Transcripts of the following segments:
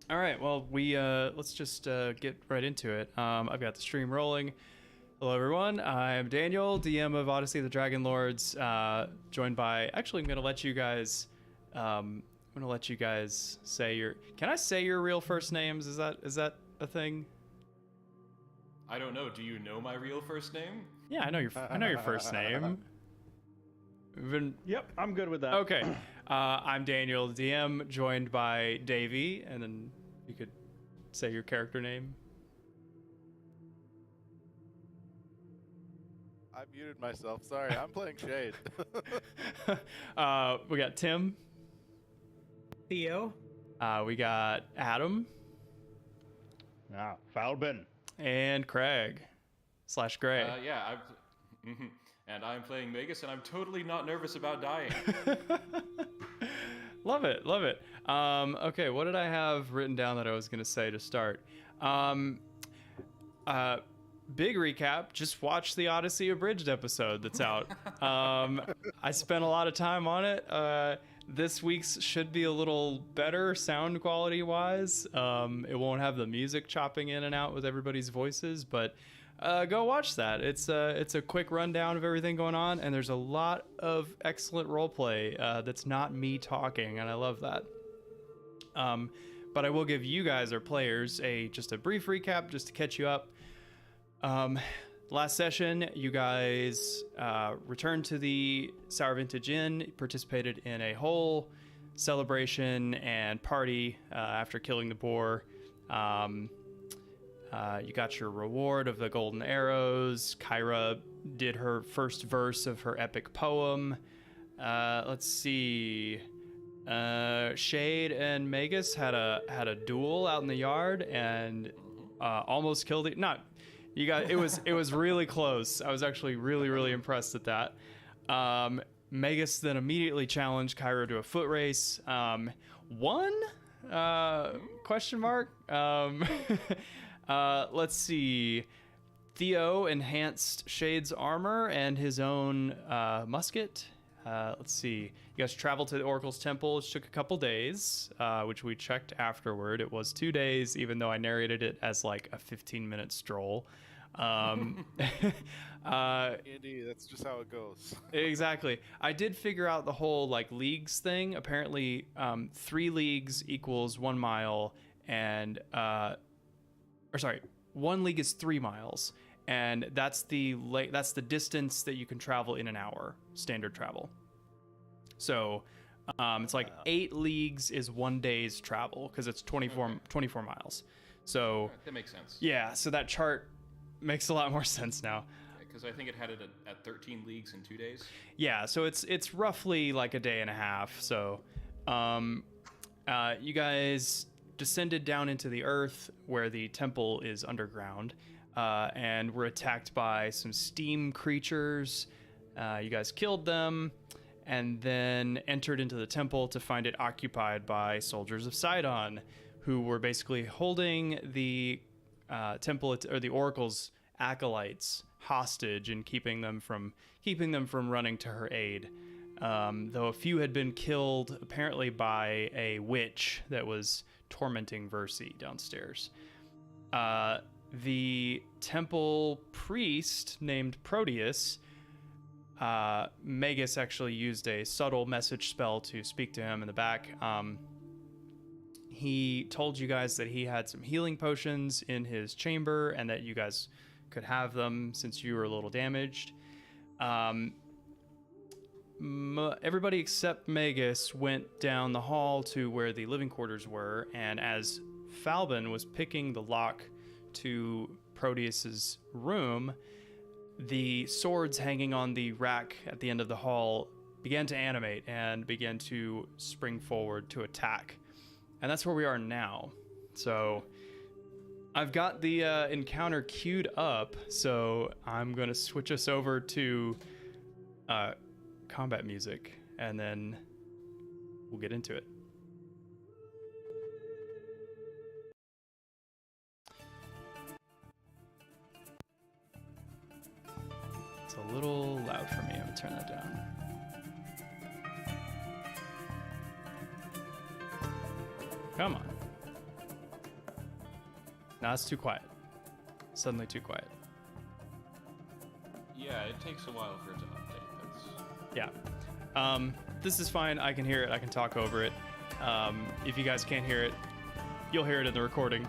All right, well, we let's just get right into it. I've got the stream rolling. Hello, everyone. I'm Daniel, DM of Odyssey, the Dragonlords. Joined by, actually, I'm gonna let you guys. Say your. Can I say your real first names? Is that a thing? I don't know. Do you know my real first name? Yeah, I know your first name. Yep, I'm good with that. Okay. I'm Daniel, the DM, joined by Davey, and then you could say your character name. I muted myself. Sorry, I'm playing Shade. We got Tim. Theo. We got Adam. Falben. And Craig. / Gray. Yeah, and I'm playing Magus, and I'm totally not nervous about dying. Love it. Okay, what did I have written down that I was going to say to start? Big recap, just watch the Odyssey Abridged episode that's out. I spent a lot of time on it. This week's should be a little better sound quality wise. It won't have the music chopping in and out with everybody's voices, but go watch that. It's a quick rundown of everything going on, and there's a lot of excellent roleplay that's not me talking, and I love that. But I will give you guys, our players, just a brief recap just to catch you up. Last session, you guys returned to the Sour Vintage Inn, participated in a whole celebration and party after killing the boar. You got your reward of the golden arrows. Kyra did her first verse of her epic poem. Let's see. Shade and Magus had a duel out in the yard and almost killed it. Not you guys. It was really close. I was actually really impressed at that. Magus then immediately challenged Kyra to a foot race. Won? Question mark. Let's see. Theo enhanced Shade's armor and his own musket. Let's see. You guys traveled to the Oracle's Temple, which took a couple days, which we checked afterward. It was 2 days, even though I narrated it as like a 15-minute stroll. Andy, that's just how it goes. Exactly. I did figure out the whole like leagues thing. Apparently, 3 leagues equals 1 mile, and 1 league is 3 miles, and that's the distance that you can travel in an hour, standard travel. So it's like 8 leagues is 1 day's travel because it's 24 miles. So That makes sense. yeah, so that chart makes a lot more sense now. Because I think it had it at 13 leagues in 2 days. Yeah, so it's roughly like a day and a half. So you guys descended down into the earth where the temple is underground, and were attacked by some steam creatures. You guys killed them and then entered into the temple to find it occupied by soldiers of Sydon, who were basically holding the temple or the oracle's acolytes hostage and keeping them from running to her aid. Though a few had been killed apparently by a witch that was tormenting Versi downstairs. The temple priest named Proteus, Magus actually used a subtle message spell to speak to him in the back. He told you guys that he had some healing potions in his chamber and that you guys could have them since you were a little damaged. Everybody except Magus went down the hall to where the living quarters were, and as Falben was picking the lock to Proteus's room, the swords hanging on the rack at the end of the hall began to animate and began to spring forward to attack. And that's where we are now. So I've got the encounter queued up, so I'm going to switch us over to combat music, and then we'll get into it. It's a little loud for me. I'm going to turn that down. Come on. No, it's too quiet. Suddenly too quiet. Yeah, it takes a while for it to update. That's... Yeah. This is fine. I can hear it. I can talk over it. If you guys can't hear it, you'll hear it in the recording.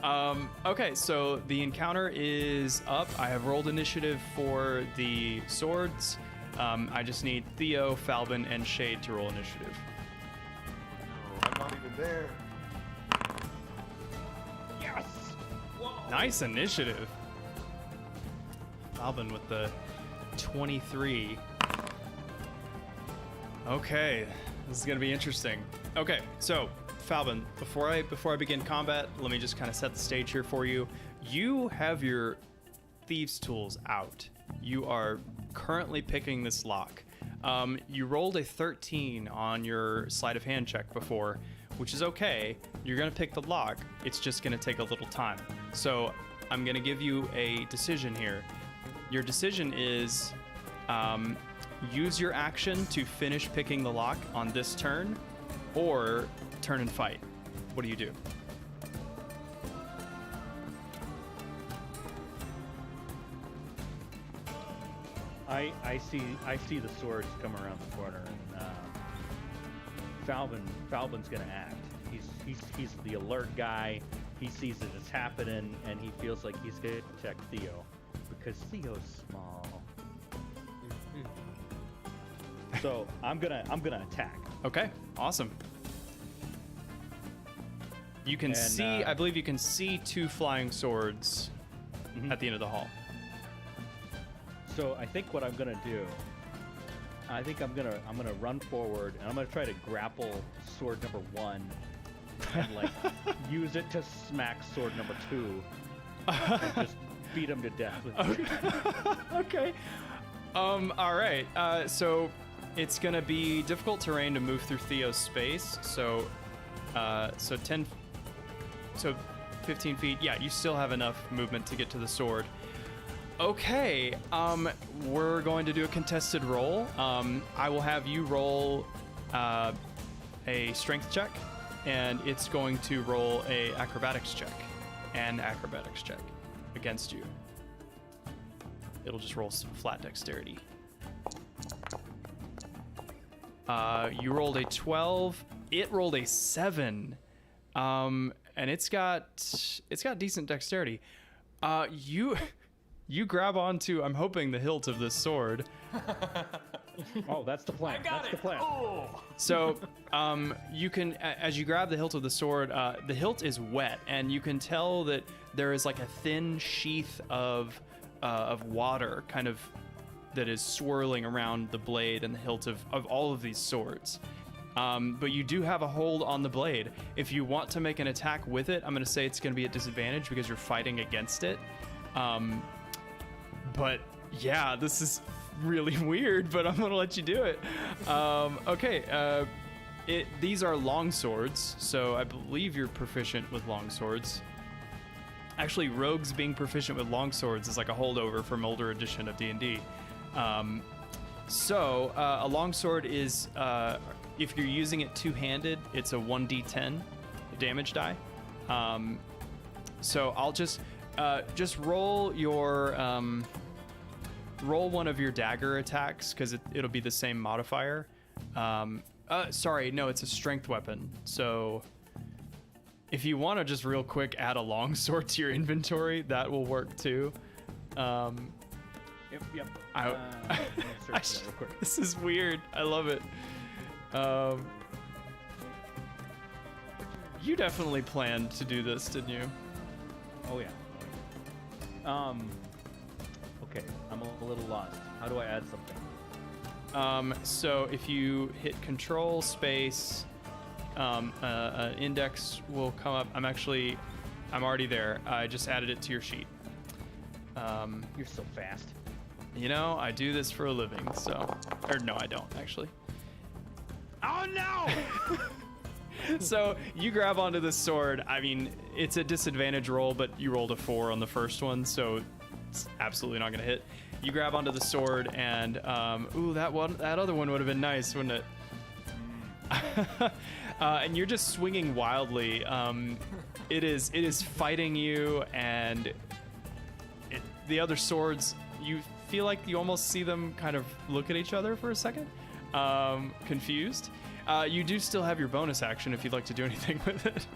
Okay, so the encounter is up. I have rolled initiative for the swords. I just need Theo, Falben, and Shade to roll initiative. No, I'm not even there. Yes! Whoa. Nice initiative. Falben with the 23. Okay, this is gonna be interesting. Okay, so Falben, before I begin combat, let me just kind of set the stage here for you. You have your thieves' tools out. You are currently picking this lock. You rolled a 13 on your sleight of hand check before, which is okay. You're gonna pick the lock. It's just gonna take a little time. So I'm gonna give you a decision here. Your decision is use your action to finish picking the lock on this turn, or turn and fight. What do you do? I see the swords come around the corner, and Falben's gonna act. He's the alert guy. He sees that it's happening, and he feels like he's gonna protect Theo because Theo's small. So I'm gonna attack. Okay, awesome. You can see, I believe you can see two flying swords at the end of the hall. So I think what I'm gonna do, I'm gonna run forward, and I'm gonna try to grapple sword number 1 and like use it to smack sword number 2 and just beat him to death with it. Okay. All right. So it's gonna be difficult terrain to move through Theo's space. So 15 feet. Yeah, you still have enough movement to get to the sword. Okay. We're going to do a contested roll. I will have you roll a strength check, and it's going to roll a acrobatics check against you. It'll just roll some flat dexterity. You rolled a 12. It rolled a 7. And it's got decent dexterity. You grab onto, I'm hoping, the hilt of this sword. Oh, that's the plan. That's the plan. Oh! So, you can, as you grab the hilt of the sword, the hilt is wet, and you can tell that there is like a thin sheath of water, kind of, that is swirling around the blade and the hilt of all of these swords. But you do have a hold on the blade. If you want to make an attack with it, I'm going to say it's going to be at disadvantage because you're fighting against it. But yeah, this is really weird, but I'm going to let you do it. Okay. These are long swords, so I believe you're proficient with long swords. Actually, rogues being proficient with long swords is like a holdover from older edition of D&D. So a longsword is, if you're using it two-handed, it's a 1d10 damage die. So I'll just roll your roll one of your dagger attacks, because it'll be the same modifier. Sorry, no, it's a strength weapon. So if you want to just real quick add a longsword to your inventory, that will work too. Yep. This is weird. I love it. You definitely planned to do this, didn't you? Oh yeah. Okay, I'm a little lost. How do I add something? So if you hit Control Space, an index will come up. I'm already there. I just added it to your sheet. You're so fast. You know, I do this for a living, so... Or no, I don't, actually. Oh, no! So, you grab onto this sword. I mean, it's a disadvantage roll, but you rolled a 4 on the first one, so it's absolutely not going to hit. You grab onto the sword, and... ooh, that other one would have been nice, wouldn't it? and you're just swinging wildly. It is fighting you, and the other swords, you feel like you almost see them kind of look at each other for a second, confused. You do still have your bonus action if you'd like to do anything with it.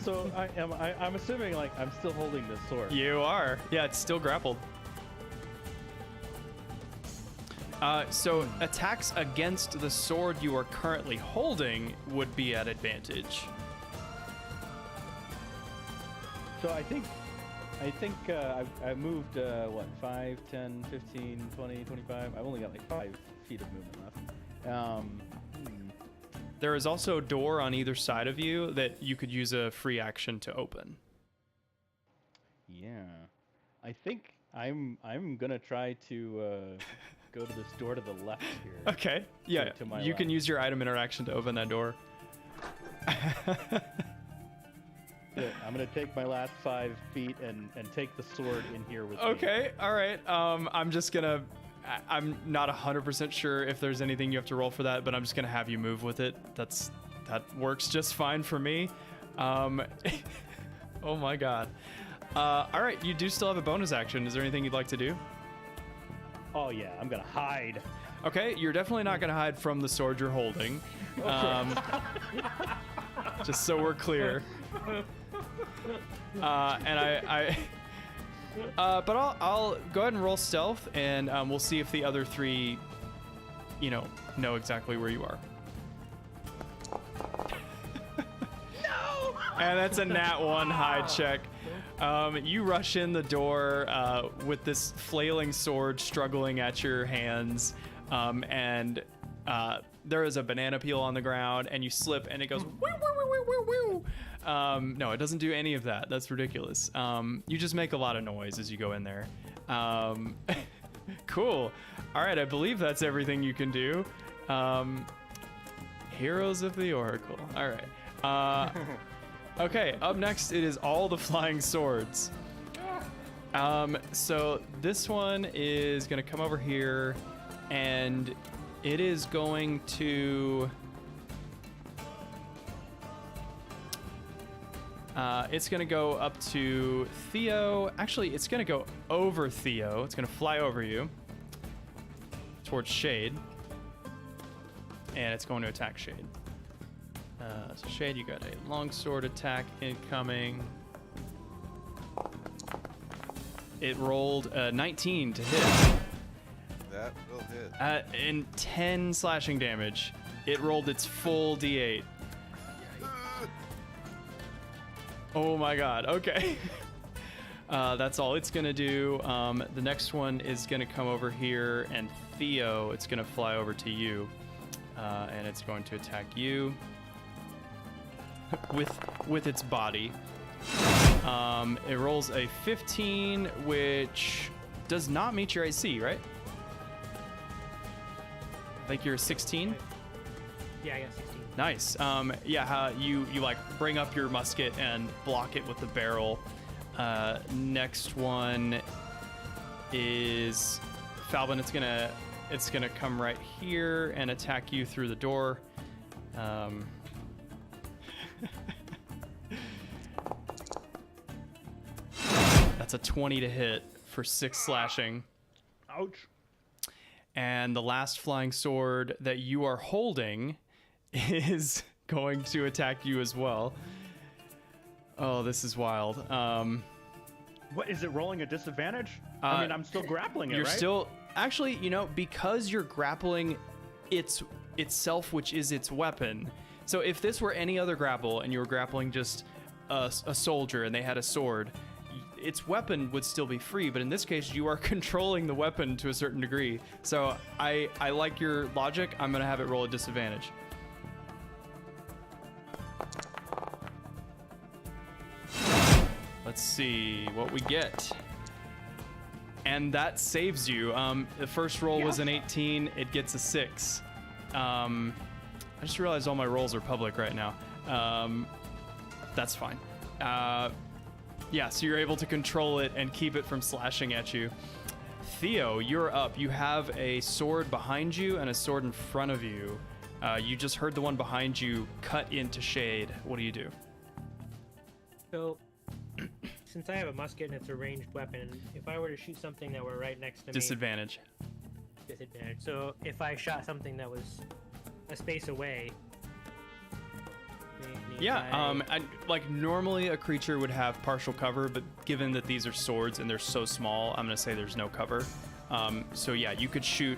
So I'm assuming like I'm still holding this sword. You are. Yeah, it's still grappled. So attacks against the sword you are currently holding would be at advantage. So I think I moved, 5, 10, 15, 20, 25. I've only got like 5 feet of movement left. There is also a door on either side of you that you could use a free action to open. Yeah. I think I'm going to try to go to this door to the left here. Okay. Yeah, to my you can left. use your item interaction to open that door. Yeah, I'm going to take my last 5 feet and take the sword in here with me. Okay, all right. I'm just gonna. I'm not 100% sure if there's anything you have to roll for that, but I'm just gonna have you move with it. That works just fine for me. Oh my god. All right, you do still have a bonus action. Is there anything you'd like to do? Oh yeah, I'm going to hide. Okay, you're definitely not gonna hide from the sword you're holding. Just so we're clear. But I'll go ahead and roll stealth, and we'll see if the other 3, know exactly where you are. No! And that's a nat 1 hide check. You rush in the door with this flailing sword struggling at your hands, and there is a banana peel on the ground, and you slip, and it goes woo, woo, woo, woo, woo, woo. No, it doesn't do any of that. That's ridiculous. You just make a lot of noise as you go in there. Cool. All right, I believe that's everything you can do. Heroes of the Oracle. All right. Okay, up next, it is all the flying swords. So this one is going to come over here, and it is going to... it's going to go up to Theo. Actually, it's going to go over Theo. It's going to fly over you towards Shade. And it's going to attack Shade. So Shade, you got a longsword attack incoming. It rolled a 19 to hit. That will hit. And 10 slashing damage. It rolled its full D8. Oh my god, okay. That's all it's gonna do. The next one is gonna come over here, and Theo, it's gonna fly over to you. And it's going to attack you with its body. It rolls a 15, which does not meet your AC, right? I think you're a 16? Yeah, I got 16. Nice. You like bring up your musket and block it with the barrel. Next one is Falben. It's gonna come right here and attack you through the door. That's a 20 to hit for 6 slashing. Ouch. And the last flying sword that you are holding is going to attack you as well. Oh, this is wild. What, is it rolling a disadvantage? I mean, I'm still grappling it, You're right? still... Actually, because you're grappling itself, which is its weapon. So if this were any other grapple and you were grappling just a soldier and they had a sword, its weapon would still be free, but in this case you are controlling the weapon to a certain degree. So I like your logic. I'm gonna have it roll a disadvantage. Let's see what we get. And that saves you. The first roll was an 18. It gets a 6. I just realized all my rolls are public right now. That's fine. Yeah, so you're able to control it and keep it from slashing at you. Theo, you're up. You have a sword behind you and a sword in front of you. You just heard the one behind you cut into shade. What do you do? So, since I have a musket and it's a ranged weapon, if I were to shoot something that were right next to Disadvantage. me... Disadvantage. So, if I shot something that was a space away... Yeah, like normally a creature would have partial cover, but given that these are swords and they're so small, I'm going to say there's no cover. So yeah, you could shoot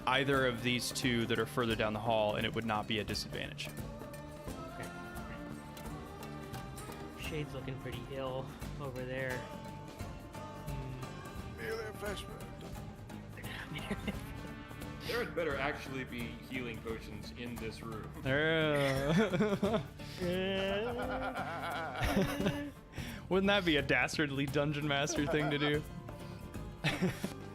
either of these two that are further down the hall and it would not be a disadvantage. Okay. Shade's looking pretty ill over there. There had better actually be healing potions in this room. Wouldn't that be a dastardly dungeon master thing to do?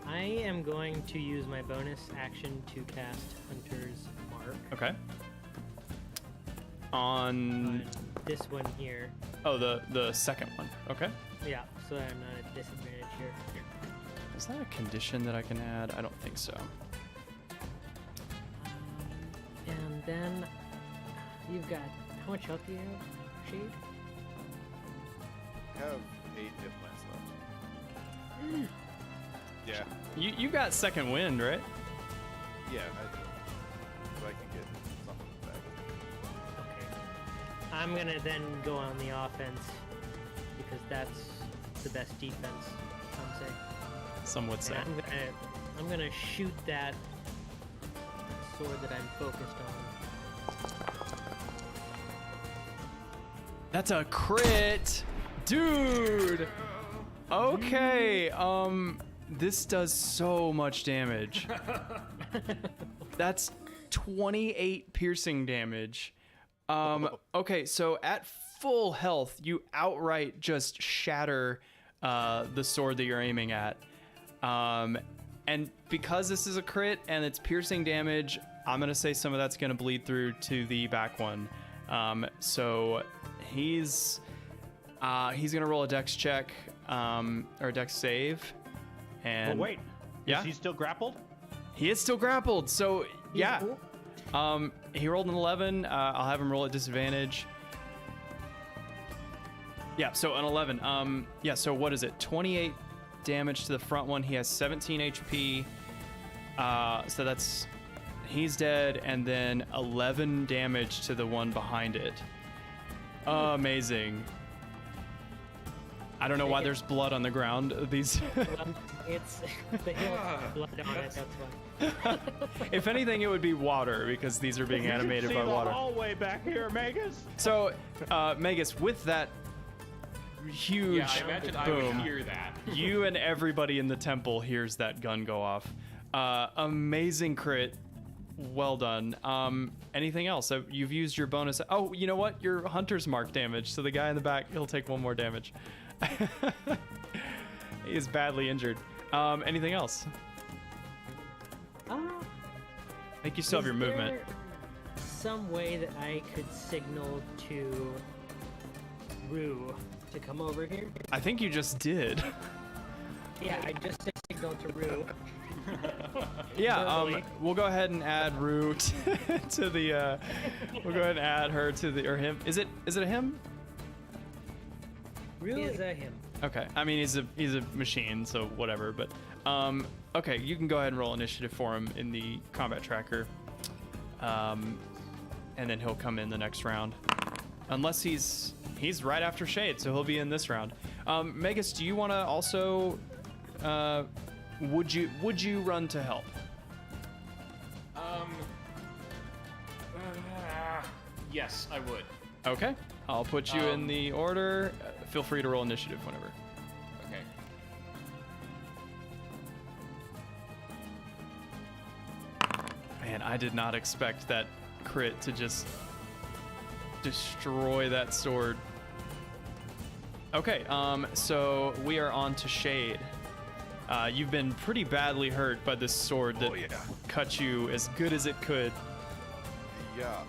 I am going to use my bonus action to cast Hunter's Mark. Okay. On this one here. Oh, the second one. Okay. Yeah, so I'm not at disadvantage here. Is that a condition that I can add? I don't think so. And then you've got, how much health do you have, Shade? I have 8 hit points left. Yeah. You got second wind, right? Yeah, I do. So I can get something back. Okay. I'm gonna then go on the offense because that's the best defense, some say. Some would say. And I'm gonna shoot that sword that I'm focused on. That's a crit, dude. Okay, this does so much damage. That's 28 piercing damage. Okay, so at full health, you outright just shatter the sword that you're aiming at. And because this is a crit and it's piercing damage, I'm gonna say some of that's gonna bleed through to the back one. So he's gonna roll a dex check, or a dex save. And But wait, yeah, is he still grappled? he is still grappled. So yeah, he rolled an 11. I'll have him roll at disadvantage. Yeah, so an 11. Yeah, so what is it? 28 damage to the front one. He has 17 HP. So that's, he's dead, and then 11 damage to the one behind it. Amazing. I don't know why there's blood on the ground. These. It's the hill blood on it, that's why. If anything, it would be water because these are being animated by water. The hallway back here, Magus. So, Magus, with that huge Yeah, I imagine I boom, would hear that. you and everybody in the temple hears that gun go off. Amazing crit. Well done. Anything else? So you've used your bonus. Oh, you know what? Your hunter's mark damage. So the guy in the back, he'll take one more damage. He is badly injured. Anything else? I think you still have your movement. Some way that I could signal to Rue to come over here? I think you just did. Yeah, I just signaled to Rue. Yeah, we'll go ahead and add Rue to the. We'll go ahead and add her to the, or him. Is it a him? Rue is a him. Okay, I mean he's a machine, so whatever. But okay, you can go ahead and roll initiative for him in the combat tracker, and then he'll come in the next round, unless he's right after Shade, so he'll be in this round. Magus, do you want to also? Would you run to help? Yes, I would. Okay, I'll put you in the order. Feel free to roll initiative whenever. Okay. Man, I did not expect that crit to just destroy that sword. Okay, so we are on to Shade. You've been pretty badly hurt by this sword that cut you as good as it could. Yeah.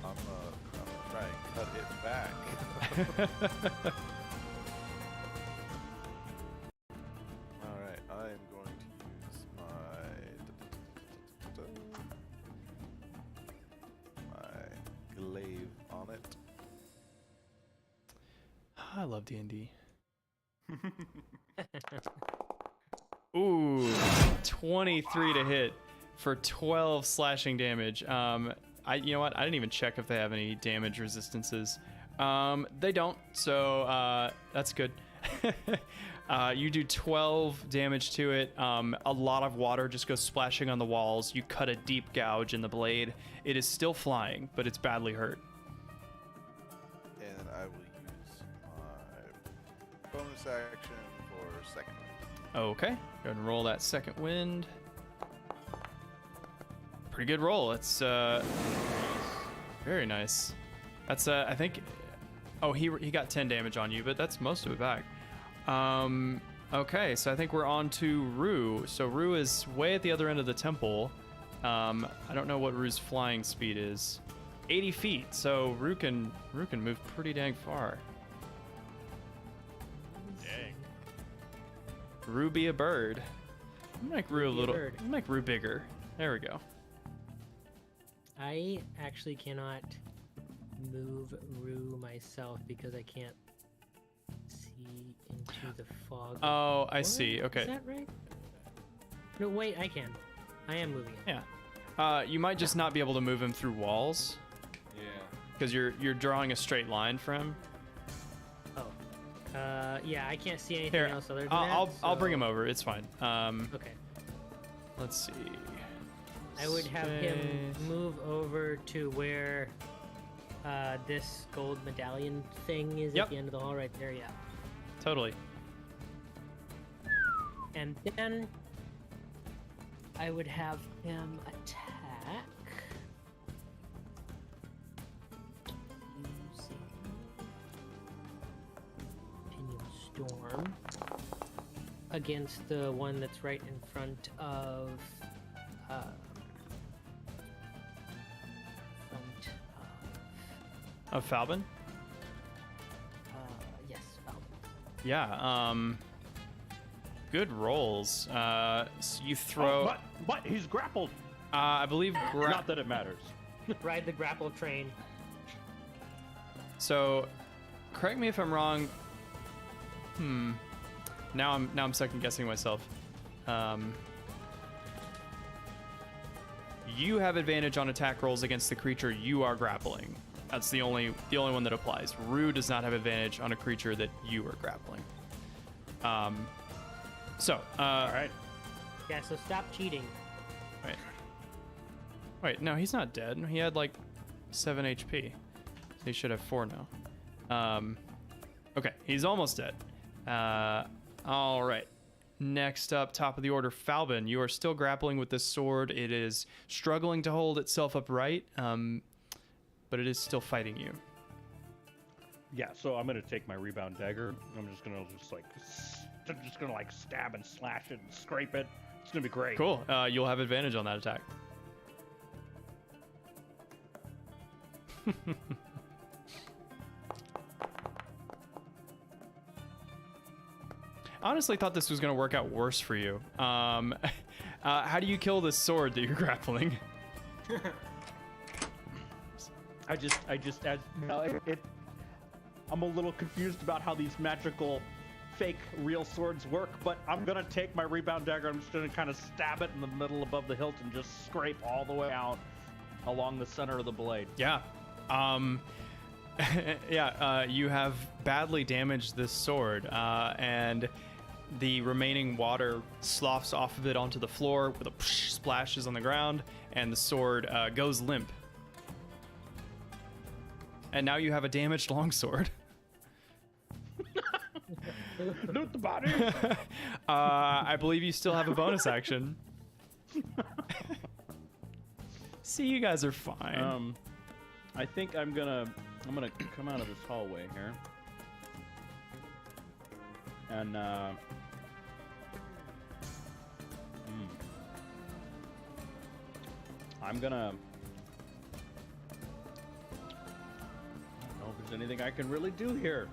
I'm gonna try and cut it back. All right. I love D&D. Ooh, 23 to hit for 12 slashing damage. You know what? I didn't even check if they have any damage resistances. They don't, so that's good. You do 12 damage to it. A lot of water just goes splashing on the walls. You cut a deep gouge in the blade. It is still flying, but it's badly hurt. And I will use my bonus action for second. Okay, go ahead and roll that second wind. Pretty good roll. It's very nice. That's I think. Oh, he got 10 damage on you, but that's most of it back. Okay, so I think we're on to Rue. So Rue is way at the other end of the temple. I don't know what Rue's flying speed is. 80 feet. So Rue can move pretty dang far. Dang. Rue be a bird. I'm gonna make Rue a little. bird. I'm gonna make Rue bigger. There we go. I actually cannot move Rue myself because I can't see into the fog. Oh, I What? see. Okay. Is that right? No, wait, I can. I am moving it. Yeah. You might just not be able to move him through walls Yeah. because you're drawing a straight line for him. Oh. Yeah, I can't see anything Here, else other than I'll that. I'll bring so- him over. It's fine. Okay. Let's see. I would have him Space. move over to where this gold medallion thing is Yep. at the end of the hall right there, yeah. Totally. And then I would have him attack using Pinion Storm against the one that's right in front of Of Falben? yes, Falben. Yeah. Good rolls. So you throw. But he's grappled. I believe. Not that it matters. Ride the grapple train. So, correct me if I'm wrong. Now I'm second guessing myself. You have advantage on attack rolls against the creature you are grappling. That's the only one that applies. Rue does not have advantage on a creature that you are grappling. All right. Yeah, so stop cheating. Wait, no, he's not dead. He had like 7 HP. He should have 4 now. Okay, he's almost dead. All right. Next up, top of the order, Falben. You are still grappling with this sword. It is struggling to hold itself upright, but it is still fighting you. Yeah, so I'm gonna take my rebound dagger. I'm just gonna stab and slash it and scrape it. It's gonna be great. Cool. You'll have advantage on that attack. I honestly thought this was going to work out worse for you. How do you kill this sword that you're grappling? I'm a little confused about how these magical fake real swords work, but I'm gonna take my rebound dagger. I'm just gonna kind of stab it in the middle above the hilt and just scrape all the way out along the center of the blade. Yeah. You have badly damaged this sword, and the remaining water sloughs off of it onto the floor with a splashes on the ground, and the sword goes limp. And now you have a damaged longsword. Loot the body. I believe you still have a bonus action. See, you guys are fine. I think I'm gonna come out of this hallway here, and I'm gonna. I don't know if there's anything I can really do here.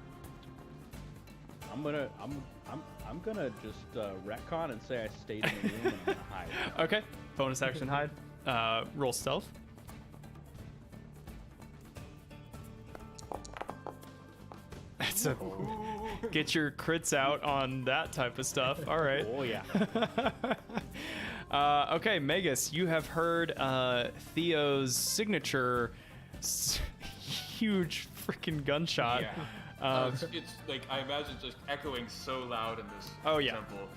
I'm gonna just retcon and say I stayed in the room and I'm gonna hide. Okay, bonus action hide. Roll stealth. So get your crits out on that type of stuff. All right. Oh yeah. Okay, Magus, you have heard Theo's signature huge freaking gunshot. Yeah. It's like, I imagine just echoing so loud in this Oh, yeah. temple.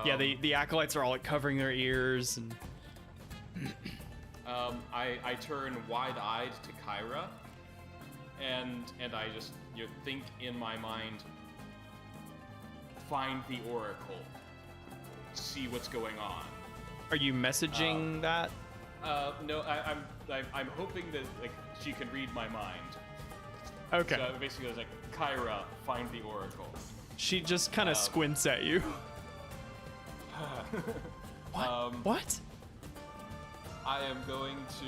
Yeah, the acolytes are all like covering their ears and I turn wide-eyed to Kyra, and I just think in my mind, find the oracle, see what's going on. Are you messaging that? No, I'm hoping that like she can read my mind. Okay. So basically, I was like, Kyra, find the oracle. She just kind of squints at you. What? I am going to,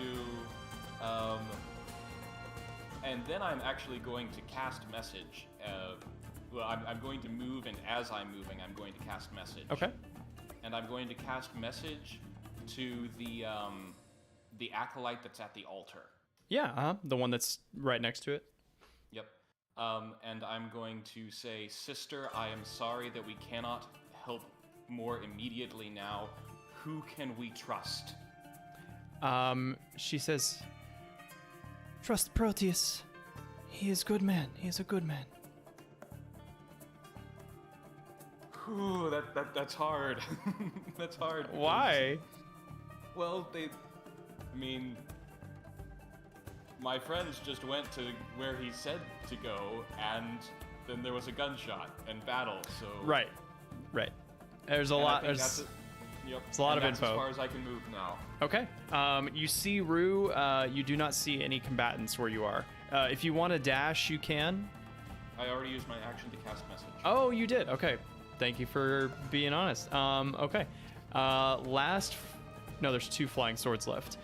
and then I'm actually going to cast message. Well, I'm going to move, and as I'm moving, I'm going to cast message. Okay. And I'm going to cast message to the acolyte that's at the altar. Yeah, the one that's right next to it. Yep. And I'm going to say, Sister, I am sorry that we cannot help more immediately now. Who can we trust? She says, trust Proteus. He is good man. He is a good man. Whew, that's hard. That's hard. because- Why? Well, my friends just went to where he said to go, and then there was a gunshot and battle, so... Right. There's a And I lot. think There's that's Yep. It's a lot of that's info. as far as I can move now. Okay. You see Rue. You do not see any combatants where you are. If you want to dash, you can. I already used my action to cast message. Oh, you did. Okay. Thank you for being honest. Okay. No, there's 2 flying swords left.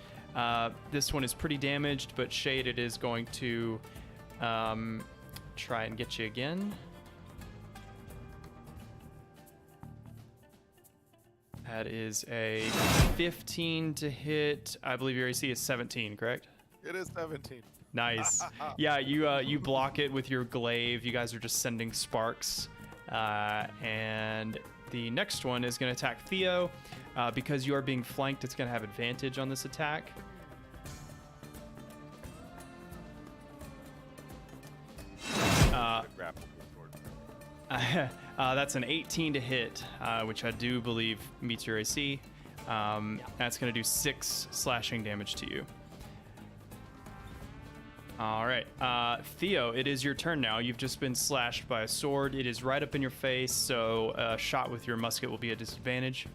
This one is pretty damaged, but Shaded is going to try and get you again. That is a 15 to hit. I believe your AC is 17, correct? It is 17. Nice. Yeah, you block it with your glaive. You guys are just sending sparks. And the next one is going to attack Theo. Because you are being flanked, it's going to have advantage on this attack. Grapple the sword. That's an 18 to hit, which I do believe meets your AC. That's going to do 6 slashing damage to you. All right. Theo, it is your turn now. You've just been slashed by a sword. It is right up in your face, so a shot with your musket will be a disadvantage.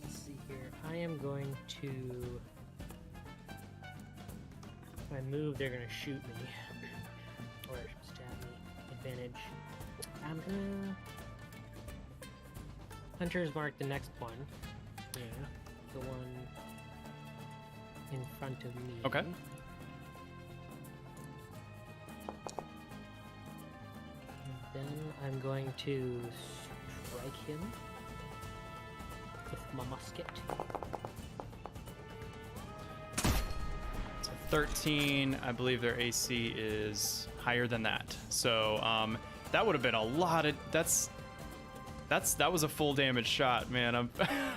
Let's see here. I am going to... If I move, they're going to shoot me. Or stab me. Advantage. I'm gonna... Hunter's mark the next one. Yeah. The one in front of me. Okay. And then I'm going to strike him with my musket. So 13. I believe their AC is higher than that. So that would have been a lot of... That was a full damage shot, man. I'm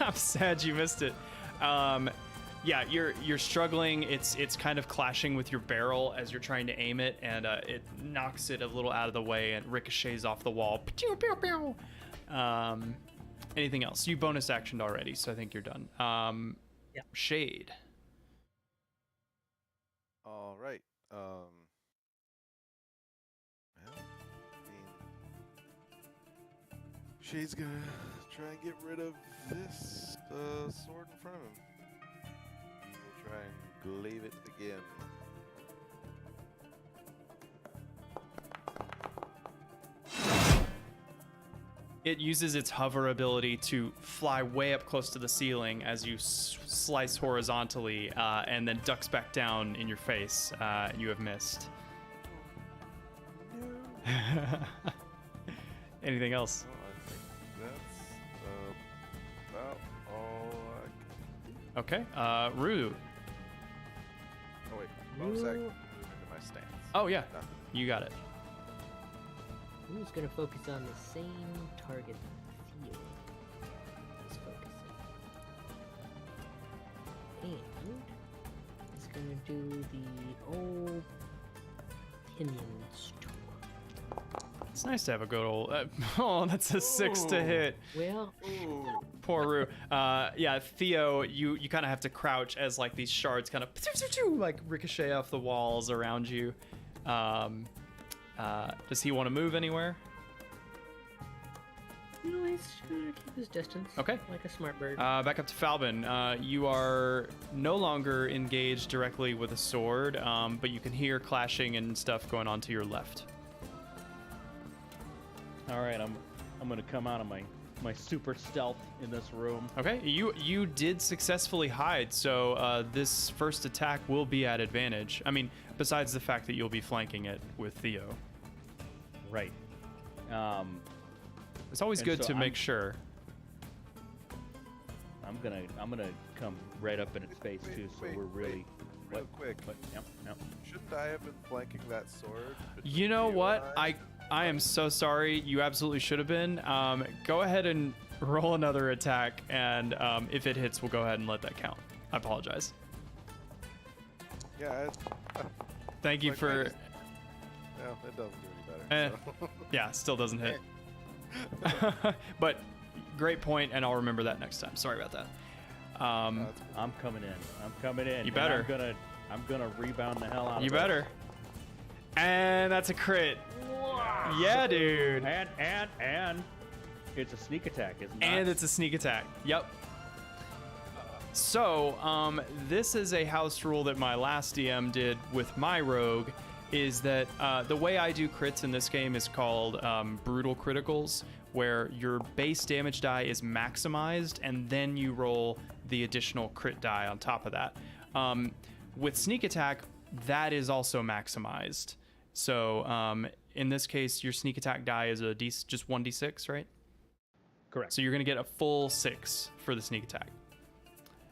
I'm sad you missed it. Yeah, you're struggling. It's kind of clashing with your barrel as you're trying to aim it, and it knocks it a little out of the way and ricochets off the wall. Pew, pew, pew. Anything else? You bonus actioned already, so I think you're done. Yeah. Shade. All right. Well, Shade's gonna try and get rid of this sword in front of him. He will try and glaive it again. It uses its hover ability to fly way up close to the ceiling as you slice horizontally, and then ducks back down in your face. You have missed. Anything else? Well, I think that's about all I can do. Okay. Rue. Oh wait, bonus action, move into my stance. Oh yeah, Nothing. you got it. Who's gonna focus on the same target Theo is focusing? And he's gonna do the old pinions tour. It's nice to have a good old. Oh, that's a 6 to Ooh. hit. Well, Ooh. Poor Rue. Yeah, Theo, you kind of have to crouch as like these shards kind of like ricochet off the walls around you. Does he want to move anywhere? no, he's gonna keep his distance. Okay. Like a smart bird. Back up to Falben. You are no longer engaged directly with a sword, but you can hear clashing and stuff going on to your left. All right, I'm gonna come out of my super stealth in this room. Okay, you did successfully hide, so this first attack will be at advantage. I mean, besides the fact that you'll be flanking it with Theo. Right. It's always And good so to I'm- make sure. I'm gonna come right up in its face too, so Wait, we're really. Real quick. What? Yep. Shouldn't I have been flanking that sword? You know between what? and I am so sorry. You absolutely should have been. Go ahead and roll another attack, and if it hits, we'll go ahead and let that count. I apologize. Yeah, Thank you Like, for. no, it doesn't do any better. So. Yeah, still doesn't hit. But great point, and I'll remember that next time. Sorry about that. That's cool. I'm coming in. I'm coming in. You and better. I'm gonna rebound the hell out You of better. And that's a crit. Yeah, dude. And it's a sneak attack, isn't it? And it's a sneak attack. Yep. So, this is a house rule that my last DM did with my rogue, is that the way I do crits in this game is called brutal criticals, where your base damage die is maximized, and then you roll the additional crit die on top of that. With sneak attack, that is also maximized. So, in this case, your sneak attack die is just 1d6, right? Correct. So you're going to get a full 6 for the sneak attack.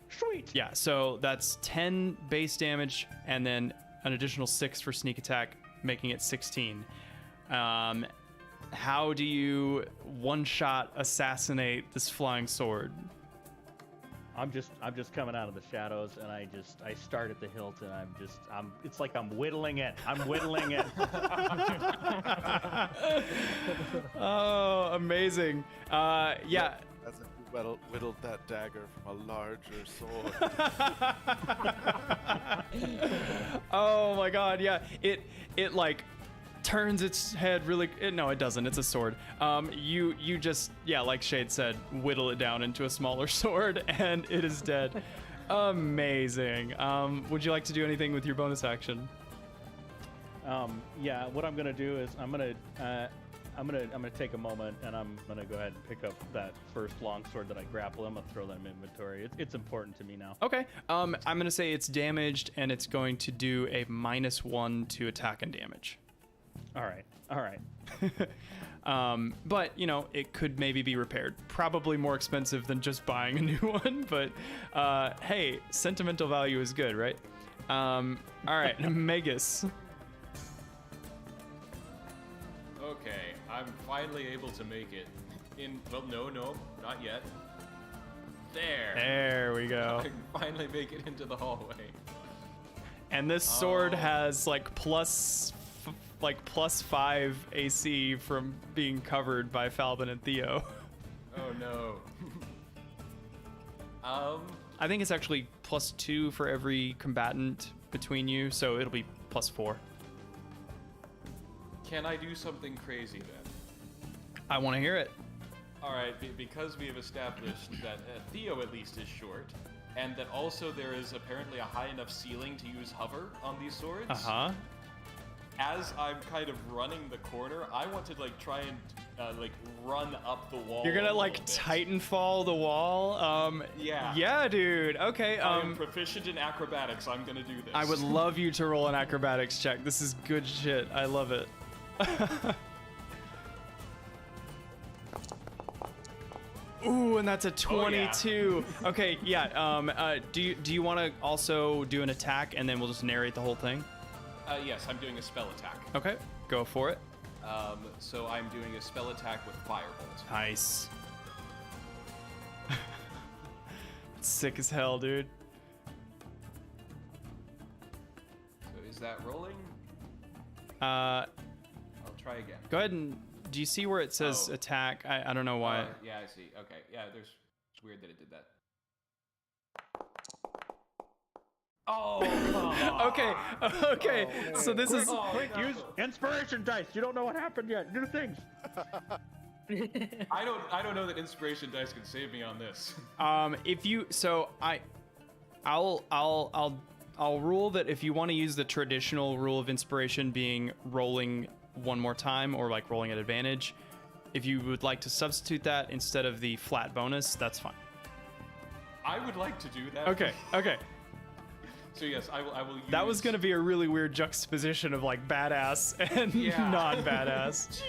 Sweet. Yeah, so that's 10 base damage and then an additional 6 for sneak attack, making it 16. How do you one-shot assassinate this flying sword? I'm just coming out of the shadows, and I start at the hilt, and it's like I'm whittling it. I'm whittling it. Oh, amazing. Yeah. As if you whittled that dagger from a larger sword. Oh my god, yeah. It like turns its head really no, it doesn't. It's a sword. You just, yeah, like Shade said, whittle it down into a smaller sword and it is dead. Amazing. Would you like to do anything with your bonus action? Yeah, what I'm gonna do is I'm gonna take a moment, and I'm gonna go ahead and pick up that first longsword that I grapple. I'm gonna throw that in inventory. It's important to me now. Okay. I'm gonna say it's damaged and it's going to do a -1 to attack and damage. All right. But you know, it could maybe be repaired. Probably more expensive than just buying a new one, but hey, sentimental value is good, right? All right, Magus. Okay, I'm finally able to make it. Well, no, not yet. There we go. I can finally make it into the hallway. And this sword Oh. has like plus 5 AC from being covered by Falben and Theo. Oh no. I think it's actually +2 for every combatant between you, so it'll be +4. Can I do something crazy then? I want to hear it. All right, because we have established that Theo at least is short, and that also there is apparently a high enough ceiling to use hover on these swords. Uh-huh. As I'm kind of running the corner, I want to like try and like run up the wall. You're gonna a like little bit. Titanfall the wall. Yeah. Yeah, dude. Okay. I'm proficient in acrobatics. I'm gonna do this. I would love you to roll an acrobatics check. This is good shit. I love it. Ooh, and that's a 22. Okay, yeah. Do you want to also do an attack, and then we'll just narrate the whole thing? Yes, I'm doing a spell attack. Okay, go for it. So I'm doing a spell attack with firebolt. Nice. Sick as hell, dude. So is that rolling? I'll try again. Go ahead and do you see where it says attack? I don't know why. Yeah, I see. Okay. Yeah, it's weird that it did that. Oh. Okay. So this is Quick, use inspiration dice. You don't know what happened yet. New things. I don't know that inspiration dice can save me on this. if you I'll rule that if you want to use the traditional rule of inspiration being rolling one more time or like rolling at advantage, if you would like to substitute that instead of the flat bonus, that's fine. I would like to do that. Okay. So yes, I will use... That was going to be a really weird juxtaposition of like badass and non-badass.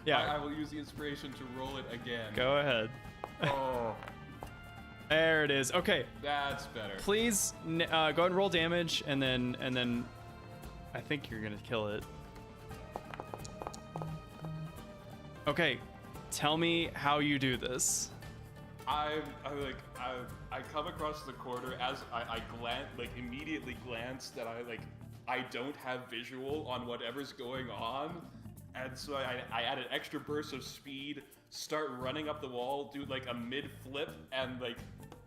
Yeah. I will use the inspiration to roll it again. Go ahead. Oh. There it is. Okay. That's better. Please go ahead and roll damage, and then I think you're gonna kill it. Okay, tell me how you do this. I come across the corner as I glance, like immediately glance that I don't have visual on whatever's going on, and so I add an extra burst of speed, start running up the wall, do like a mid flip, and like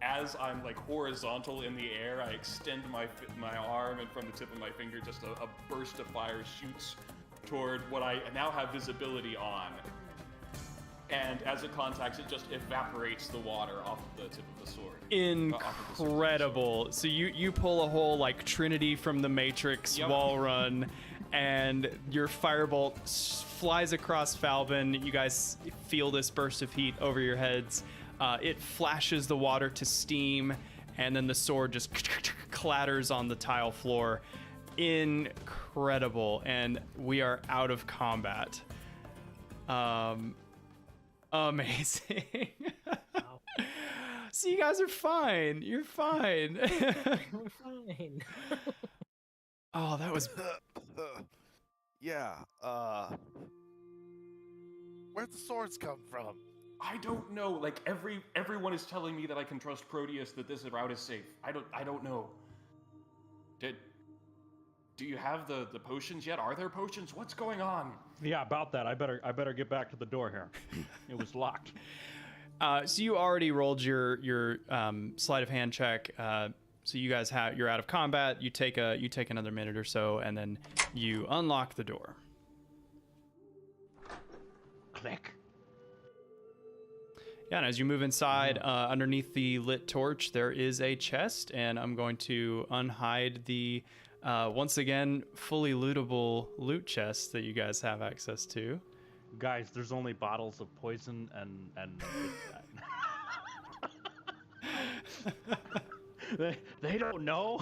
as I'm like horizontal in the air, I extend my arm, and from the tip of my finger, just a burst of fire shoots toward what I now have visibility on. And as it contacts, it just evaporates the water off of the tip of the sword. Incredible. So you pull a whole like Trinity from the Matrix wall run, and your firebolt flies across Falben. You guys feel this burst of heat over your heads. It flashes the water to steam, and then the sword just clatters on the tile floor. Incredible. And we are out of combat. Amazing. Wow. So you guys are fine. You're fine. We're fine. Oh, that was... Yeah, where'd the swords come from? I don't know. Like everyone is telling me that I can trust Proteus, that this route is safe. I don't know. Do you have the potions yet? Are there potions? What's going on? Yeah, about that. I better get back to the door here. It was locked. So you already rolled your sleight of hand check. So you guys you're out of combat. You take another minute or so, and then you unlock the door. Click. Yeah, and as you move inside, underneath the lit torch, there is a chest, and I'm going to unhide the once again fully lootable loot chest that you guys have access to. Guys, there's only bottles of poison and they don't know.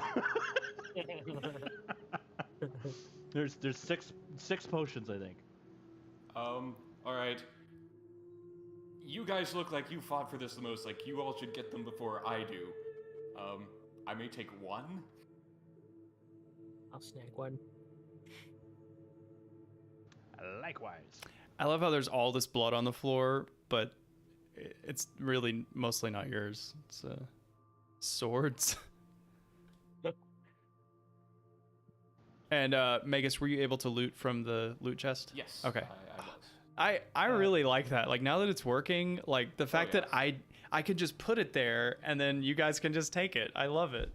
There's six potions, I think. All right. You guys look like you fought for this the most. Like you all should get them before I do. I may take one. I'll snag one. Likewise. I love how there's all this blood on the floor, but it's really mostly not yours. It's swords. And Magus, were you able to loot from the loot chest? Yes. Okay. I was. I really like that. Like now that it's working, like the fact that I could just put it there and then you guys can just take it. I love it.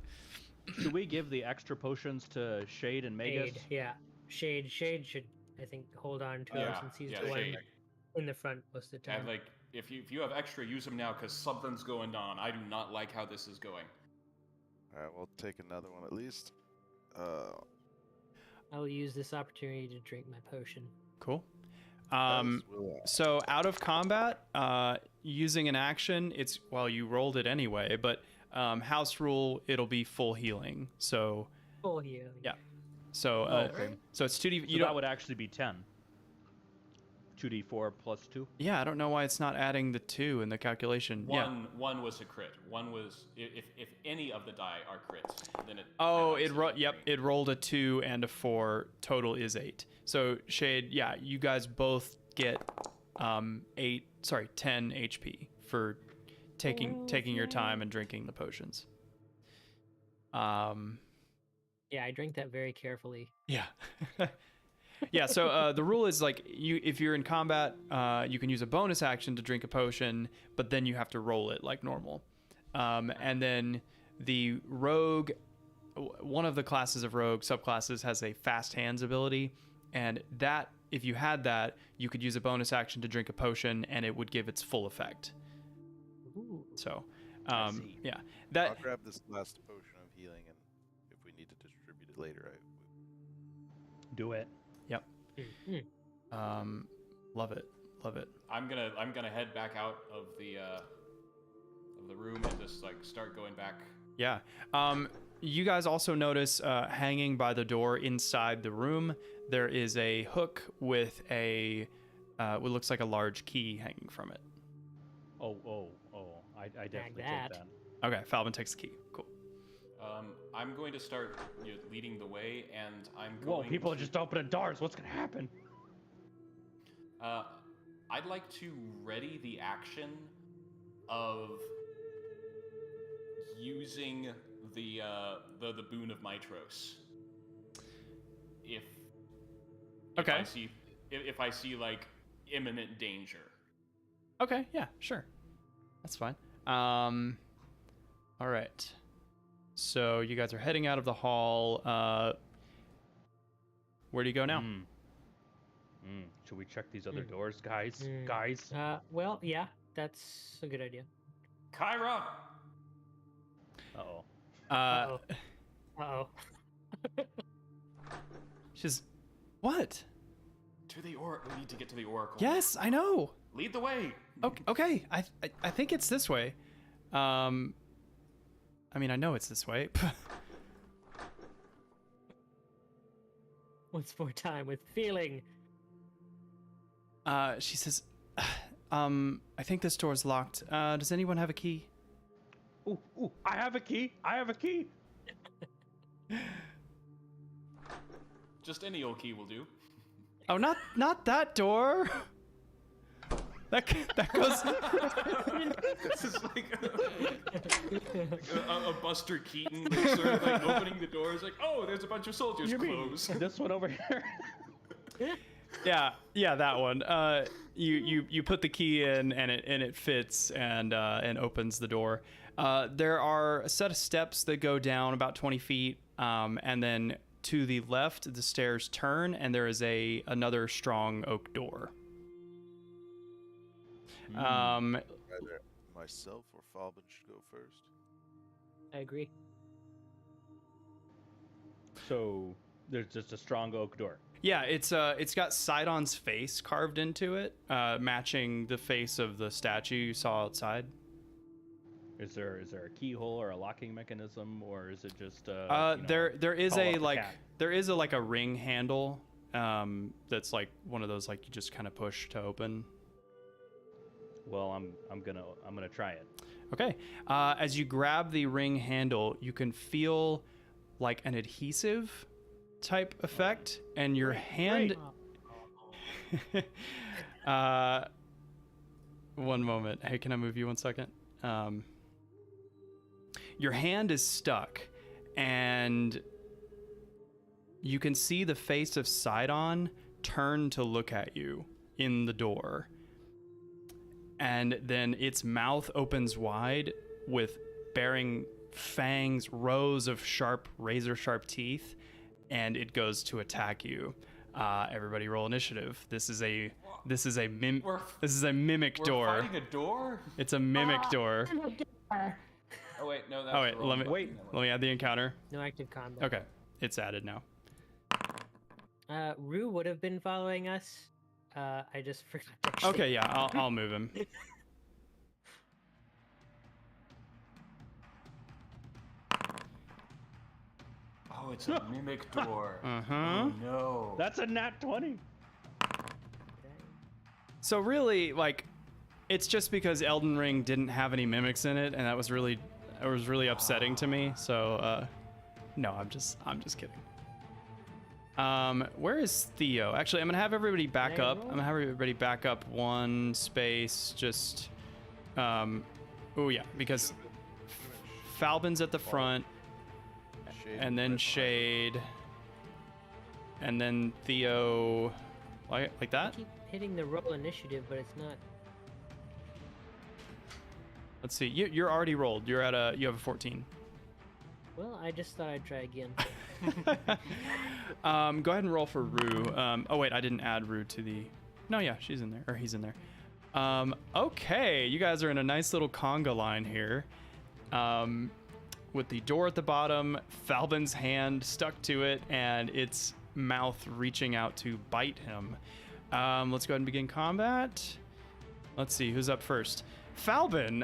Should we give the extra potions to Shade and Magus? Shade, yeah. Shade should, I think, hold on to it since he's the one Shade. in the front most of the time. And like, if you have extra, use them now because something's going on. I do not like how this is going. All right, we'll take another one at least. I will use this opportunity to drink my potion. Cool. So out of combat, using an action, you rolled it anyway, but house rule, it'll be full healing. So Full healing. yeah. So so it's 2d. So that would actually be 10. 2d4 plus 2. Yeah, I don't know why it's not adding the 2 in the calculation. One was a crit. One was if any of the die are crits, then it. Oh, highlights yep, it rolled a 2 and a 4. Total is 8. So Shade, yeah, you guys both get 10 HP for taking your time and drinking the potions. Yeah, I drank that very carefully. Yeah. Yeah, so the rule is like if you're in combat, you can use a bonus action to drink a potion, but then you have to roll it like normal. And then the rogue, one of the classes of rogue subclasses has a fast hands ability, and that if you had that, you could use a bonus action to drink a potion, and it would give its full effect. Ooh. So, see. yeah, I'll that grab this last potion of healing, and if we need to distribute it later, Do it. yep. Mhm. Love it. I'm gonna head back out of the room and just like start going back. Yeah. You guys also notice hanging by the door inside the room, there is a hook with what looks like a large key hanging from it. Oh. I definitely that. take that. Okay, Falben takes the key. Cool. I'm going to start leading the way, and I'm Whoa, going. people are to, just opening doors. What's gonna happen? I'd like to ready the action of using the boon of Mitros. If Okay. if I see like imminent danger. Okay, yeah, sure. That's fine. All right. So you guys are heading out of the hall. Where do you go now? Should we check these other Mm. doors, guys? Mm. Guys? Well, yeah, that's a good idea. Kyra! Uh-oh. Uh, Uh-oh. she's what? To the oracle. We need to get to the oracle. Yes, I know. Lead the way. Okay. I think it's this way. I mean, I know it's this way. Once more time with feeling. She says, I think this door's locked. Does anyone have a key? Ooh, I have a key. Just any old key will do. Oh, not that door. That goes. This is like a Buster Keaton, like, sort of like opening the doors, like, oh, there's a bunch of soldiers clothes. This one over here? Yeah, that one. You put the key in, and it fits and opens the door. There are a set of steps that go down about 20 feet, and then to the left, the stairs turn, and there is another strong oak door. Either myself or Falben should go first. I agree. So there's just a strong oak door. Yeah, it's got Sydon's face carved into it, matching the face of the statue you saw outside. Is there a keyhole or a locking mechanism, or is it just there is call a out the like cat? there is a ring handle that's like one of those like you just kind of push to open. Well, I'm gonna try it. Okay. As you grab the ring handle, you can feel like an adhesive type effect, and your hand. One moment. Hey, can I move you 1 second? Your hand is stuck, and you can see the face of Sydon turn to look at you in the door. And then its mouth opens wide with bearing fangs, rows of sharp, razor-sharp teeth, and it goes to attack you. Everybody roll initiative. This is a mimic door. We're fighting a door? It's a mimic door. Oh wait, no, that's Oh wait, the wrong one. let me add the encounter. No active combat. Okay, it's added now. Rue would have been following us. I just forgot. to actually- Okay, yeah, I'll move him. Oh, it's a mimic door. Uh-huh. Oh no. That's a nat 20. So really, like, it's just because Elden Ring didn't have any mimics in it, and that was really upsetting to me. So, no, I'm just kidding. Where is Theo? Actually, I'm gonna have everybody back up. I'm gonna have everybody back up one space. Just, oh yeah, because Falben's at the front, and then Shade, and then Theo, like I that. keep hitting the roll initiative, but it's not. Let's see. You're already rolled. You have a 14. Well, I just thought I'd try again. Go ahead and roll for Rue. Oh wait, I didn't add Rue to the. No, yeah, she's in there, or he's in there. Okay, you guys are in a nice little conga line here. With the door at the bottom, Falben's hand stuck to it, and its mouth reaching out to bite him. Let's go ahead and begin combat. Let's see, who's up first? Falben,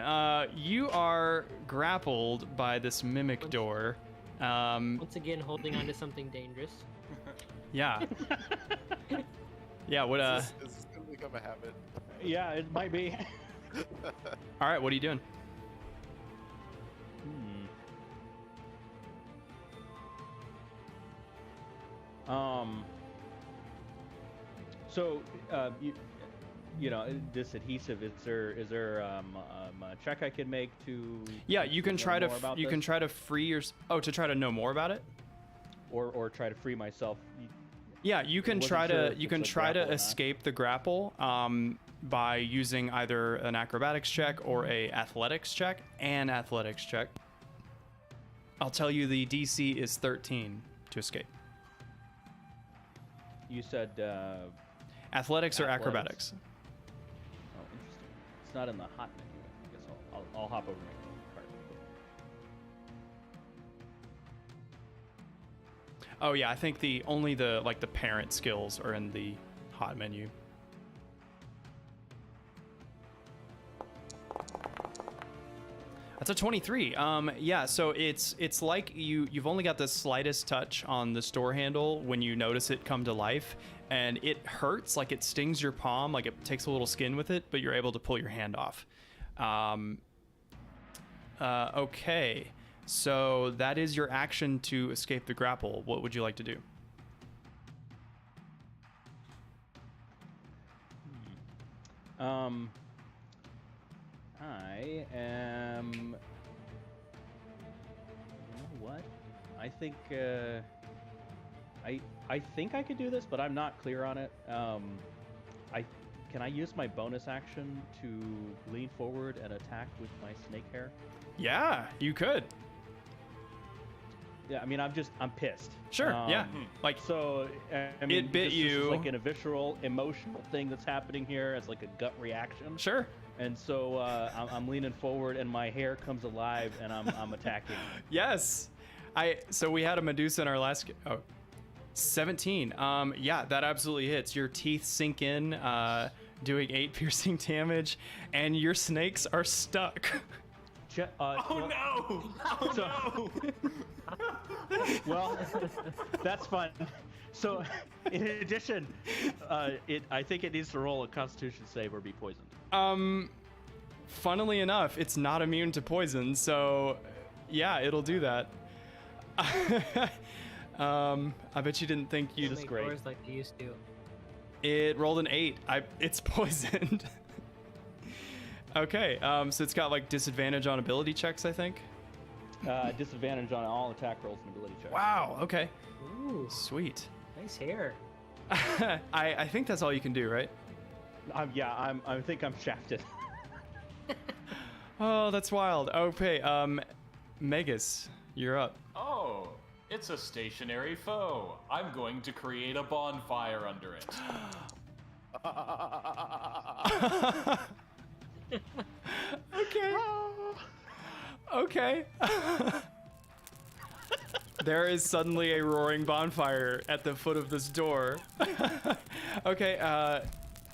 you are grappled by this mimic door. Once again, holding onto something dangerous. Yeah. Yeah, what, Is this gonna become a habit? Yeah, it might be. All right, what are you doing? So, you know, this adhesive. Is there a check I can make to? Yeah, you can try to this? try to free your. Oh, to try to know more about it. Or try to free myself. Yeah, you can wasn't try sure to if you it's can a try to grapple or not. escape the grapple by using either an acrobatics check or a athletics check. I'll tell you, the DC is 13 to escape. You said. Athletics or Athletics. acrobatics? Oh, interesting. It's not in the hot menu. I guess I'll hop over my cart. Oh yeah, I think only the parent skills are in the hot menu. That's a 23. Yeah, so it's like you've only got the slightest touch on the store handle when you notice it come to life, and it hurts, like it stings your palm, like it takes a little skin with it, but you're able to pull your hand off. Okay, so that is your action to escape the grapple. What would you like to do? I am. You know what? I think. I think I could do this, but I'm not clear on it. Can I use my bonus action to lean forward and attack with my snake hair? Yeah, you could. Yeah, I mean, I'm pissed. Sure. Yeah. Like, So, I mean, It bit this you. is like an visceral, emotional thing that's happening here. It's like a gut reaction. sure. And so I'm leaning forward, and my hair comes alive, and I'm attacking. Yes. So we had a Medusa in our last. 17. Yeah, that absolutely hits. Your teeth sink in, doing 8 piercing damage, and your snakes are stuck. Oh no! Oh no! Well, that's fun. So, in addition, I think it needs to roll a Constitution save or be poisoned. Funnily enough, it's not immune to poison, so yeah, it'll do that. I bet you didn't think you'd. Make great. doors like they used to. It rolled an 8. It's poisoned. Okay, so it's got like disadvantage on ability checks, I think. Disadvantage on all attack rolls and ability checks. Wow. Okay. Ooh, Sweet. nice hair. I think that's all you can do, right? I think I'm shafted. Oh, that's wild. Okay, Magus, you're up. Oh, it's a stationary foe. I'm going to create a bonfire under it. Okay. Okay. There is suddenly a roaring bonfire at the foot of this door. Okay,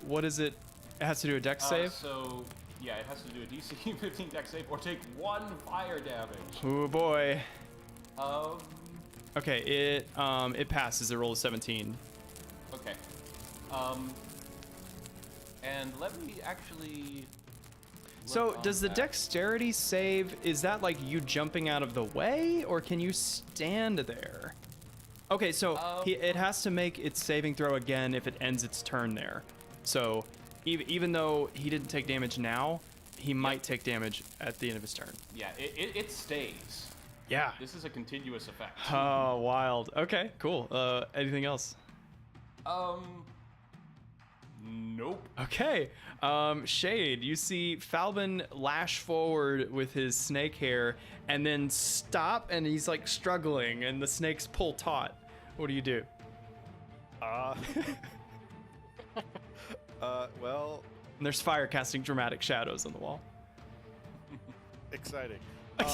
what is it? It has to do a dex save? So, yeah, it has to do a DC 15 dex save or take 1 fire damage. Oh boy. Okay. Okay, it passes. It rolled a 17. Okay. And let me actually. So look on does the that. dexterity save, is that like you jumping out of the way, or can you stand there? Okay, so it has to make its saving throw again if it ends its turn there. So even though he didn't take damage now, he might take damage at the end of his turn. Yeah, it stays. Yeah. This is a continuous effect. Oh, wild. Okay, cool. Anything else? Nope. Okay. Shade, you see Falben lash forward with his snake hair and then stop, and he's like struggling, and the snakes pull taut. What do you do? Well, And there's fire casting dramatic shadows on the wall. exciting. Do I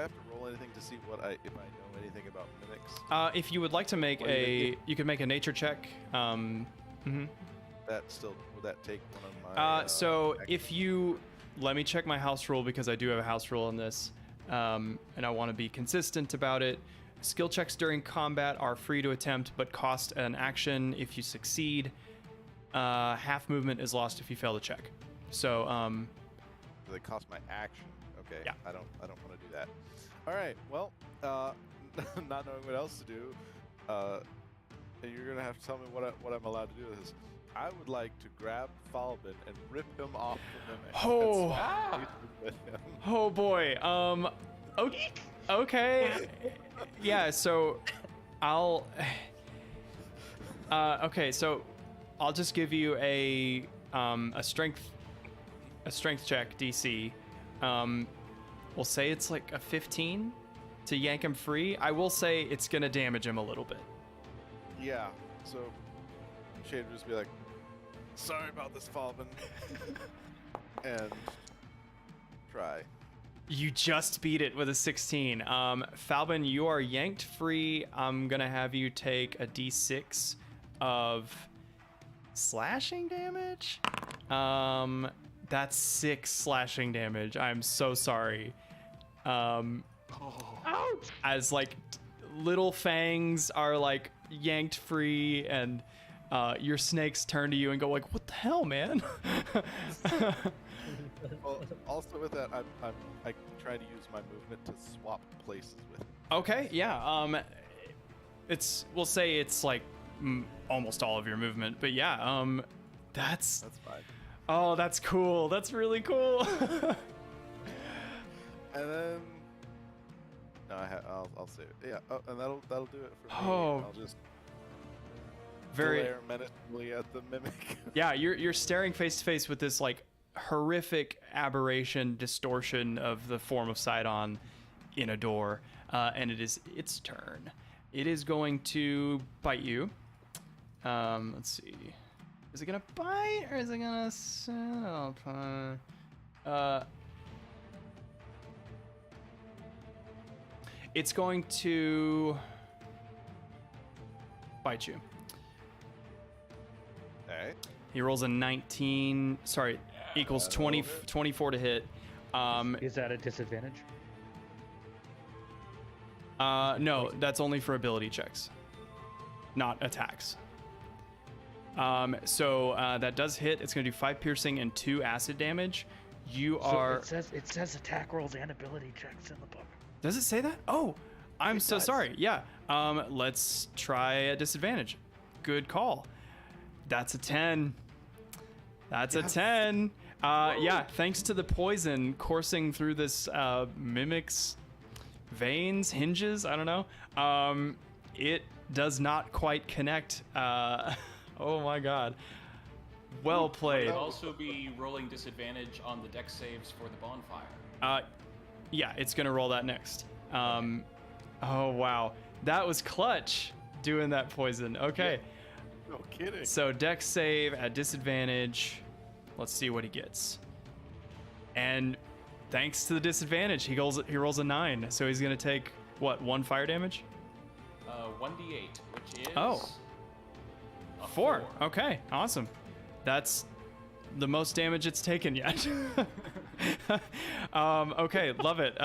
have to roll anything to see if I know anything about mimics? If you would like to make you could make a nature check. Would that take one of my? So actions? if you let me check my house rule, because I do have a house rule on this, and I want to be consistent about it. Skill checks during combat are free to attempt, but cost an action if you succeed. Half movement is lost if you fail to check. So They cost my action. Okay. Yeah. I don't want to do that. All right. Well, not knowing what else to do, and you're gonna have to tell me what I'm allowed to do with this. I would like to grab Falben and rip him off the mimic. Oh. And swap with him. oh boy. Okay. Yeah. So I'll. Okay. So I'll just give you a strength check DC. We'll say it's like a 15 to yank him free. I will say it's gonna damage him a little bit. Yeah. So Shade would just be like, "Sorry about this, Falben," and try. You just beat it with a 16. Falben, you are yanked free. I'm gonna have you take a D6 of slashing damage. That's 6 slashing damage. I'm so sorry. Ouch! As like little fangs are like yanked free, and your snakes turn to you and go like, "What the hell, man?" Well, also with that, I try to use my movement to swap places with him. Okay, yeah. We'll say it's like almost all of your movement, but yeah. That's fine. Oh, that's cool. That's really cool. And then no, I'll save it. Yeah. Oh, and that'll do it for me. Oh. I'll just Very. glare menacingly at the mimic. Yeah, you're staring face to face with this like horrific aberration distortion of the form of Sydon in a door, and it is its turn. It is going to bite you. Let's see. Is it gonna bite or is it gonna settle? It's going to bite you. Okay. He rolls a 19. Sorry, equals 20, 24 to hit. Is that a disadvantage? No, that's only for ability checks, not attacks. So that does hit. It's going to do 5 piercing and 2 acid damage. You are. It says attack rolls and ability checks in the book. Does it say that? Oh, I'm It so does. sorry. Yeah. Let's try a disadvantage. Good call. That's a 10. That's a 10. Yeah, thanks to the poison coursing through this mimic's veins, hinges, I don't know. It does not quite connect. Oh my god. Well played. You'd also be rolling disadvantage on the dex saves for the bonfire. Yeah, it's gonna roll that next. Oh wow, that was clutch doing that poison. Okay, No kidding. so dex save at disadvantage. Let's see what he gets. And thanks to the disadvantage, he rolls a 9. So he's gonna take what, 1 fire damage? 1d8, which is Oh. a 4. Okay, awesome. That's the most damage it's taken yet. Okay, love it.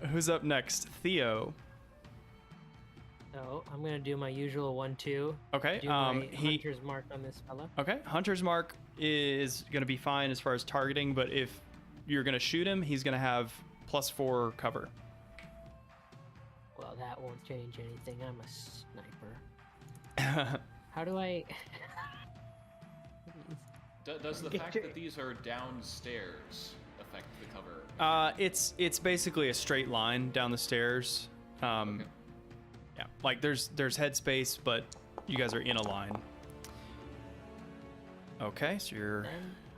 Who's up next? Theo. So I'm gonna do my usual 1-2. Okay. Do my hunter's mark on this fella. Okay. Hunter's mark is gonna be fine as far as targeting, but if you're gonna shoot him, he's gonna have +4 cover. Well, that won't change anything. I'm a sniper. How do I? Does the fact that these are downstairs affect the cover? It's basically a straight line down the stairs. Okay. Yeah, like there's headspace, but you guys are in a line. Okay, so you're.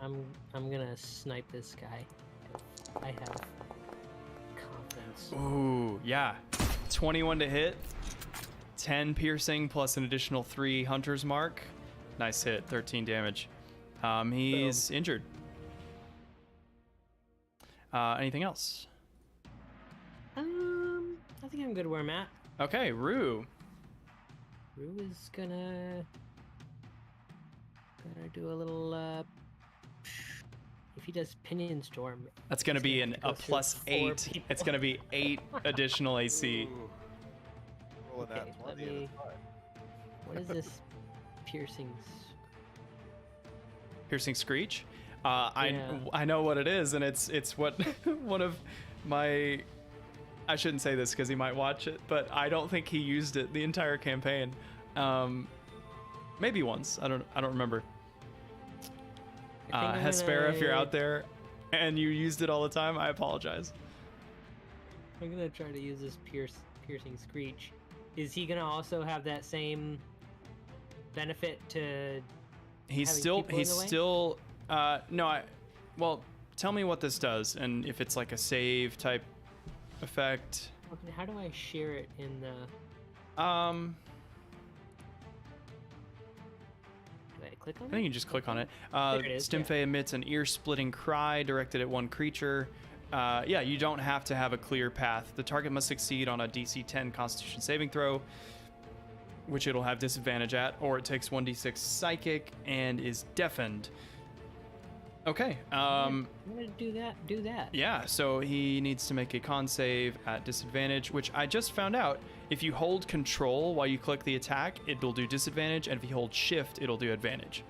I'm gonna snipe this guy. I have confidence. Ooh, yeah. 21 to hit. 10 piercing plus an additional 3 hunter's mark. Nice hit. 13 damage. He's injured. Anything else? I think I'm good where I'm at. Okay, Rue. Rue is gonna do a little. If he does pinion storm, That's gonna be a go through +8. 4 It's gonna be 8 additional AC. Ooh. Rolling that Okay, 20 let and me- it's fine. what is this piercing? Piercing screech. Yeah. I know what it is, and it's what one of my. I shouldn't say this because he might watch it, but I don't think he used it the entire campaign. Maybe once. I don't remember. Hespera, if you're out there, and you used it all the time, I apologize. I'm gonna try to use this piercing screech. Is he gonna also have that same benefit to? He's Having still people in the way? no. Well, tell me what this does, and if it's like a save type effect. Okay, how do I share it in the? Do I click on I it? think you just click on it. There it is, Stimfe emits an ear-splitting cry directed at one creature. Yeah, you don't have to have a clear path. The target must succeed on a DC 10 Constitution saving throw, which it'll have disadvantage at, or it takes 1d6 psychic and is deafened. Okay. I'm gonna do that. Yeah, so he needs to make a con save at disadvantage, which I just found out. If you hold control while you click the attack, it'll do disadvantage, and if you hold shift, it'll do advantage.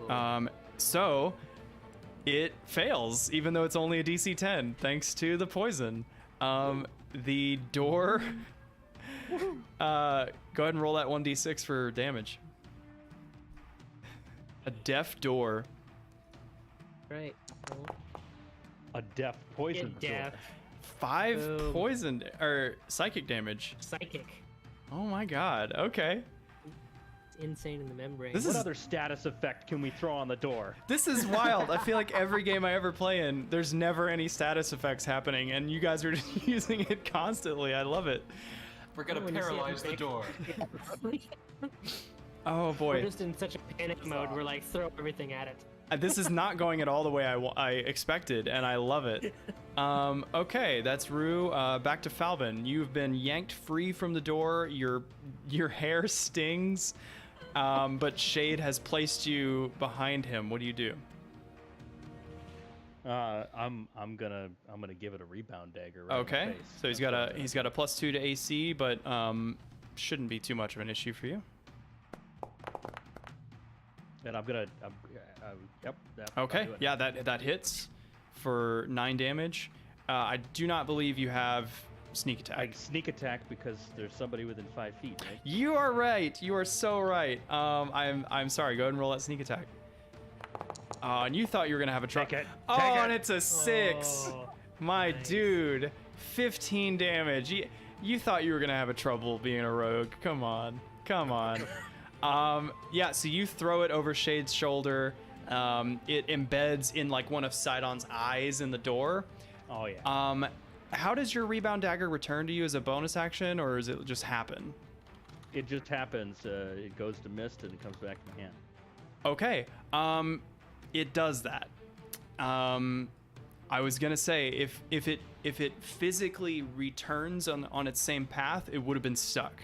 Whoa. So it fails, even though it's only a DC 10, thanks to the poison. The door. Go ahead and roll that 1d6 for damage. A deaf door. Right. Well, A deaf poison. deaf. door. 5 Boom. poison or psychic damage. Psychic. Oh my god. Okay. It's insane in the membrane. This What is- other status effect can we throw on the door? This is wild. I feel like every game I ever play in, there's never any status effects happening, and you guys are just using it constantly. I love it. We're gonna When you see it paralyze the break. door. Oh We're boy. just in such a panic mode. We're like, throw everything at it. This is not going at all the way I expected, and I love it. Okay, that's Rue. Back to Falben. You've been yanked free from the door. Your hair stings, but Shade has placed you behind him. What do you do? I'm gonna give it a rebound dagger. Right in the Okay, face. so he's got a +2 to AC, but shouldn't be too much of an issue for you. And I'm gonna. Yep. I'll Okay, do it. yeah, that hits for 9 damage. I do not believe you have sneak attack. I sneak attack because there's somebody within 5 feet. Right? You are right. You are so right. I'm sorry. Go ahead and roll that sneak attack. And you thought you were gonna have a trouble. Take it. Oh, Take and it. it's a 6. Oh, My nice. dude, 15 damage. You thought you were gonna have a trouble being a rogue. Come on. Yeah. So you throw it over Shade's shoulder. It embeds in like one of Sydon's eyes in the door. Oh yeah. How does your rebound dagger return to you as a bonus action, or does it just happen? It just happens. It goes to mist and it comes back in my hand. Okay. It does that. I was gonna say if it physically returns on its same path, it would have been stuck.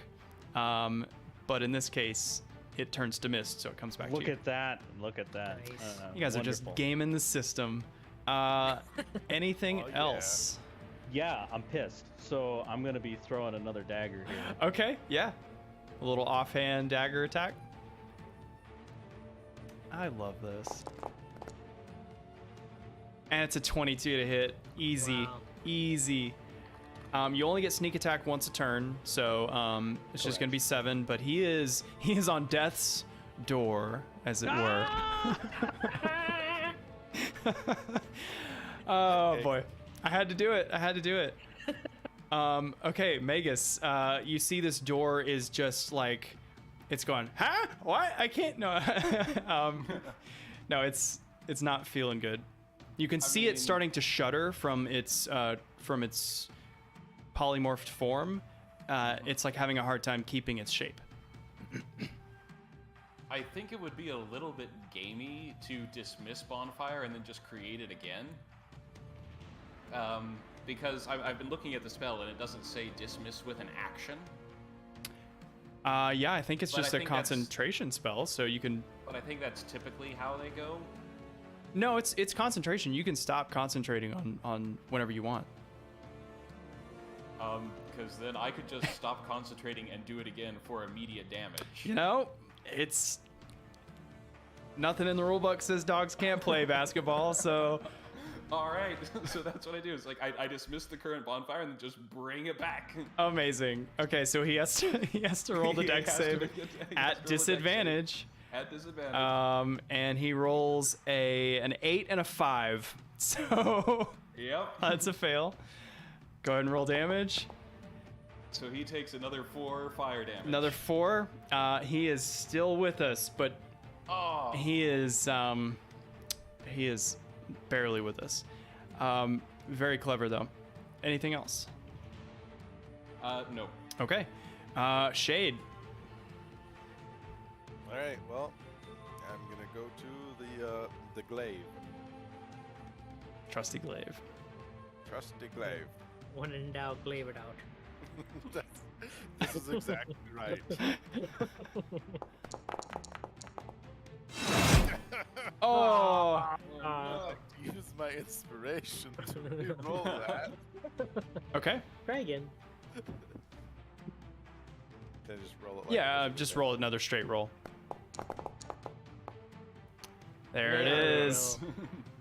But in this case, it turns to mist, so it comes back to you. Look at that. Look at that. Nice. You guys are just wonderful. gaming the system. Anything Oh, yeah. else? Yeah, I'm pissed. So I'm gonna be throwing another dagger here. Okay, yeah. A little offhand dagger attack. I love this. And it's a 22 to hit. Easy. Wow. Easy. You only get sneak attack once a turn, so it's just gonna be 7. But he is on death's door, as it were. Oh Okay. boy, I had to do it. Okay, Magus, you see this door is just like, it's going, huh? What? I can't. No, no, it's not feeling good. You can see it starting to shudder from its polymorphed form. It's like having a hard time keeping its shape. I think it would be a little bit gamey to dismiss Bonfire and then just create it again. Because I've been looking at the spell and it doesn't say dismiss with an action. Yeah, I think it's But just I a think that's- concentration spell, so you can. But I think that's typically how they go. No, it's concentration. You can stop concentrating on whenever you want. Because then I could just stop concentrating and do it again for immediate damage. You know, it's nothing in the rulebook says dogs can't play basketball, so All right, so that's what I do. It's like I dismiss the current Bonfire and then just bring it back. amazing. Okay, so he has to roll the He dex has to save make it- he has to roll at a dex save. disadvantage. At disadvantage. And he rolls an 8 and a 5. So Yep. that's a fail. Go ahead and roll damage. So he takes another 4 fire damage. Another 4. He is still with us, but Oh. he is barely with us. Very clever though. Anything else? No. Okay. Shade. All right. Well, I'm gonna go to the glaive. Trusty glaive. Trusty glaive. When in doubt, glaive it out. This is exactly right. Oh. I use my inspiration to re-roll that. Okay. Try again. Then just roll it. Like Yeah, it is. just roll another straight roll. There it There we is.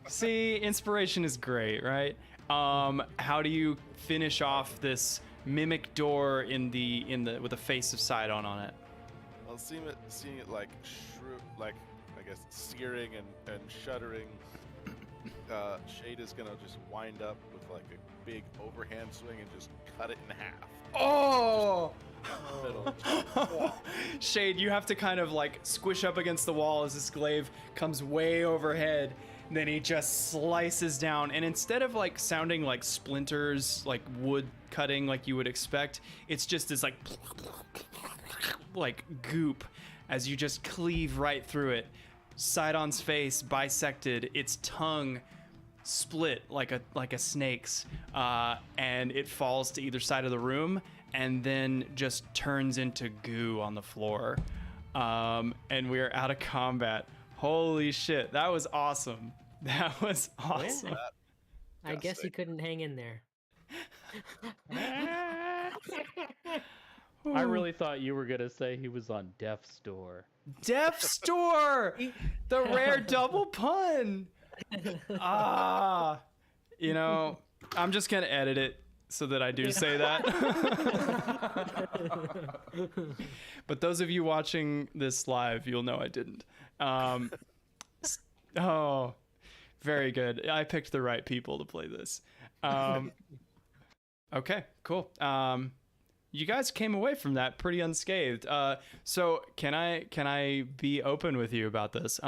See, inspiration is great, right? How do you finish off this mimic door in the with the face of Sydon on it? Well, seeing it like like I guess searing and shuddering. Shade is gonna just wind up with like a big overhand swing and just cut it in half. Oh! Middle. Shade, you have to kind of like squish up against the wall as this glaive comes way overhead. Then he just slices down, and instead of like sounding like splinters, like wood cutting, like you would expect, it's just this like goop as you just cleave right through it. Sidon's face bisected, its tongue split like a snake's, and it falls to either side of the room, and then just turns into goo on the floor. And we are out of combat. Holy shit, that was awesome. That was awesome. I guess he couldn't hang in there. I really thought you were gonna say he was on death's door. Death's Door! The rare double pun! You know, I'm just gonna edit it so that I do say that. But those of you watching this live, you'll know I didn't. Oh, very good. I picked the right people to play this. Okay, cool. You guys came away from that pretty unscathed. So can I be open with you about this?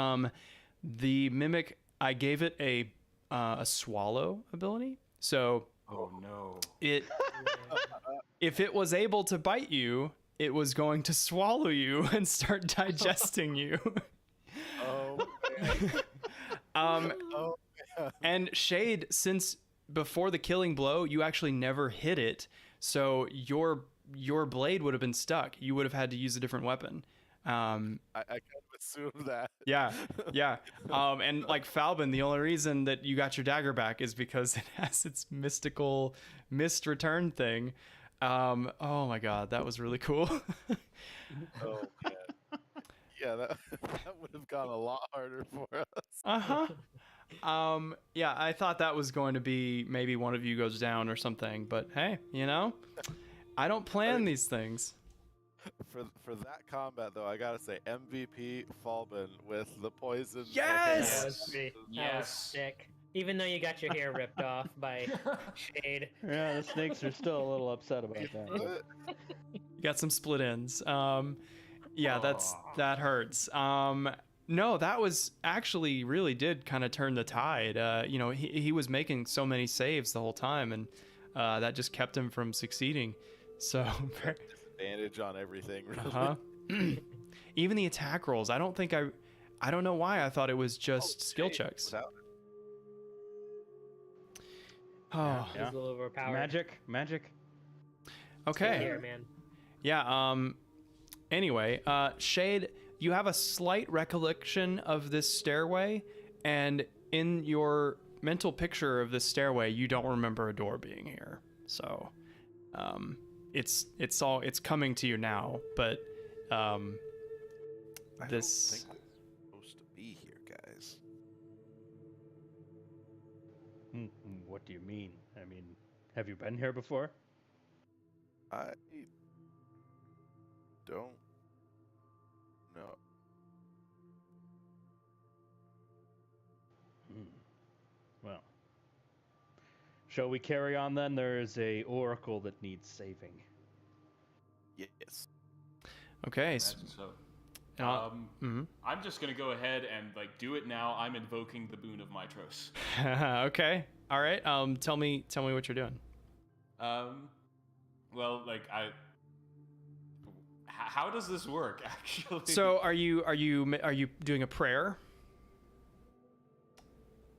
The mimic, I gave it a swallow ability. So Oh no. if it was able to bite you, it was going to swallow you and start digesting you. Oh man. And Shade, since before the killing blow, you actually never hit it, so your blade would have been stuck. You would have had to use a different weapon. I kind of assume that. Yeah, yeah. And like Falben, the only reason that you got your dagger back is because it has its mystical mist return thing. Oh my god, that was really cool. Oh man. Yeah, that would have gone a lot harder for us. Uh-huh. Yeah, I thought that was going to be maybe one of you goes down or something, but hey, you know, I don't plan these things. For that combat though, I gotta say MVP Falben with the poison. Yes! That was pretty. That was Yes. sick. Even though you got your hair ripped off by Shade. Yeah, the snakes are still a little upset about that. You got some split ends. Yeah, Aw. that hurts. No, that was actually really did kind of turn the tide. You know, he was making so many saves the whole time, and that just kept him from succeeding. So, Disadvantage on everything. Really. uh-huh. Even the attack rolls. I don't know why I thought it was just skill Shade checks. without- Oh, He's a little overpowered. Magic. okay. Here, man. Yeah, anyway, Shade, you have a slight recollection of this stairway, and in your mental picture of this stairway, you don't remember a door being here. So, it's coming to you now, but I this don't think we're supposed to be here, guys. What do you mean? I mean, have you been here before? I don't know. Well, shall we carry on then? There is a oracle that needs saving. Yes. okay. Imagine so. Mhm. I'm just gonna go ahead and like do it now. I'm invoking the boon of Mitros. Okay. All right. Tell me what you're doing. Well, like how does this work actually? So are you doing a prayer?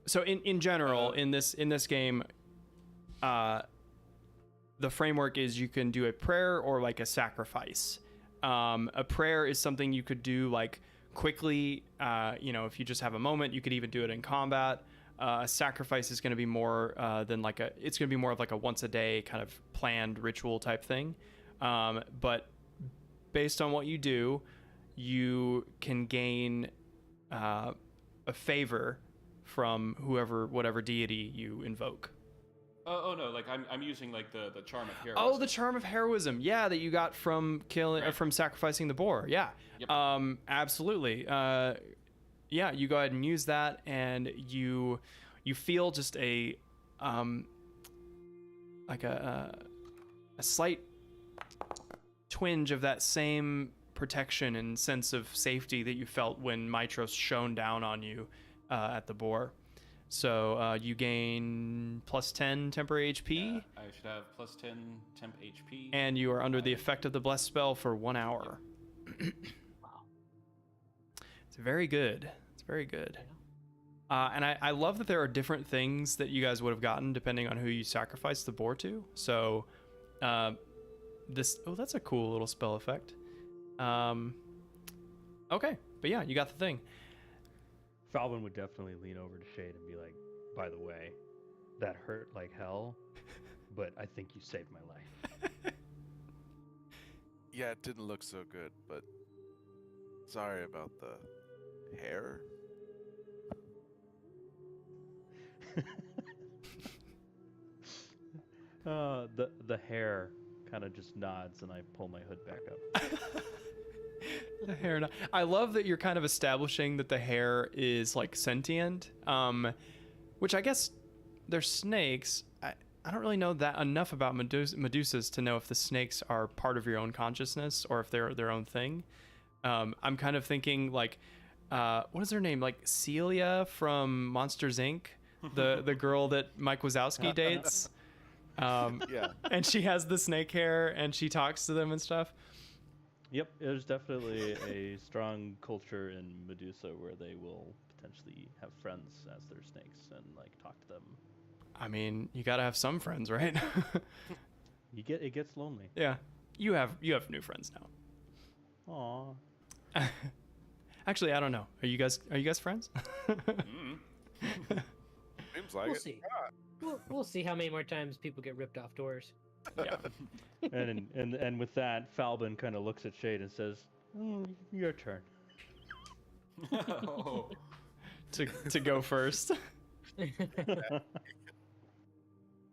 So in general, in this game, the framework is you can do a prayer or like a sacrifice. A prayer is something you could do like quickly. You know, if you just have a moment, you could even do it in combat. A sacrifice is going to be more than like it's going to be more of like a once a day kind of planned ritual type thing. But based on what you do, you can gain a favor from whatever deity you invoke. Oh no, like I'm using like the charm of heroism. Oh, the charm of heroism. Yeah, that you got from from sacrificing the boar. Yeah. Yep. Absolutely. Yeah, you go ahead and use that, and you feel just a like a slight twinge of that same protection and sense of safety that you felt when Mitros shone down on you at the boar. So you gain plus 10 temporary HP, I should have plus 10 temp HP. and you are under the effect of the blessed spell for 1 hour. Wow. It's very good. It's very good. And I love that there are different things that you guys would have gotten depending on who you sacrificed the boar to. So that's a cool little spell effect. Okay, but yeah, you got the thing. Falben would definitely lean over to Shade and be like, by the way, that hurt like hell, but I think you saved my life. Yeah, it didn't look so good, but sorry about the hair. The hair kind of just nods and I pull my hood back up. The hair. I love that you're kind of establishing that the hair is like sentient, which I guess they're snakes. I don't really know that enough about Medusas to know if the snakes are part of your own consciousness or if they're their own thing. I'm kind of thinking like, what is her name? Like Celia from Monsters Inc., the girl that Mike Wazowski dates. Yeah. And she has the snake hair and she talks to them and stuff. Yep, there's definitely a strong culture in Medusa where they will potentially have friends as their snakes and like talk to them. I mean, you gotta have some friends, right? It gets lonely. Yeah, you have new friends now. Aww. Actually, I don't know. Are you guys friends? Seems like We'll it. see. We'll see how many more times people get ripped off doors. Yeah. And with that, Falben kind of looks at Shade and says, "Your turn." Oh. to go first.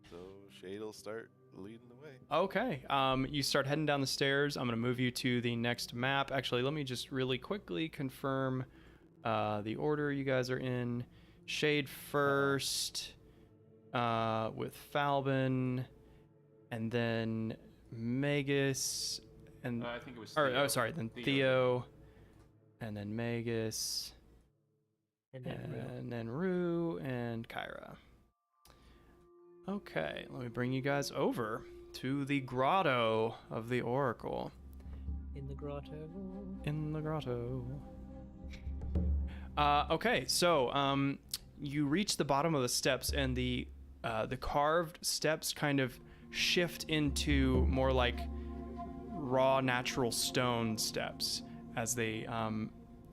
So Shade'll start leading the way. Okay. You start heading down the stairs. I'm gonna move you to the next map. Actually, let me just really quickly confirm the order you guys are in. Shade first, with Falben, and then Magus, and I think it was or Theo. oh, sorry, then Theo, and then Magus, And then Rue, and Kyra. Okay, let me bring you guys over to the Grotto of the Oracle. in the grotto. In the grotto. Okay, so you reach the bottom of the steps, and the carved steps kind of shift into more like raw natural stone steps as they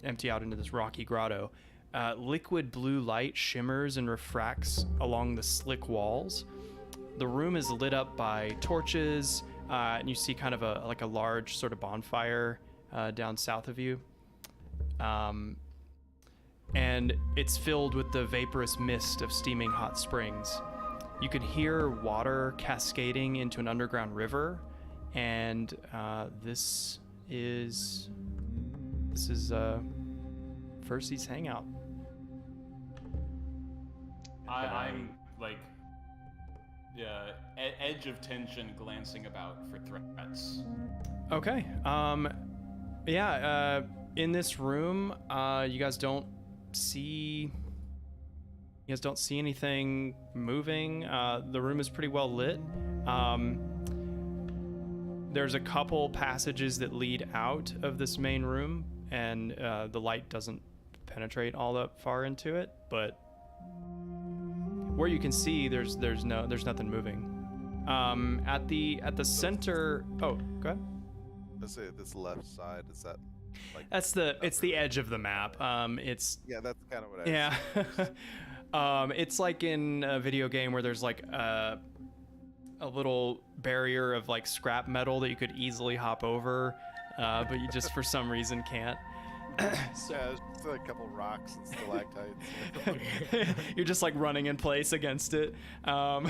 empty out into this rocky grotto. Liquid blue light shimmers and refracts along the slick walls. The room is lit up by torches, and you see kind of a large sort of bonfire down south of you. And it's filled with the vaporous mist of steaming hot springs. You can hear water cascading into an underground river, and this is Percy's hangout. I'm like, yeah, edge of tension, glancing about for threats. Okay. In this room, you guys don't see anything moving. The room is pretty well lit. There's a couple passages that lead out of this main room, and the light doesn't penetrate all that far into it, but where you can see, there's nothing moving. At the center. Oh, go ahead. Let's say this left side, is that like It's the edge of the map. It's yeah, that's kind of what I yeah. It's like in a video game where there's like a little barrier of like scrap metal that you could easily hop over, but you just for some reason can't. yeah, it's just a couple rocks and stalactites. You're just like running in place against it. So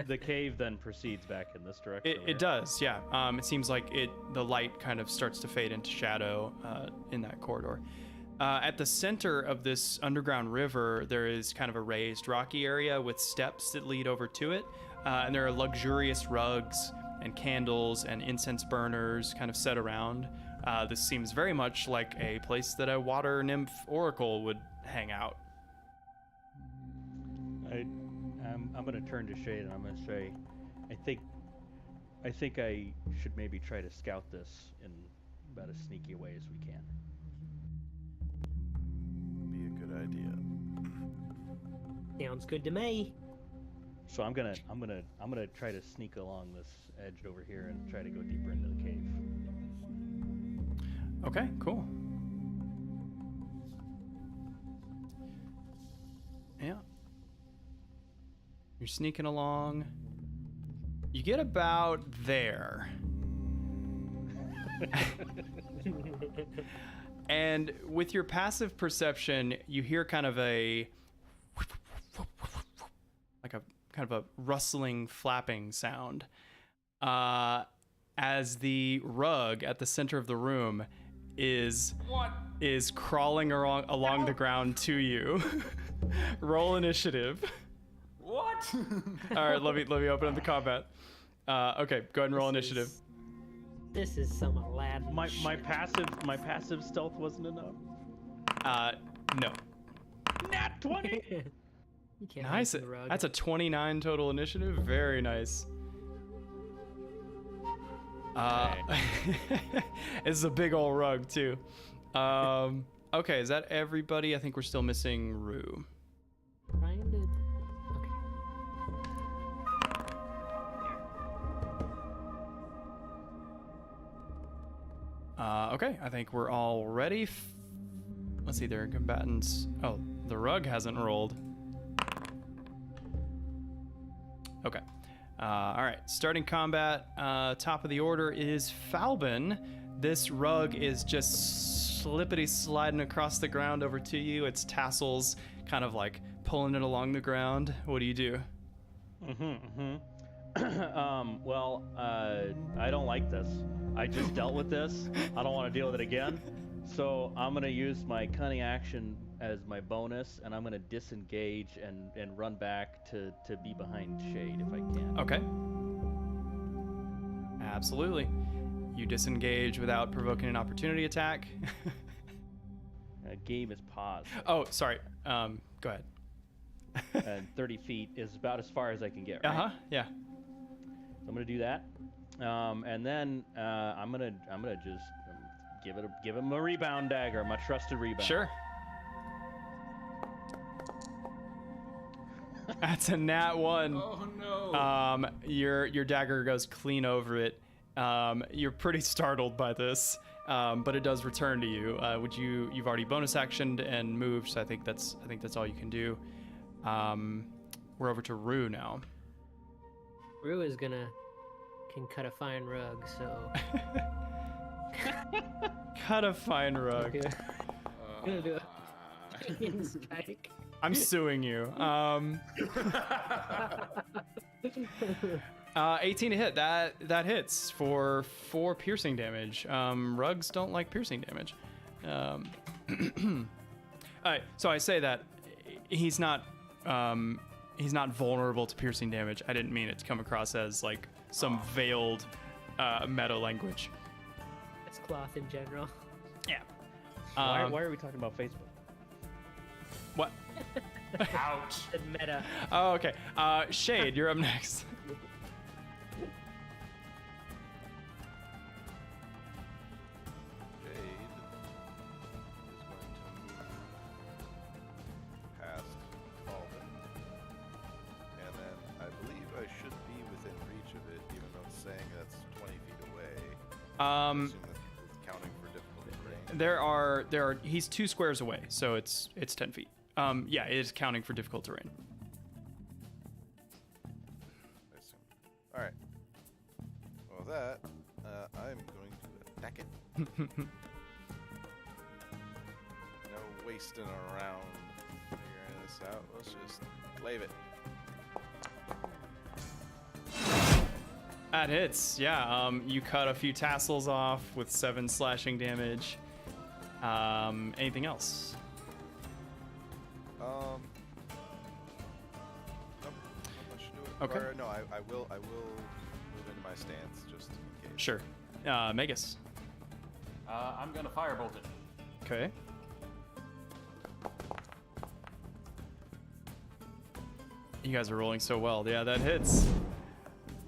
the cave then proceeds back in this direction. It does, yeah. It seems like the light kind of starts to fade into shadow in that corridor. At the center of this underground river, there is kind of a raised rocky area with steps that lead over to it, and there are luxurious rugs and candles and incense burners kind of set around. This seems very much like a place that a water nymph oracle would hang out. I'm going to turn to Shade and I'm going to say, I think I should maybe try to scout this in about as sneaky a way as we can. Be a good idea. Sounds good to me. So I'm gonna try to sneak along this edge over here and try to go deeper into the cave. Okay, cool. Yeah. You're sneaking along. You get about there. And with your passive perception, you hear kind of a rustling, flapping sound as the rug at the center of the room is crawling along the ground to you. Roll initiative. What? All right, let me open up the combat. Okay, go ahead and roll initiative. This is some Aladdin My shit. passive stealth wasn't enough. No. Nat 20. You can't Nice. hide from the rug. That's a 29 total initiative. Very nice. This is a big old rug too. Okay, is that everybody? I think we're still missing Rue. Trying to... Okay, I think we're all ready. Let's see, there are combatants. Oh, the rug hasn't rolled. Okay. All right, starting combat. Top of the order is Falben. This rug is just slippity sliding across the ground over to you. Its tassels kind of like pulling it along the ground. What do you do? Well, I don't like this. I just dealt with this. I don't want to deal with it again. So I'm going to use my cunning action as my bonus, and I'm going to disengage and run back to be behind Shade if I can. Okay. Absolutely. You disengage without provoking an opportunity attack. Game is paused. Oh, sorry. Go ahead. And 30 feet is about as far as I can get, right? Uh-huh, yeah. So I'm gonna do that, and then I'm gonna just give him a rebound dagger, my trusted rebound. Sure. That's a nat 1. Oh no. Your dagger goes clean over it. You're pretty startled by this, but it does return to you. You've already bonus actioned and moved, so I think that's all you can do. We're over to Rue now. Rue is can cut a fine rug, so. Cut a fine rug. Okay. Gonna do a strike. I'm suing you. 18 to hit. That hits for 4 piercing damage. Rugs don't like piercing damage. All right, so I say that he's not vulnerable to piercing damage. I didn't mean it to come across as like some veiled meta language. It's cloth in general. Yeah. Why are we talking about Facebook? What? Ouch. The meta. Oh, okay. Shade, you're up next. Jade is going to move past Falben. And then I believe I should be within reach of it, even though it's saying that's 20 feet away. I assume that's counting for difficulty range. There are. He's 2 squares away, so it's 10 feet. Yeah, it is counting for difficult terrain. I assume. All right. Well, with that, I'm going to attack it. No wasting around figuring this out. Let's just glaive it. That hits. Yeah. You cut a few tassels off with 7 slashing damage. Anything else? Nope. That should do it. Okay. Or, no, I will move into my stance just in case. Sure. Magus. I'm gonna firebolt it. Okay. You guys are rolling so well. Yeah, that hits.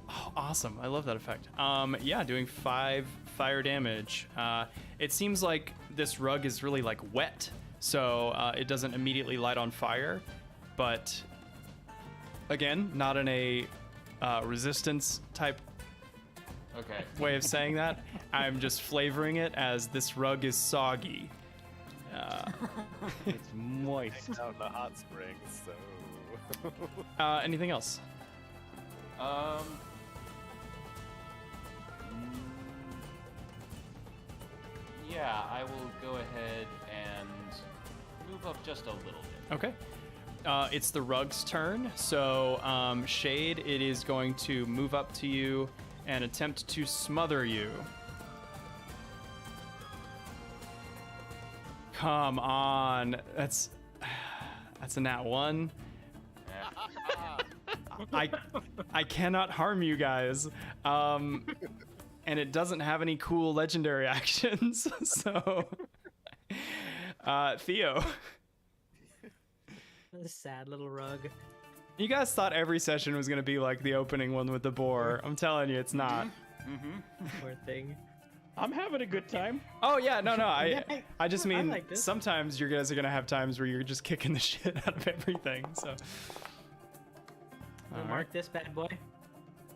Oh, awesome. I love that effect. Yeah, doing 5 fire damage. It seems like this rug is really like wet, so it doesn't immediately light on fire, but again, not in a resistance type Okay. way of saying that. I'm just flavoring it as this rug is soggy. It's moist. Down the hot springs, so. Anything else? Yeah, I will go ahead and move up just a little bit. Okay. It's the rug's turn. So, Shade, it is going to move up to you and attempt to smother you. Come on. That's a nat 1. I cannot harm you guys. And it doesn't have any cool legendary actions. So, Theo. A sad little rug. You guys thought every session was going to be like the opening one with the boar. I'm telling you, it's not. Poor thing. I'm having a good time. Oh, yeah, no. I just mean like this. sometimes you guys are going to have times where you're just kicking the shit out of everything. So, I'm gonna mark this bad boy,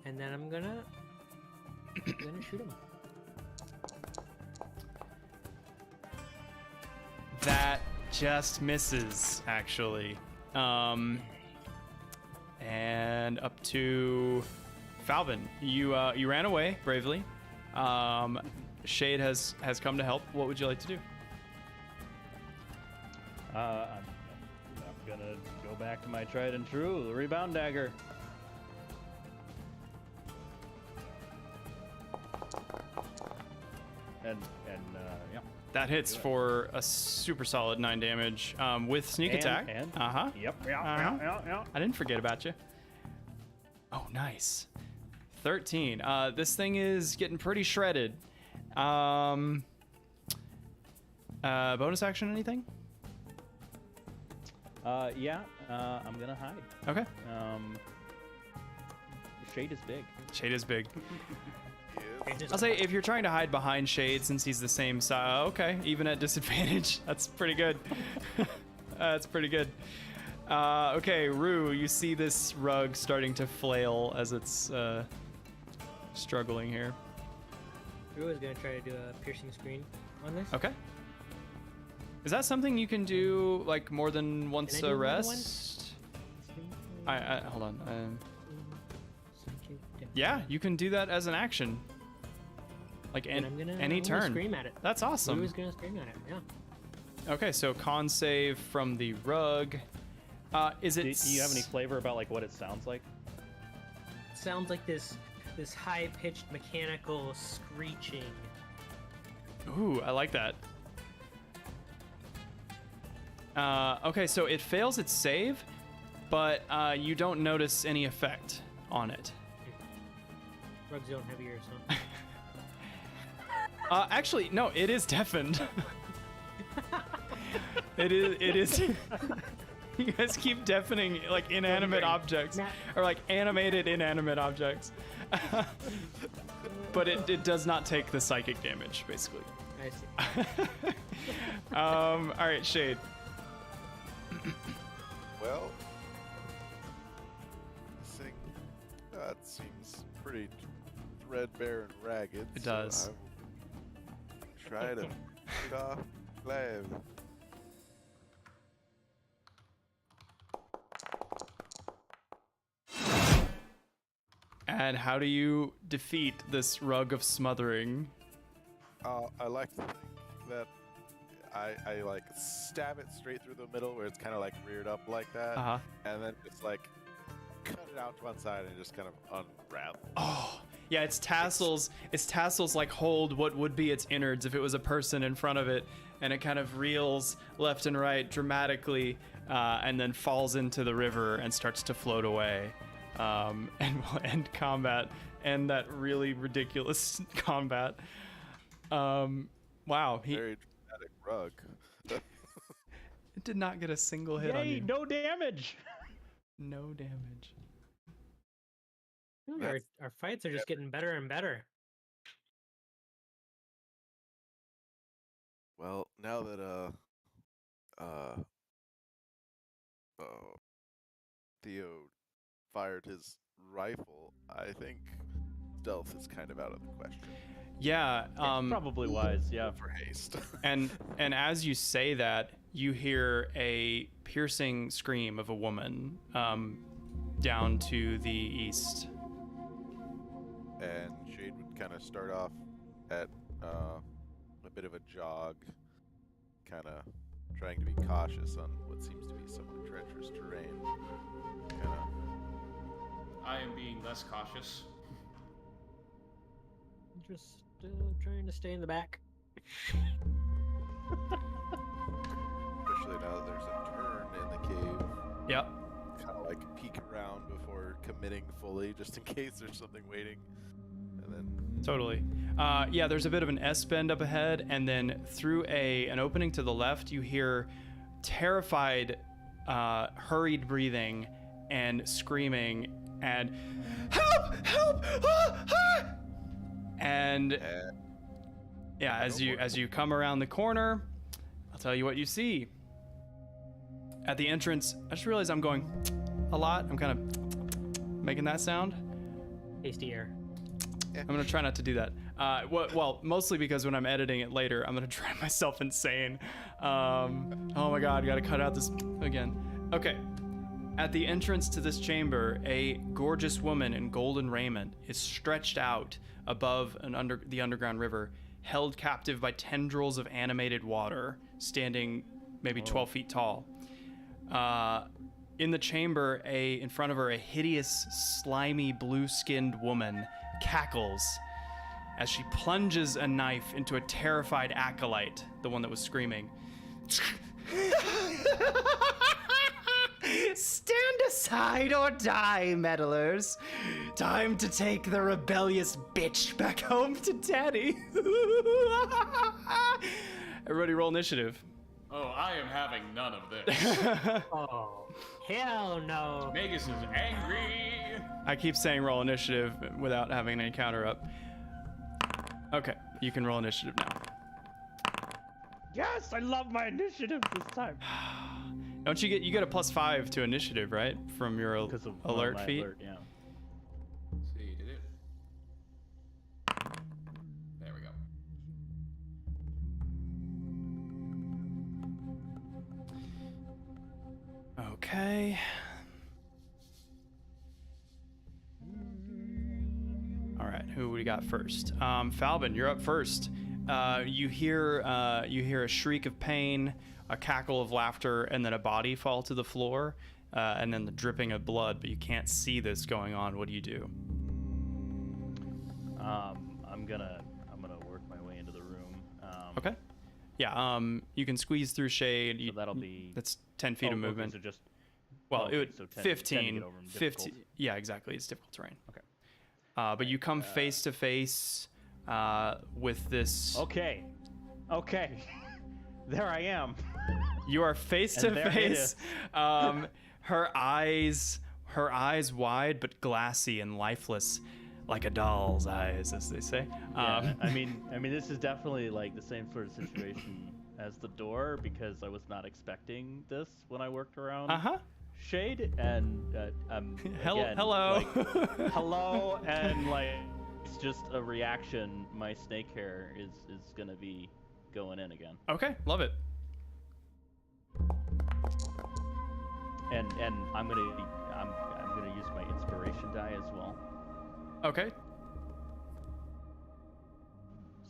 and then I'm gonna shoot him. That just misses, actually. And up to Falben. You ran away bravely. Shade has come to help. What would you like to do? I'm gonna go back to my tried and true, the rebound dagger. And yeah. That hits for a super solid 9 damage with sneak attack. Uh-huh. Yep. I didn't forget about you. Oh, nice. 13. This thing is getting pretty shredded. Bonus action, anything? Yeah. I'm gonna hide. Okay. Shade is big. Shade is big. Yes. I'll say if you're trying to hide behind Shade since he's the same size, okay, even at disadvantage, that's pretty good. That's pretty good. Okay, Rue, you see this rug starting to flail as it's struggling here. Rue is gonna try to do a piercing screen on this. Okay. Is that something you can do like more than once Can I do a more than rest? once? I hold on. Yeah, you can do that as an action. Like And I'm gonna any turn. scream at it. That's awesome. Rue is gonna scream at it. Yeah. Okay, so con save from the rug. Is it? Do you have any flavor about like what it sounds like? Sounds like this high-pitched mechanical screeching. Ooh, I like that. Okay, so it fails its save, but you don't notice any effect on it. Rugs don't have ears, huh? Actually, no, it is deafened. It is. You guys keep deafening like inanimate objects, or like animated inanimate objects. But it does not take the psychic damage, basically. I see. All right, Shade. Well, this thing that seems pretty threadbare and ragged. It does. So I will try to get off glaive. And how do you defeat this Rug of Smothering? I like to think that I like stab it straight through the middle where it's kind of like reared up like that, Uh-huh. and then just like cut it out to one side and just kind of unravel. Oh, yeah, its tassels like hold what would be its innards if it was a person in front of it, and it kind of reels left and right dramatically, and then falls into the river and starts to float away. And we'll end combat, and that really ridiculous combat. Wow, Very dramatic rug. it did not get a single hit on Yay! you. No damage. No damage. Our fights are just getting better and better. Well, now that Theo fired his rifle, I think stealth is kind of out of the question Yeah, Probably wise. Yeah. for haste. and as you say that, you hear a piercing scream of a woman down to the east. And Shade would kind of start off at a bit of a jog, kind of trying to be cautious on what seems to be somewhat treacherous terrain. Kind of. I am being less cautious. Just trying to stay in the back. Especially now that there's a turn in the cave. Yep. Kind of like peek around before committing fully, just in case there's something waiting. And then. Totally. Yeah, there's a bit of an S bend up ahead, and then through an opening to the left, you hear terrified, hurried breathing and screaming and help! Help! Ah! Ah! And yeah, as you come around the corner, I'll tell you what you see. At the entrance, I just realized I'm going a lot. I'm kind of making that sound. Tasty air. I'm gonna try not to do that. Well, mostly because when I'm editing it later, I'm gonna drive myself insane. Oh my god, gotta cut out this again. Okay. At the entrance to this chamber, a gorgeous woman in golden raiment is stretched out above the underground river, held captive by tendrils of animated water, standing maybe 12 feet tall. In the chamber, in front of her, a hideous, slimy, blue-skinned woman cackles as she plunges a knife into a terrified acolyte, the one that was screaming. Stand aside or die, meddlers. Time to take the rebellious bitch back home to daddy. Everybody roll initiative. Oh, I am having none of this. Oh, hell no. Magus is angry. I keep saying roll initiative without having any counter up. Okay, you can roll initiative now. Yes, I love my initiative this time. Don't you get a +5 to initiative, right? From your Because of alert my feat? alert, yeah. Let's see, did it? There we go. Okay. All right, who we got first? Falben, you're up first. You hear a shriek of pain, a cackle of laughter, and then a body fall to the floor, and then the dripping of blood. But you can't see this going on. What do you do? I'm gonna work my way into the room. Okay. Yeah. You can squeeze through shade. So that'll be. That's 10 feet of movement. Okay, so just. Well, okay, it would so 10 to 15. get over 'em 15. difficult. Yeah, exactly. It's difficult terrain. Okay. But you come face to face with this. Okay. There I am. You are face And to there it face. is. Her eyes wide but glassy and lifeless, like a doll's eyes, as they say. Yeah, I mean, this is definitely like the same sort of situation as the door because I was not expecting this when I worked around Shade, and again, hello. like, hello, and like it's just a reaction. My snake hair is gonna be going in again. Okay, love it. And I'm gonna use my inspiration die as well. Okay,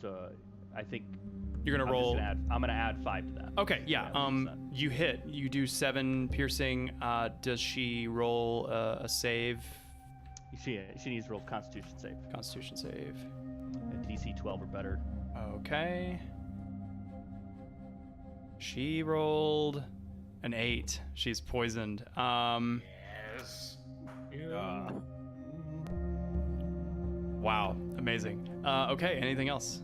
So I think you're gonna I'm roll. I'm gonna add 5 to that. Okay, yeah. You hit. You do 7 piercing. Does she roll a save? She needs to roll Constitution save. Constitution save. A DC 12 or better. Okay. She rolled an 8. She's poisoned. Yes. Wow, amazing. Okay, anything else?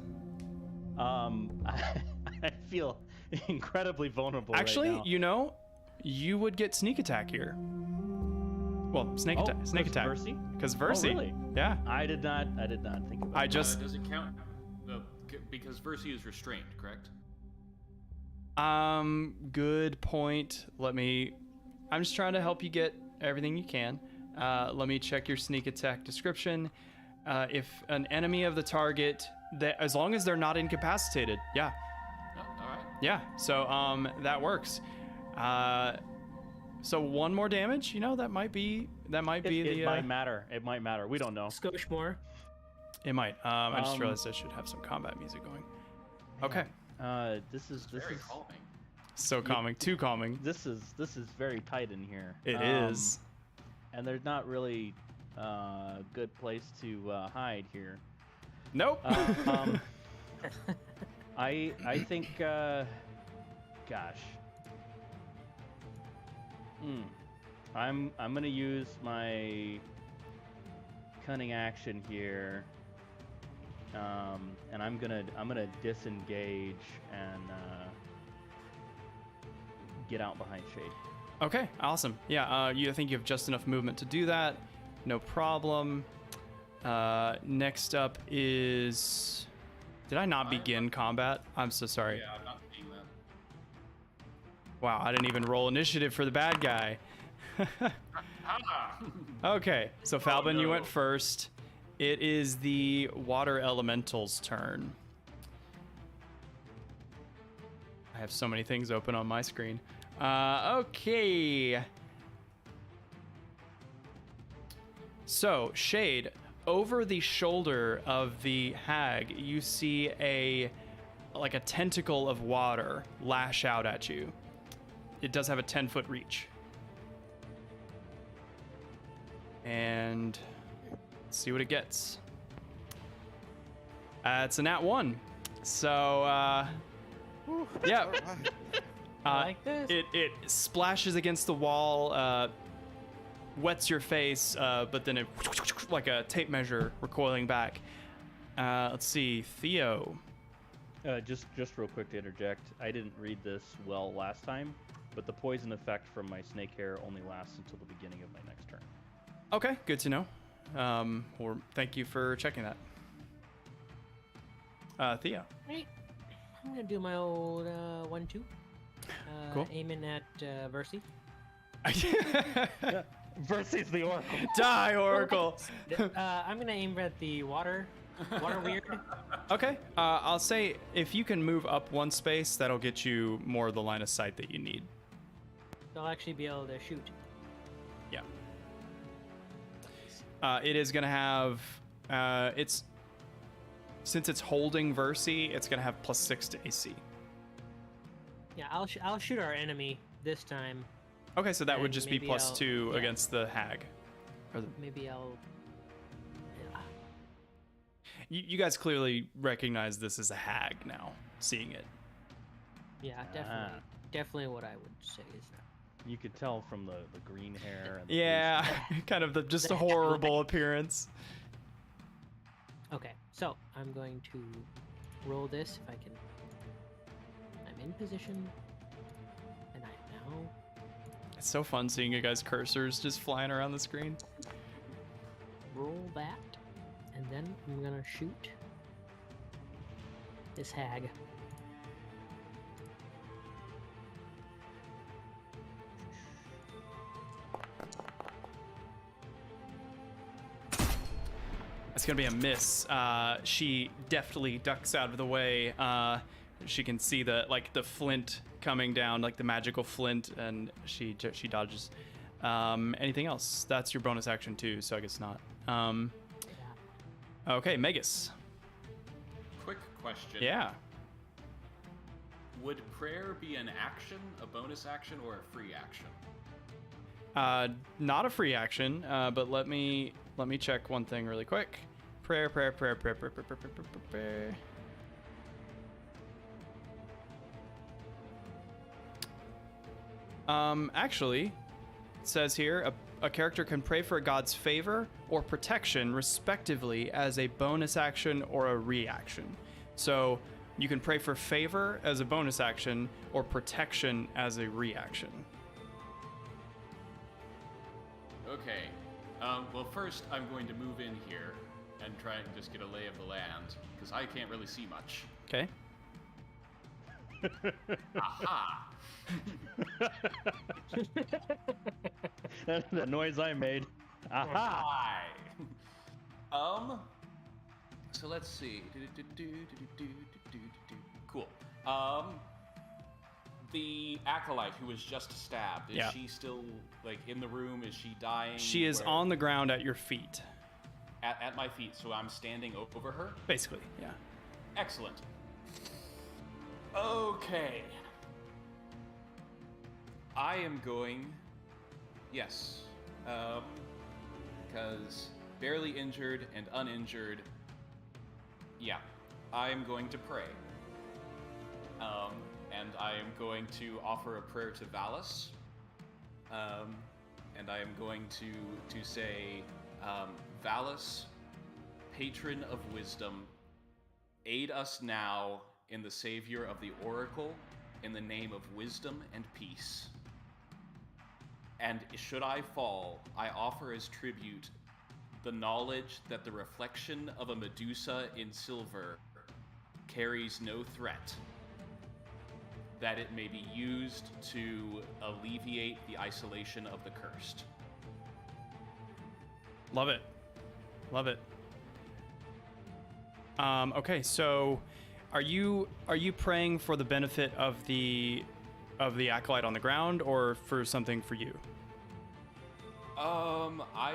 I feel incredibly vulnerable Actually, right now. you know, you would get sneak attack here. Well, snake attack. Snake attack. Versi? Because Versi. Oh, really? Yeah. I did not think about I just. Does it count? Because Versi is restrained, correct? Good point. I'm just trying to help you get everything you can. Let me check your sneak attack description. If an enemy of the target, as long as they're not incapacitated, yeah. Oh, all right. Yeah, so that works. So 1 more damage, that might be it might matter. It might matter. We don't know. Skosh more. It might. I just realized I should have some combat music going. Okay. This is Very calming. So calming, too calming. This is very tight in here. It is. And there's not really a good place to hide here. Nope. I think gosh. I'm gonna use my cunning action here. And I'm gonna disengage and get out behind Shade. Okay, awesome. Yeah, I think you have just enough movement to do that. No problem. Next up is... Did I not begin combat? I'm so sorry. Yeah, I'm not seeing that. Wow, I didn't even roll initiative for the bad guy. Okay, so Falben, you went first. It is the water elemental's turn. I have so many things open on my screen. Okay. So, Shade, over the shoulder of the hag, you see a tentacle of water lash out at you. It does have a 10-foot reach. And let's see what it gets. It's a nat 1. So, yeah. I like this. It splashes against the wall, wets your face, but then it, like a tape measure, recoiling back. Let's see, Theo. Just real quick to interject, I didn't read this well last time, but the poison effect from my snake hair only lasts until the beginning of my next turn. Okay, good to know. Or thank you for checking that. Theo. Right. I'm gonna do my old 1-2. Cool. Aiming at Versi. Versus the Oracle. Die, Oracle. I'm gonna aim at the water weird. Okay, I'll say if you can move up one space, that'll get you more of the line of sight that you need. I'll actually be able to shoot. Yeah. It is gonna have since it's holding Versi, it's gonna have +6 to AC. Yeah, I'll shoot our enemy this time. Okay, so that would And just be maybe +2 yeah. against the hag. Maybe I'll. Yeah. You guys clearly recognize this as a hag now, seeing it. Yeah, definitely what I would say is that. You could tell from the green hair. And the Yeah, kind of just a horrible appearance. Okay, so I'm going to roll this if I can. I'm in position, and I am now. It's so fun seeing you guys' cursors just flying around the screen. Roll that, and then I'm gonna shoot this hag. It's gonna be a miss. She deftly ducks out of the way. She can see the flint coming down, like the magical flint, and she dodges. Anything else? That's your bonus action too, so I guess not. Okay, Magus. Quick question. Yeah. Would prayer be an action, a bonus action, or a free action? Not a free action, but let me check one thing really quick. Prayer. Actually, it says here a character can pray for a god's favor or protection, respectively, as a bonus action or a reaction. So you can pray for favor as a bonus action or protection as a reaction. Okay. Well, first I'm going to move in here and try and just get a lay of the land, because I can't really see much. Okay. Aha! That's the noise I made. Aha! Hi. So let's see. Cool. The acolyte who was just stabbed, is she still, in the room? Is she dying? She is on the ground at your feet. At my feet, so I'm standing over her? Basically, yeah. Excellent. Okay. I am going... Yes. Because barely injured and uninjured... Yeah. I am going to pray. And I am going to offer a prayer to Vallus. And I am going to say, Vallus, patron of wisdom, aid us now in the savior of the Oracle, in the name of wisdom and peace. And should I fall, I offer as tribute the knowledge that the reflection of a Medusa in silver carries no threat, that it may be used to alleviate the isolation of the cursed. Love it. Love it. Okay, so are you praying for the benefit of the acolyte on the ground, or for something for you? I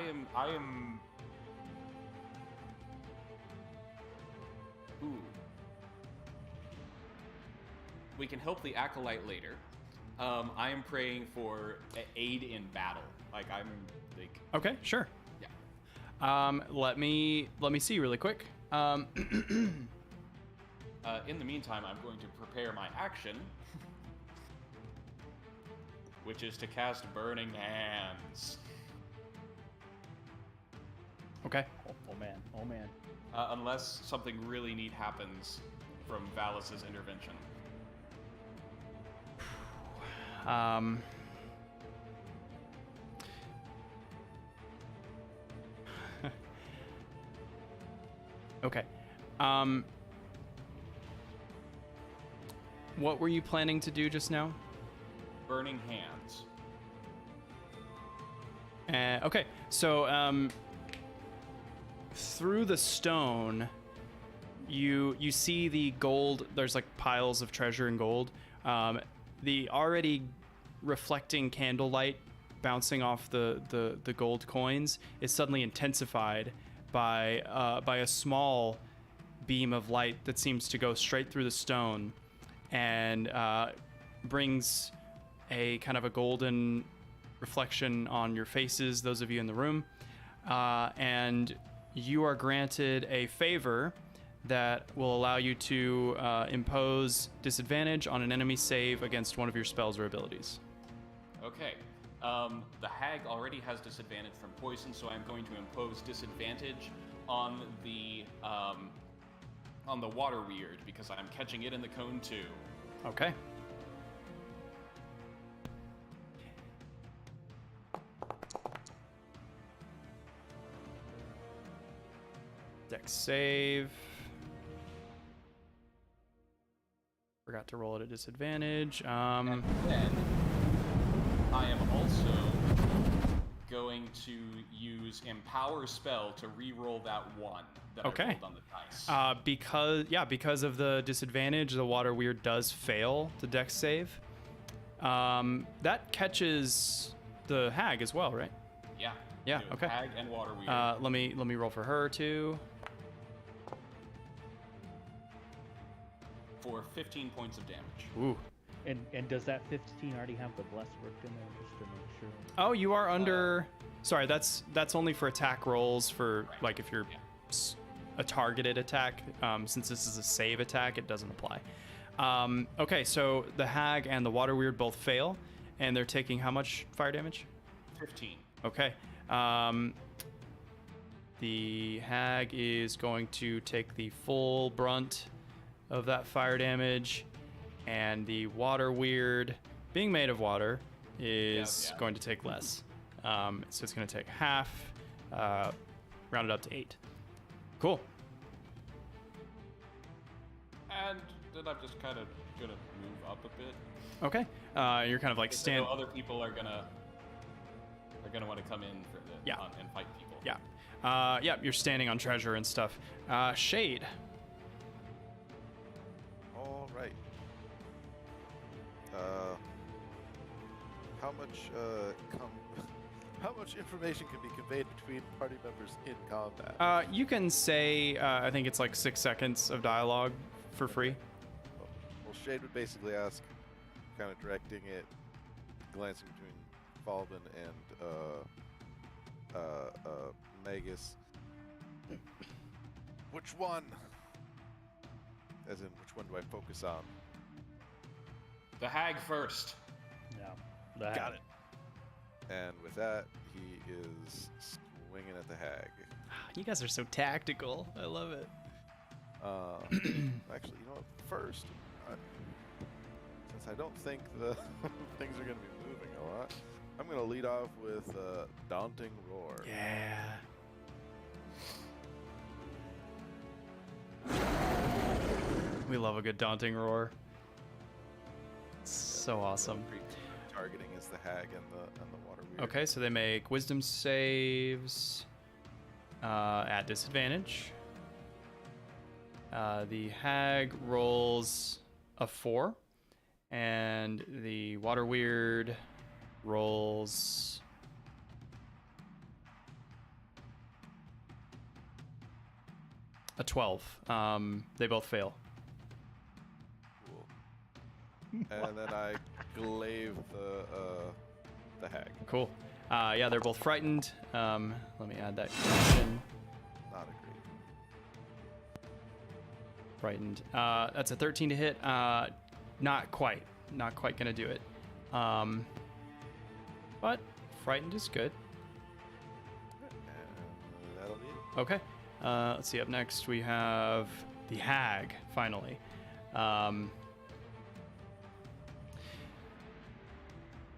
am. Ooh. We can help the acolyte later. I am praying for aid in battle. Like I'm like. Okay, sure. Yeah. Let me see really quick. In the meantime, I'm going to prepare my action, which is to cast Burning Hands. Okay. Oh man. Oh man. Unless something really neat happens from Vallus's intervention. Okay. What were you planning to do just now? Burning Hands. Okay, so through the stone, you see the gold. There's like piles of treasure and gold. The already reflecting candlelight bouncing off the gold coins is suddenly intensified by a small beam of light that seems to go straight through the stone and brings a kind of a golden reflection on your faces, those of you in the room, and you are granted a favor that will allow you to impose disadvantage on an enemy save against one of your spells or abilities. Okay. The hag already has disadvantage from poison, so I'm going to impose disadvantage on the water weird because I'm catching it in the cone too. Okay. Dex save. Forgot to roll at a disadvantage. And then I am also going to use Empower spell to re-roll that one that I rolled on the dice. Because of the disadvantage, the water weird does fail the Dex save. That catches the hag as well, right? Yeah. Yeah. Do it. Okay. Hag and water weird. Let me roll for her too. For 15 points of damage. Ooh. And does that 15 already have the bless work in there, just to make sure? Oh, you are under. Sorry, that's only for attack rolls. For like if you're a targeted attack. Since this is a save attack, it doesn't apply. Okay, so the hag and the water weird both fail, and they're taking how much fire damage? 15. Okay. The hag is going to take the full brunt of that fire damage, and the water weird, being made of water, is going to take less. So it's going to take half, rounded up to 8. Cool. And then I'm just kind of gonna move up a bit. Okay. You're kind of like I know other people are gonna want to come in for the and fight people. Yeah. You're standing on treasure and stuff. Shade. All right. How much information can be conveyed between party members in combat? You can say, I think it's like 6 seconds of dialogue for free. Well, Shade would basically ask, kind of directing it, glancing between Falben and Magus. Which one? As in, which one do I focus on? The hag first. Yeah. Got it. And with that, he is swinging at the hag. You guys are so tactical. I love it. Actually, you know what? First, since I don't think the things are going to be moving a lot, I'm going to lead off with Daunting Roar. Yeah. We love a good daunting roar. So awesome. Targeting is the hag and the water weird. Okay, so they make wisdom saves at disadvantage. The hag rolls a 4, and the water weird rolls a 12. They both fail. Cool. And then I glaive the hag. Cool. Yeah, they're both frightened. Let me add that condition. Not agree. Frightened. That's a 13 to hit. Not quite. Not quite gonna do it. But frightened is good. And that'll be it. Okay. Let's see. Up next we have the hag. Finally.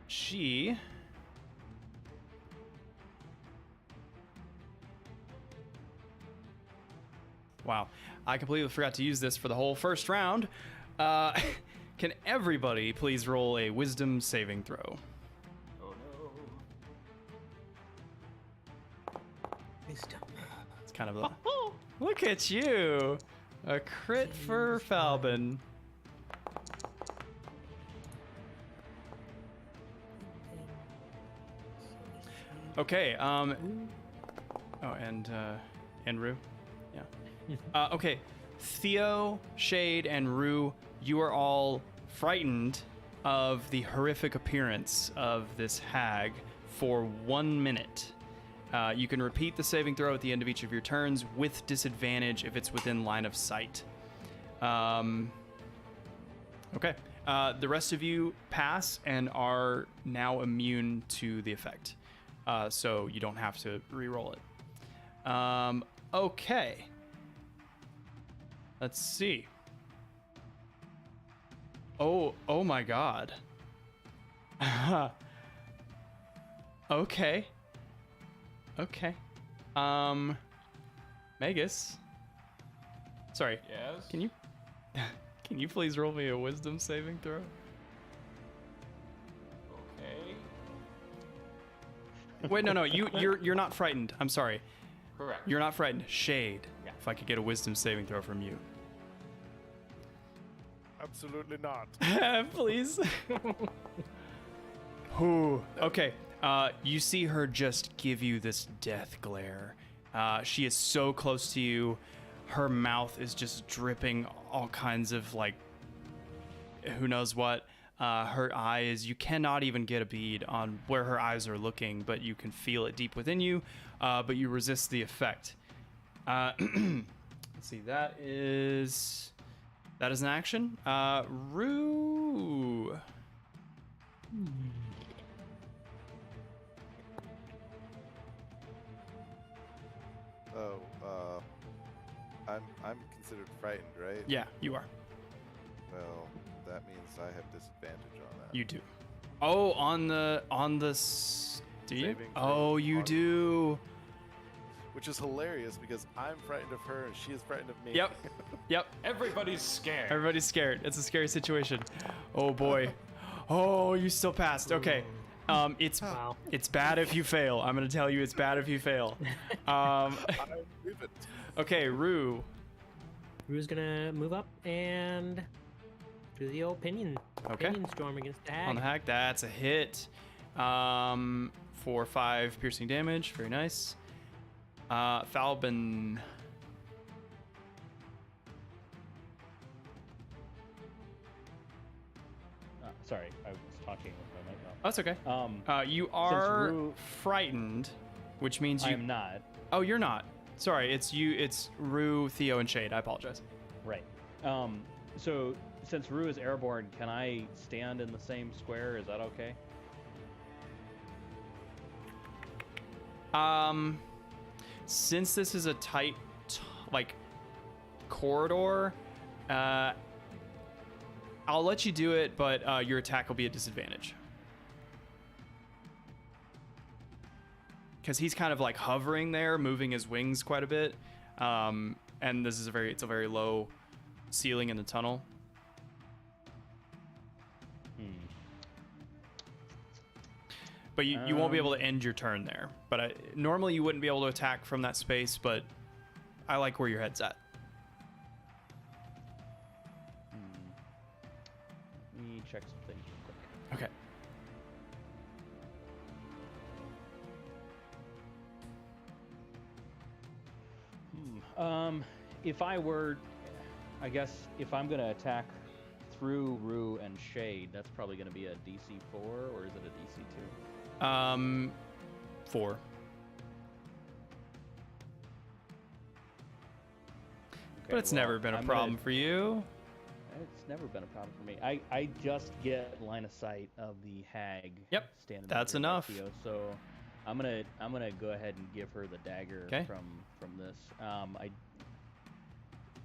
She. Wow. I completely forgot to use this for the whole first round. Can everybody please roll a wisdom saving throw? Oh no. Wisdom. It's kind of a... Look at you! A crit for Falben. Okay, oh, and Rue? Yeah. Okay, Theo, Shade, and Rue, you are all frightened of the horrific appearance of this hag for 1 minute. You can repeat the saving throw at the end of each of your turns with disadvantage if it's within line of sight. Okay. The rest of you pass and are now immune to the effect. So you don't have to re-roll it. Okay. Let's see. Oh my god. Okay. Okay. Magus. Sorry. Yes? Can you please roll me a wisdom saving throw? Okay. Wait, no, you're not frightened. I'm sorry. Correct. You're not frightened. Shade. Yeah. If I could get a wisdom saving throw from you. Absolutely not. Please. Whew. Okay. You see her just give you this death glare. She is so close to you. Her mouth is just dripping all kinds of, like, who knows what. Her eyes, you cannot even get a bead on where her eyes are looking, but you can feel it deep within you, but you resist the effect. Let's see, that is an action. Rue. Oh, I'm considered frightened, right? Yeah, you are. Well, that means I have disadvantage on that. You do. Oh, on the do you? Saving Oh, throw you on- do. Which is hilarious because I'm frightened of her and she is frightened of me. Yep. Yep. Everybody's scared. Everybody's scared. It's a scary situation. Oh boy. Oh, you still passed. Okay. It's Wow. it's bad if you fail. I'm gonna tell you, it's bad if you fail. I believe it. Okay, Rue. Rue's gonna move up and do the old pinion. Okay. Pinion storm against the hag. On the hack, that's a hit. For 5 piercing damage. Very nice. Falben. Sorry, I was talking with my mic off. That's okay. You since are Rue- frightened, which means I you. am not. Oh, you're not. Sorry, it's you. It's Rue, Theo, and Shade. I apologize. Right. So since Rue is airborne, can I stand in the same square? Is that okay? Since this is a tight, like, corridor, I'll let you do it, but your attack will be a disadvantage. Because he's kind of like hovering there, moving his wings quite a bit, and this is it's a very low ceiling in the tunnel. But you won't be able to end your turn there. But normally you wouldn't be able to attack from that space, but I like where your head's at. If I were, I guess, if I'm gonna attack through Rue and Shade, that's probably gonna be a DC 4, or is it a DC 2? 4. But it's never been a problem for you. It's never been a problem for me. I just get line of sight of the hag. Yep, standing that's there by enough. Theo, so I'm gonna go ahead and give her the dagger from this.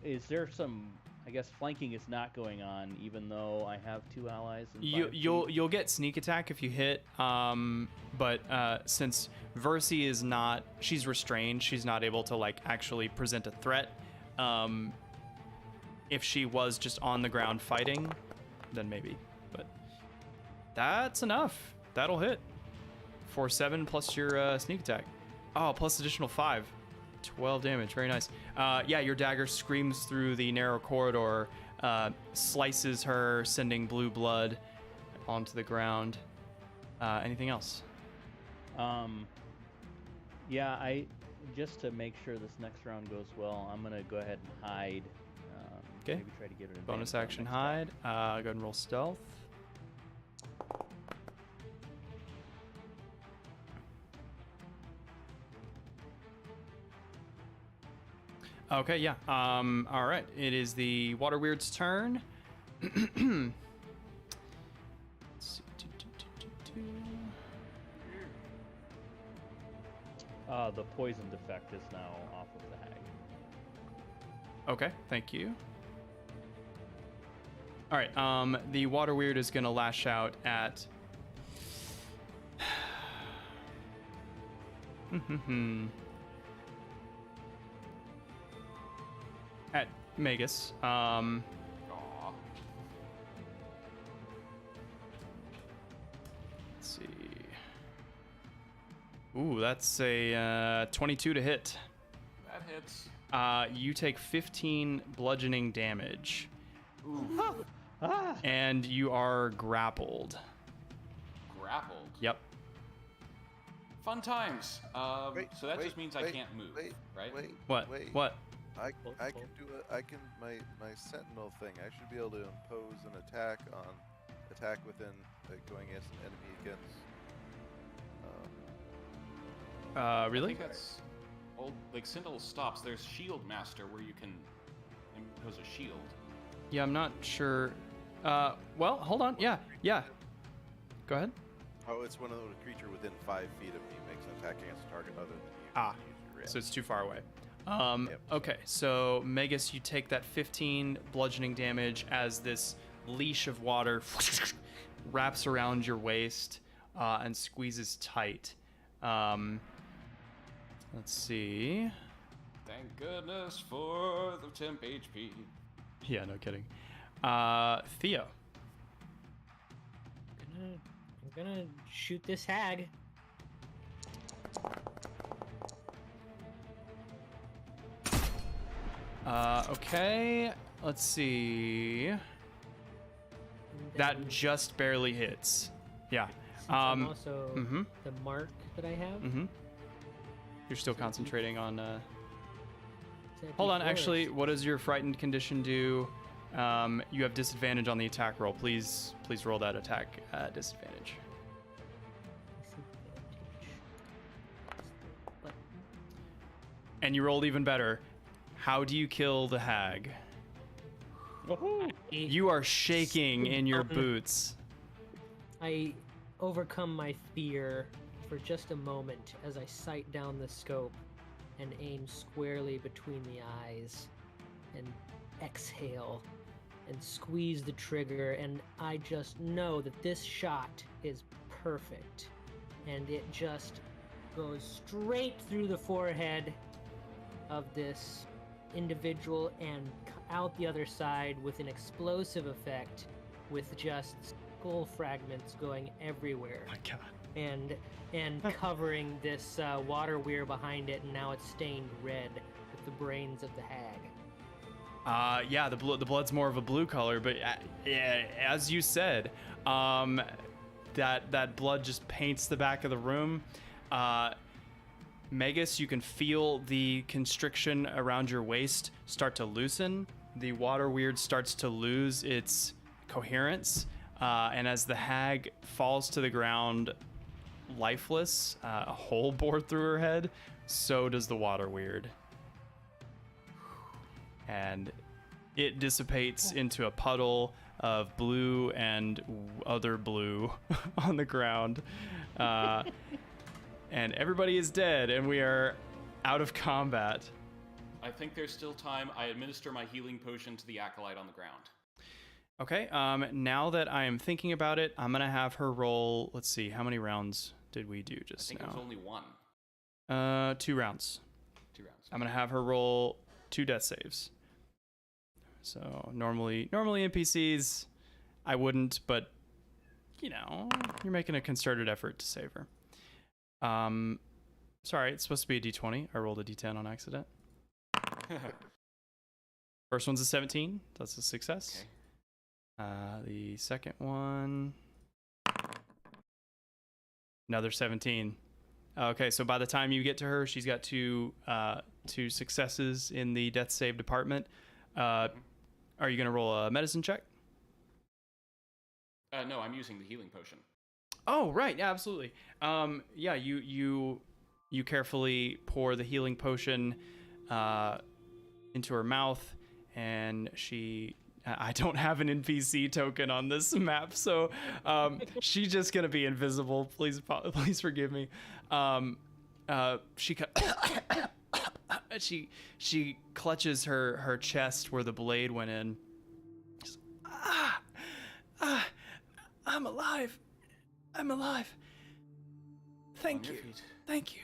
Is there some? I guess flanking is not going on, even though I have 2 allies. You'll get sneak attack if you hit. But since Versi is not, she's restrained. She's not able to like actually present a threat. If she was just on the ground fighting, then maybe. But that's enough. That'll hit. For 7 plus your sneak attack. Oh, plus additional 5. 12 damage. Very nice. Yeah, your dagger screams through the narrow corridor, slices her, sending blue blood onto the ground. Anything else? Yeah, just to make sure this next round goes well, I'm gonna go ahead and hide. Okay. Maybe try to get an Bonus advantage action on next hide. Go ahead and roll stealth. Okay, yeah. All right. It is the Water Weird's turn. Let's see. The poisoned effect is now off of the hag. Okay, thank you. All right. The Water Weird is gonna lash out at. At Magus. Aw. Let's see. Ooh, that's a 22 to hit. That hits. You take 15 bludgeoning damage. Ooh. And you are grappled. Grappled. Yep. Fun times. So that just means I can't move, right? What? What? I can do it. I can my sentinel thing. I should be able to impose an attack within going against an enemy against. I Really? think that's old. Like Sentinel stops. There's Shield Master where you can impose a shield. Yeah, I'm not sure. Well, hold on. Yeah. Go ahead. Oh, it's when a creature within 5 feet of me makes an attack against a target other than you. Ah, Use your reaction. So it's too far away. Yep. Okay, so Magus, you take that 15 bludgeoning damage as this leash of water wraps around your waist and squeezes tight. Let's see. Thank goodness for the temp HP. Yeah, no kidding. Theo. I'm gonna shoot this hag. Okay, let's see. That just barely hits. Yeah. Since I'm also mhm. the mark that I have. You're still concentrating on. Is that Hold on, D4 or actually, what does your frightened condition do? You have disadvantage on the attack roll. Please roll that attack disadvantage. And you rolled even better. How do you kill the hag? You are shaking in your boots. I overcome my fear for just a moment as I sight down the scope and aim squarely between the eyes and exhale and squeeze the trigger, and I just know that this shot is perfect, and it just goes straight through the forehead of this individual and out the other side with an explosive effect, with just skull fragments going everywhere. Oh my God. And covering this water weir behind it, and now it's stained red with the brains of the hag. Yeah, the blood's more of a blue color, but yeah, as you said, that blood just paints the back of the room. Magus, you can feel the constriction around your waist start to loosen. The water weird starts to lose its coherence. And as the hag falls to the ground lifeless, a hole bored through her head, so does the water weird. And it dissipates into a puddle of blue and other blue on the ground. And everybody is dead, and we are out of combat. I think there's still time. I administer my healing potion to the acolyte on the ground. Okay, now that I am thinking about it, I'm going to have her roll, let's see, how many rounds did we do just now? I think it was only one. 2 rounds. 2 rounds. I'm going to have her roll 2 death saves. So normally NPCs, I wouldn't, but, you know, you're making a concerted effort to save her. Sorry, it's supposed to be a d20. I rolled a d10 on accident. First one's a 17. That's a success. Okay. The second one, another 17. Okay, so by the time you get to her, she's got two successes in the death save department. Are you gonna roll a medicine check? No, I'm using the healing potion. Oh, right. Yeah, absolutely. Yeah, you carefully pour the healing potion into her mouth, and I don't have an NPC token on this map, so she's just gonna be invisible. Please forgive me. She clutches her chest where the blade went in. She's, I'm alive. I'm alive. Thank you. Thank you.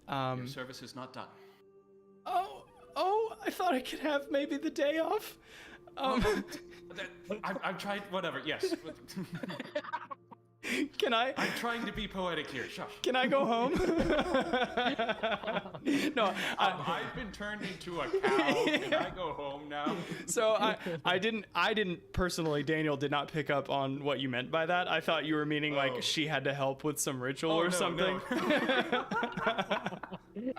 Your service is not done. Oh, I thought I could have maybe the day off. I've tried, whatever, yes. Can I? I'm trying to be poetic here, shush. Can I go home? No, I've been turned into a cow. Can I go home now? So I didn't personally, Daniel did not pick up on what you meant by that. I thought you were meaning like she had to help with some ritual or something. No.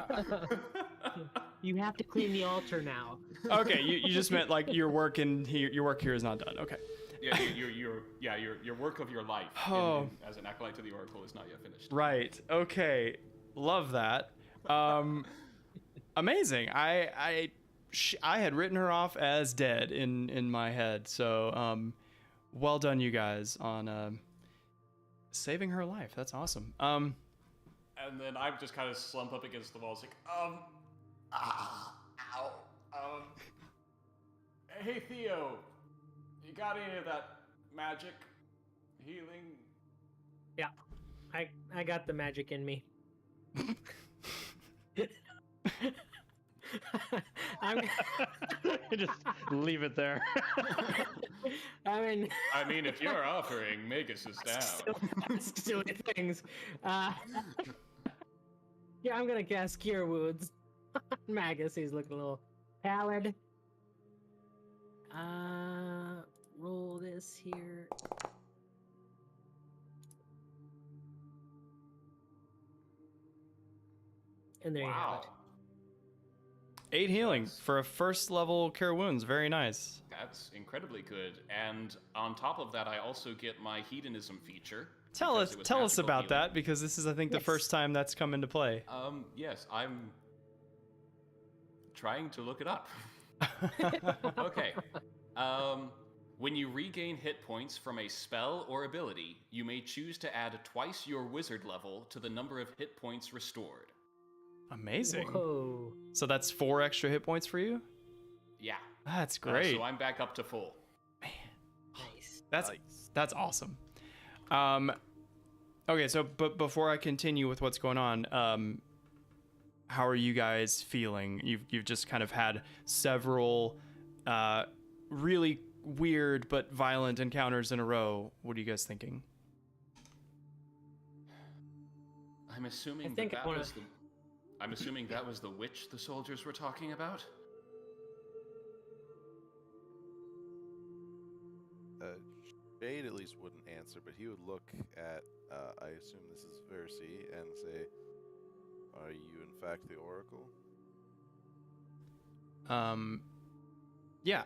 You have to clean the altar now. Okay, you just meant like your work here is not done. Okay. Yeah, your work of your life as an acolyte to the Oracle is not yet finished. Right. Okay. Love that. Amazing. I had written her off as dead in my head. So well done, you guys, on saving her life. That's awesome. And then I just kind of slump up against the wall. It's like, ow. Hey, Theo. You got any of that magic healing? Yeah, I got the magic in me. Just leave it there. I mean, if you're offering, Magus is down. Still things. Yeah, I'm gonna cast Cure Wounds. Magus, he's looking a little pallid. Roll this here. And there you have it. 8 healing for a first level cure wounds. Very nice. That's incredibly good. And on top of that, I also get my hedonism feature. Tell us about that, because this is, I think, the first time that's come into play. Yes, I'm trying to look it up. Okay. When you regain hit points from a spell or ability, you may choose to add twice your wizard level to the number of hit points restored. Amazing. Whoa. So that's 4 extra hit points for you? Yeah. That's great. So I'm back up to full. Man. Nice. That's awesome. Okay, so but before I continue with what's going on, how are you guys feeling? You've just kind of had several really weird but violent encounters in a row. What are you guys thinking? I'm assuming I'm assuming that was the witch the soldiers were talking about? Jade at least wouldn't answer, but he would look at, I assume this is Versi, and say, Are you in fact the Oracle? Yeah.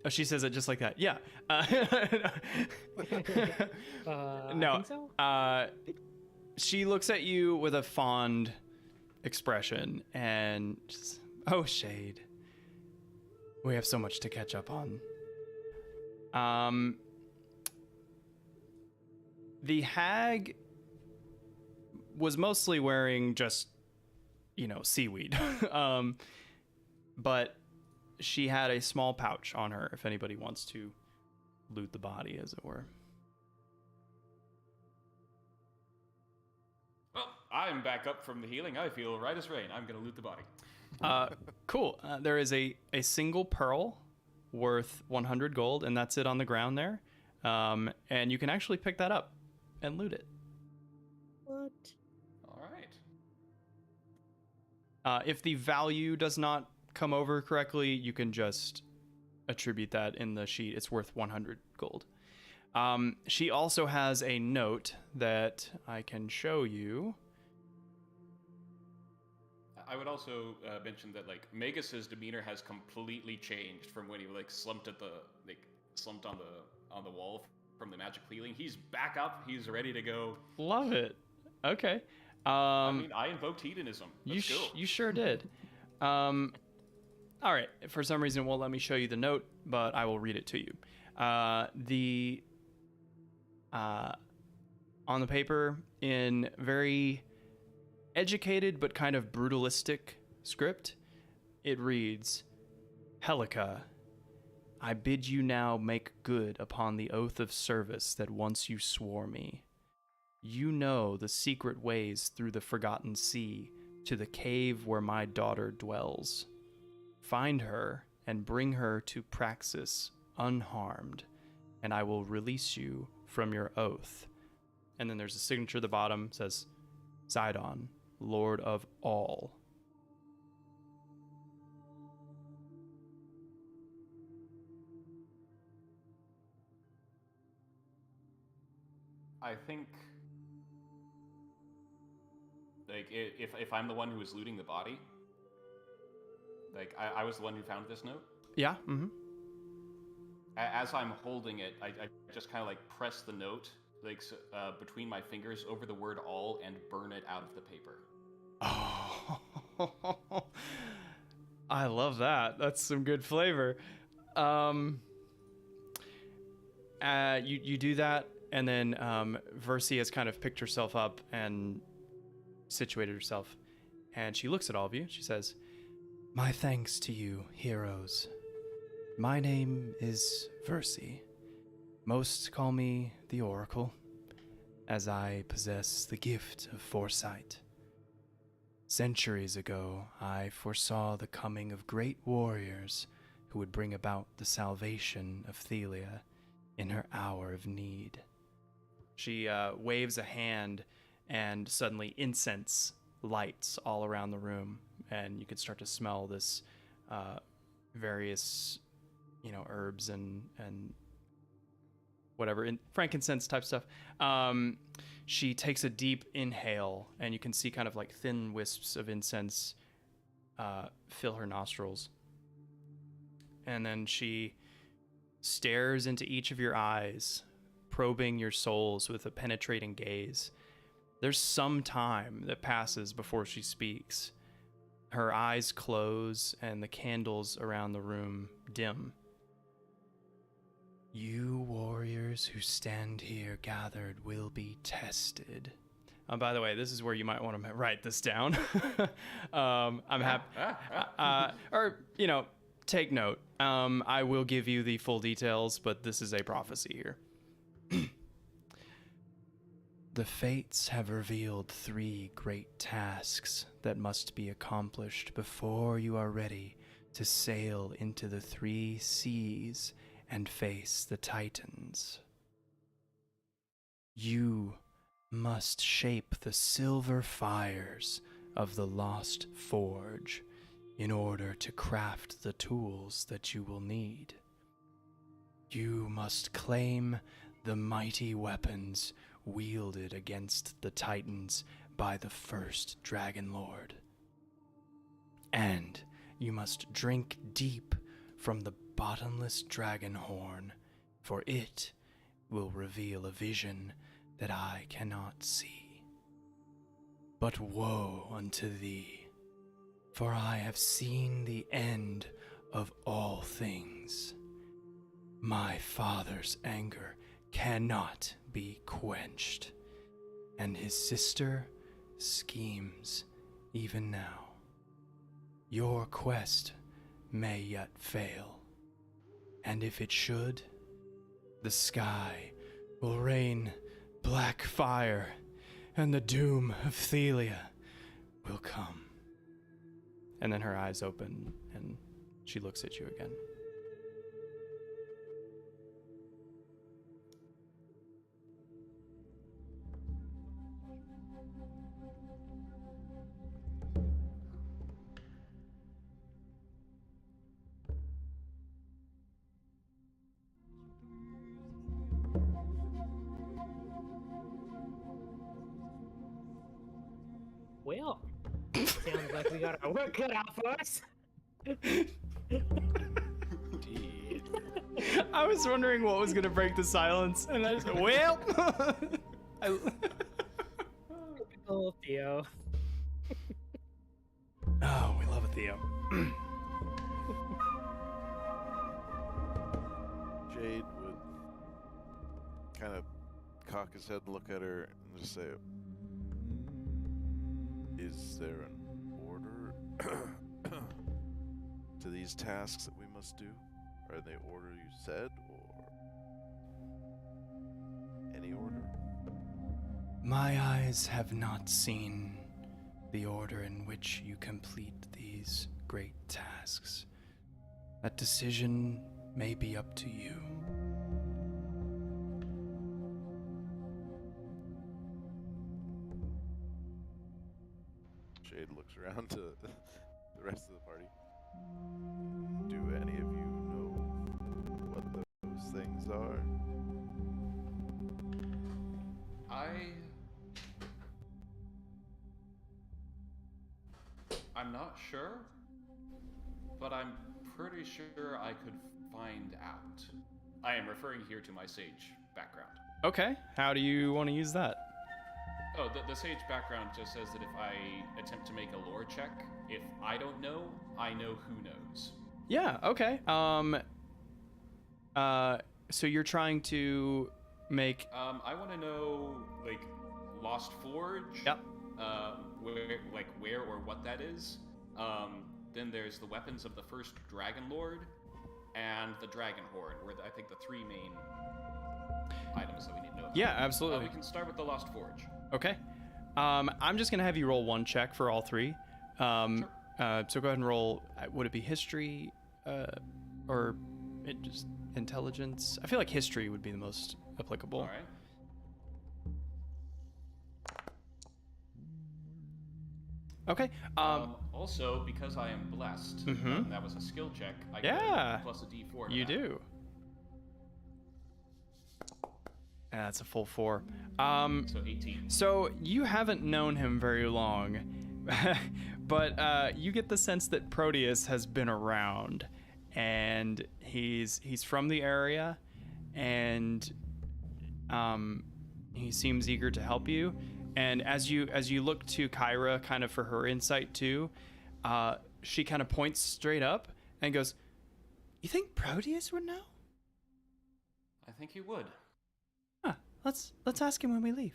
Oh, she says it just like that. Yeah. I No. think so. She looks at you with a fond expression and just, oh, Shade. We have so much to catch up on. The hag was mostly wearing just, seaweed. But she had a small pouch on her if anybody wants to loot the body, as it were. Well, I'm back up from the healing. I feel right as rain. I'm gonna loot the body. Cool. There is a single pearl worth 100 gold, and that's it on the ground there. And you can actually pick that up and loot it. What? All right. If the value does not come over correctly, you can just attribute that in the sheet. It's worth 100 gold. She also has a note that I can show you. I would also mention that Magus's demeanor has completely changed from when he slumped on the wall from the magic healing. He's back up. He's ready to go. Love it. Okay. I mean, I invoked hedonism. Let's go. You sure did. All right. For some reason, it won't let me show you the note, but I will read it to you. On the paper, in very educated but kind of brutalistic script, it reads, Helica, I bid you now make good upon the oath of service that once you swore me. You know the secret ways through the forgotten sea to the cave where my daughter dwells. Find her and bring her to Praxis unharmed, and I will release you from your oath. And then there's a signature at the bottom, says, Sydon, Lord of all. I think, if I'm the one who was looting the body, I was the one who found this note. Yeah. Mm-hmm. As I'm holding it, I just kind of press the note between my fingers over the word all and burn it out of the paper. Oh, I love that. That's some good flavor. You do that, and then Versi has kind of picked herself up and situated herself, and she looks at all of you. She says, My thanks to you, heroes. My name is Versi. Most call me the Oracle, as I possess the gift of foresight. Centuries ago, I foresaw the coming of great warriors who would bring about the salvation of Thelia in her hour of need. She waves a hand, and suddenly incense lights all around the room, and you can start to smell this various, herbs and whatever, frankincense type stuff. She takes a deep inhale, and you can see kind of thin wisps of incense fill her nostrils. And then she stares into each of your eyes, probing your souls with a penetrating gaze. There's some time that passes before she speaks. Her eyes close, and the candles around the room dim. You warriors who stand here gathered will be tested. By the way, this is where you might want to write this down. I'm happy. Take note. I will give you the full details, but this is a prophecy here. The fates have revealed 3 great tasks that must be accomplished before you are ready to sail into the 3 seas and face the Titans. You must shape the silver fires of the lost forge in order to craft the tools that you will need. You must claim the mighty weapons wielded against the Titans by the first Dragonlord. And you must drink deep from the bottomless dragon horn, for it will reveal a vision that I cannot see. But woe unto thee, for I have seen the end of all things. My father's anger cannot be quenched, and his sister schemes even now. Your quest may yet fail, and if it should, the sky will rain black fire, and the doom of Thelia will come. And then her eyes open, and she looks at you again. Well, sounds like we got our work cut out for us. Indeed. I was wondering what was going to break the silence, and I just said, well. Oh, Theo. Oh, we love a Theo. Jade would kind of cock his head and look at her and just say, is there an order to these tasks that we must do? Are they order you said, or any order? My eyes have not seen the order in which you complete these great tasks. That decision may be up to you. Jade looks around to the rest of the party. Do any of you know what those things are? I'm not sure, but I'm pretty sure I could find out. I am referring here to my sage background. Okay, how do you want to use that? Oh, the sage background just says that if I attempt to make a lore check, if I don't know, I know who knows. Yeah, okay. So you're trying to make... I want to know, like, Lost Forge. Yep. Where or what that is. Then there's the weapons of the first Dragonlord and the Dragon Horde, were I think the three main items that we need to know about. Yeah, absolutely. We can start with the Lost Forge. Okay. I'm just going to have you roll one check for all three. Sure. So go ahead and roll, would it be history or just intelligence? I feel like history would be the most applicable. All right. Okay. Also, because I am blessed, that was a skill check. I get a plus a D4. You to that. do. That's a full 4. So 18. So you haven't known him very long, but you get the sense that Proteus has been around, and he's from the area, and he seems eager to help you. And as you look to Kyra kind of for her insight too, she kind of points straight up and goes, "You think Proteus would know?" I think he would. Huh. Let's ask him when we leave.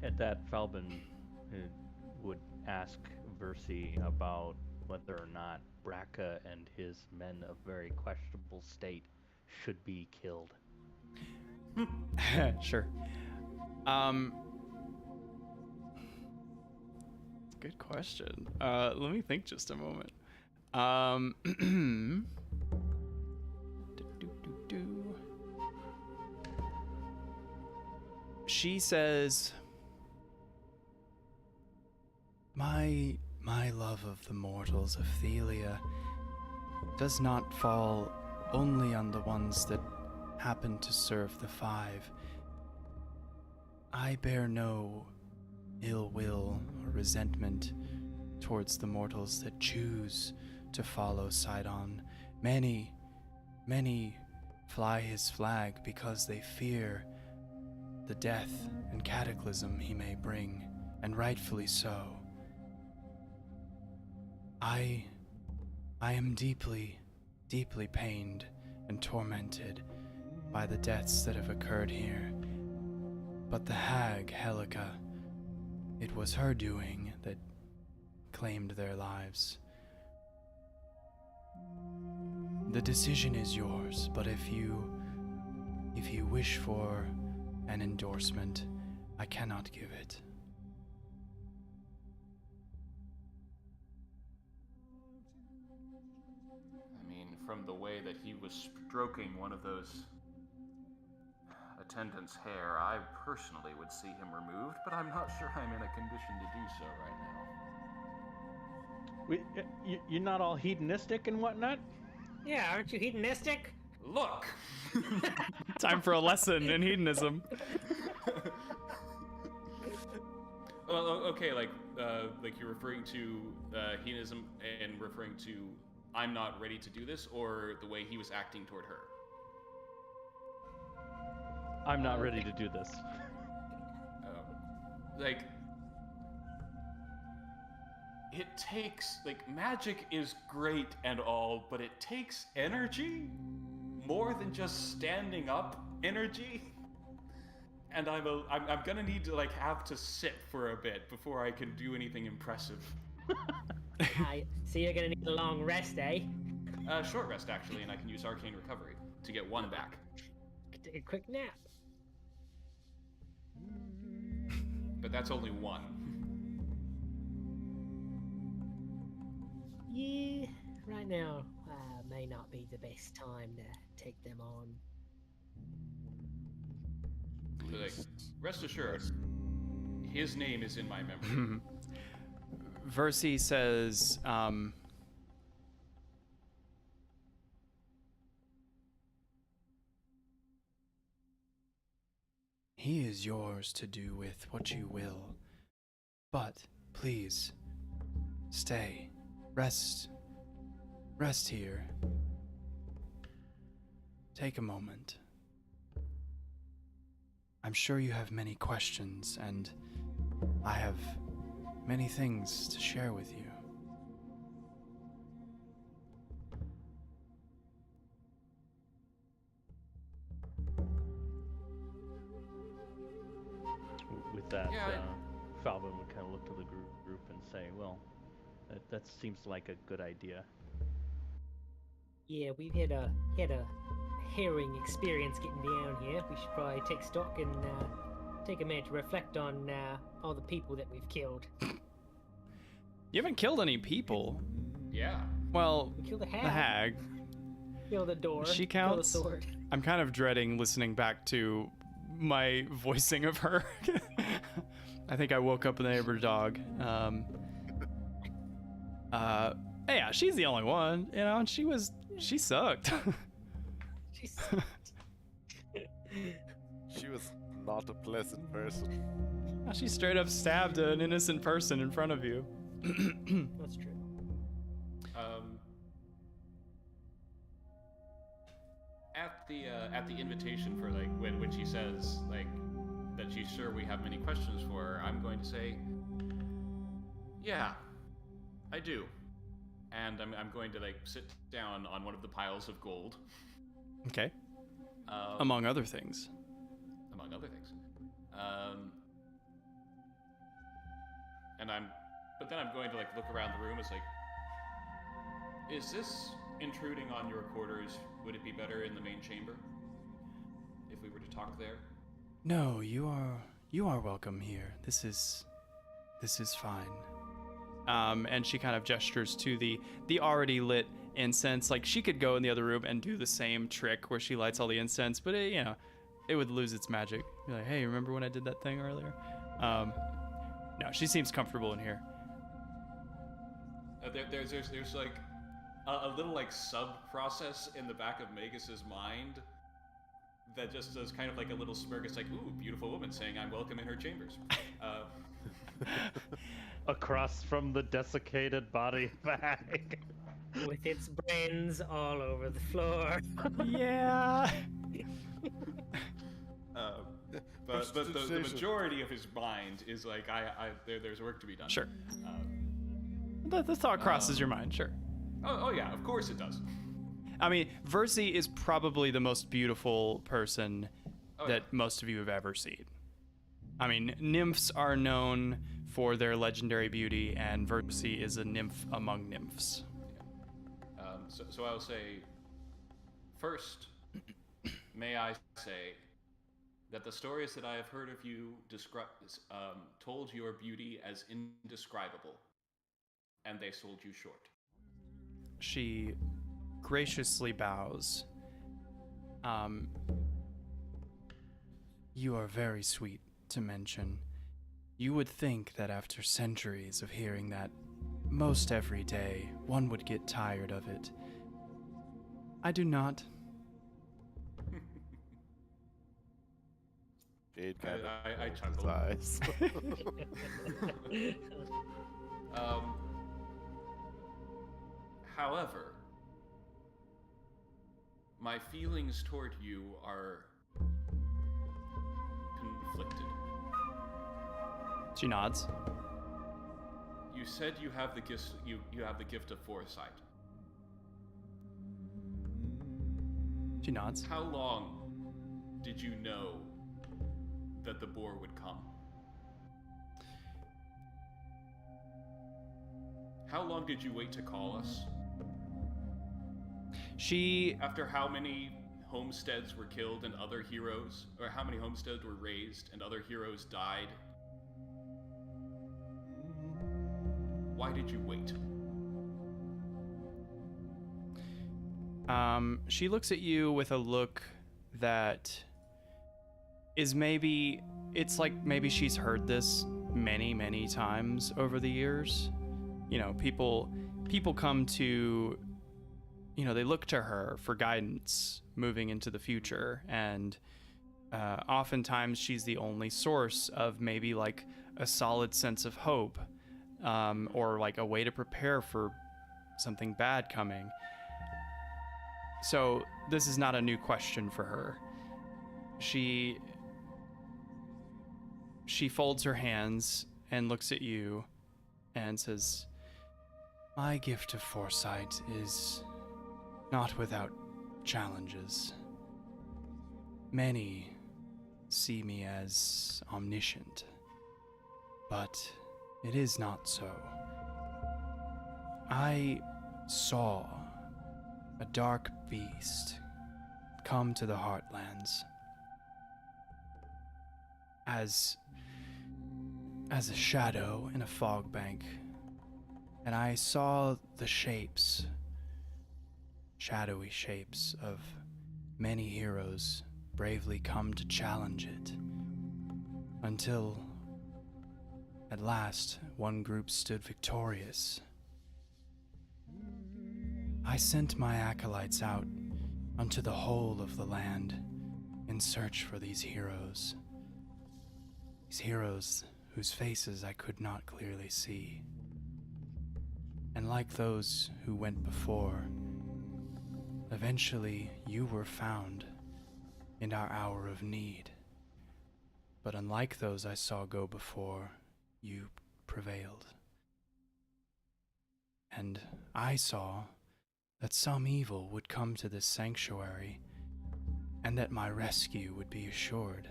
At that, Falben would ask Versi about whether or not Braca and his men of very questionable state should be killed. Sure. Good question. Let me think just a moment. She says, My love of the mortals of Thelia does not fall only on the ones that happen to serve the 5. I bear no ill will or resentment towards the mortals that choose to follow Sydon. Many fly his flag because they fear the death and cataclysm he may bring, and rightfully so. I am deeply pained and tormented by the deaths that have occurred here. But the hag, Helica, it was her doing that claimed their lives. The decision is yours, but if you wish for an endorsement, I cannot give it. I mean, from the way that he was stroking one of those attendants' hair, I personally would see him removed, but I'm not sure I'm in a condition to do so right now. You're not all hedonistic and whatnot? Yeah, aren't you hedonistic? Look! Time for a lesson in hedonism. Well, okay, like you're referring to hedonism and referring to I'm not ready to do this, or the way he was acting toward her? I'm not ready to do this. Like, it takes, magic is great and all, but it takes energy more than just standing up energy. And I'm gonna need to have to sit for a bit before I can do anything impressive. So you're gonna need a long rest, eh? Short rest actually, and I can use arcane recovery to get one back. Take a quick nap. But that's only one. Yeah, right now may not be the best time to take them on. But, rest assured, his name is in my memory. Versi says, he is yours to do with what you will, but please, stay, rest here. Take a moment. I'm sure you have many questions, and I have many things to share with you. With that, Yeah, Falben would kind of look to the group and say, well, that seems like a good idea. Yeah, we've had a harrowing experience getting down here. We should probably take stock and take a minute to reflect on all the people that we've killed. You haven't killed any people. Yeah. Well, We killed the the hag. hag. Kill the door. She Kill counts. the sword. I'm kind of dreading listening back to my voicing of her. I think I woke up a neighbor dog. Yeah, she's the only one, and she sucked. She She was not a pleasant person. She straight up stabbed an innocent person in front of you. That's true. At the invitation for when she says that she's sure we have many questions for her, I'm going to say, yeah, I do, and I'm going to sit down on one of the piles of gold. Okay. Among other things. Among other things. But then I'm going to look around the room as is this intruding on your quarters? Would it be better in the main chamber if we were to talk there? No, you are welcome here. This is fine. And she kind of gestures to the already lit incense. She could go in the other room and do the same trick where she lights all the incense, but it would lose its magic. Be like, hey, remember when I did that thing earlier? No, she seems comfortable in here. There's a little sub process in the back of Magus's mind that just does kind of like a little smirk. It's like, ooh, beautiful woman saying I'm welcome in her chambers. Across from the desiccated body bag. With its brains all over the floor. Yeah. But the majority of his mind is like, there's work to be done. Sure. The thought crosses your mind, sure. Oh yeah, of course it does. I mean, Versi is probably the most beautiful person that most of you have ever seen. I mean, nymphs are known for their legendary beauty, and Versi is a nymph among nymphs. So I'll say, first, may I say that the stories that I have heard of you told your beauty as indescribable, and they sold you short. She graciously bows. You are very sweet to mention. You would think that after centuries of hearing that most every day, one would get tired of it. I do not. Jade kind of I rolls chuckled. his eyes. However, my feelings toward you are conflicted. She nods. You said you have the gift. You have the gift of foresight. She nods. How long did you know that the boar would come? How long did you wait to call us? After how many homesteads were killed and other heroes, or how many homesteads were razed and other heroes died? Why did you wait? She looks at you with a look that is it's like maybe she's heard this many, many times over the years. You know, people come to, they look to her for guidance moving into the future, and oftentimes she's the only source of maybe like a solid sense of hope, or like a way to prepare for something bad coming. So this is not a new question for her. She folds her hands and looks at you and says, "My gift of foresight is not without challenges. Many see me as omniscient, but it is not so. I saw a dark beast come to the Heartlands as a shadow in a fog bank, and I saw the shapes, shadowy shapes of many heroes bravely come to challenge it, until at last one group stood victorious. I sent my acolytes out unto the whole of the land in search for these heroes whose faces I could not clearly see. And like those who went before, eventually you were found in our hour of need. But unlike those I saw go before, you prevailed. And I saw that some evil would come to this sanctuary, and that my rescue would be assured.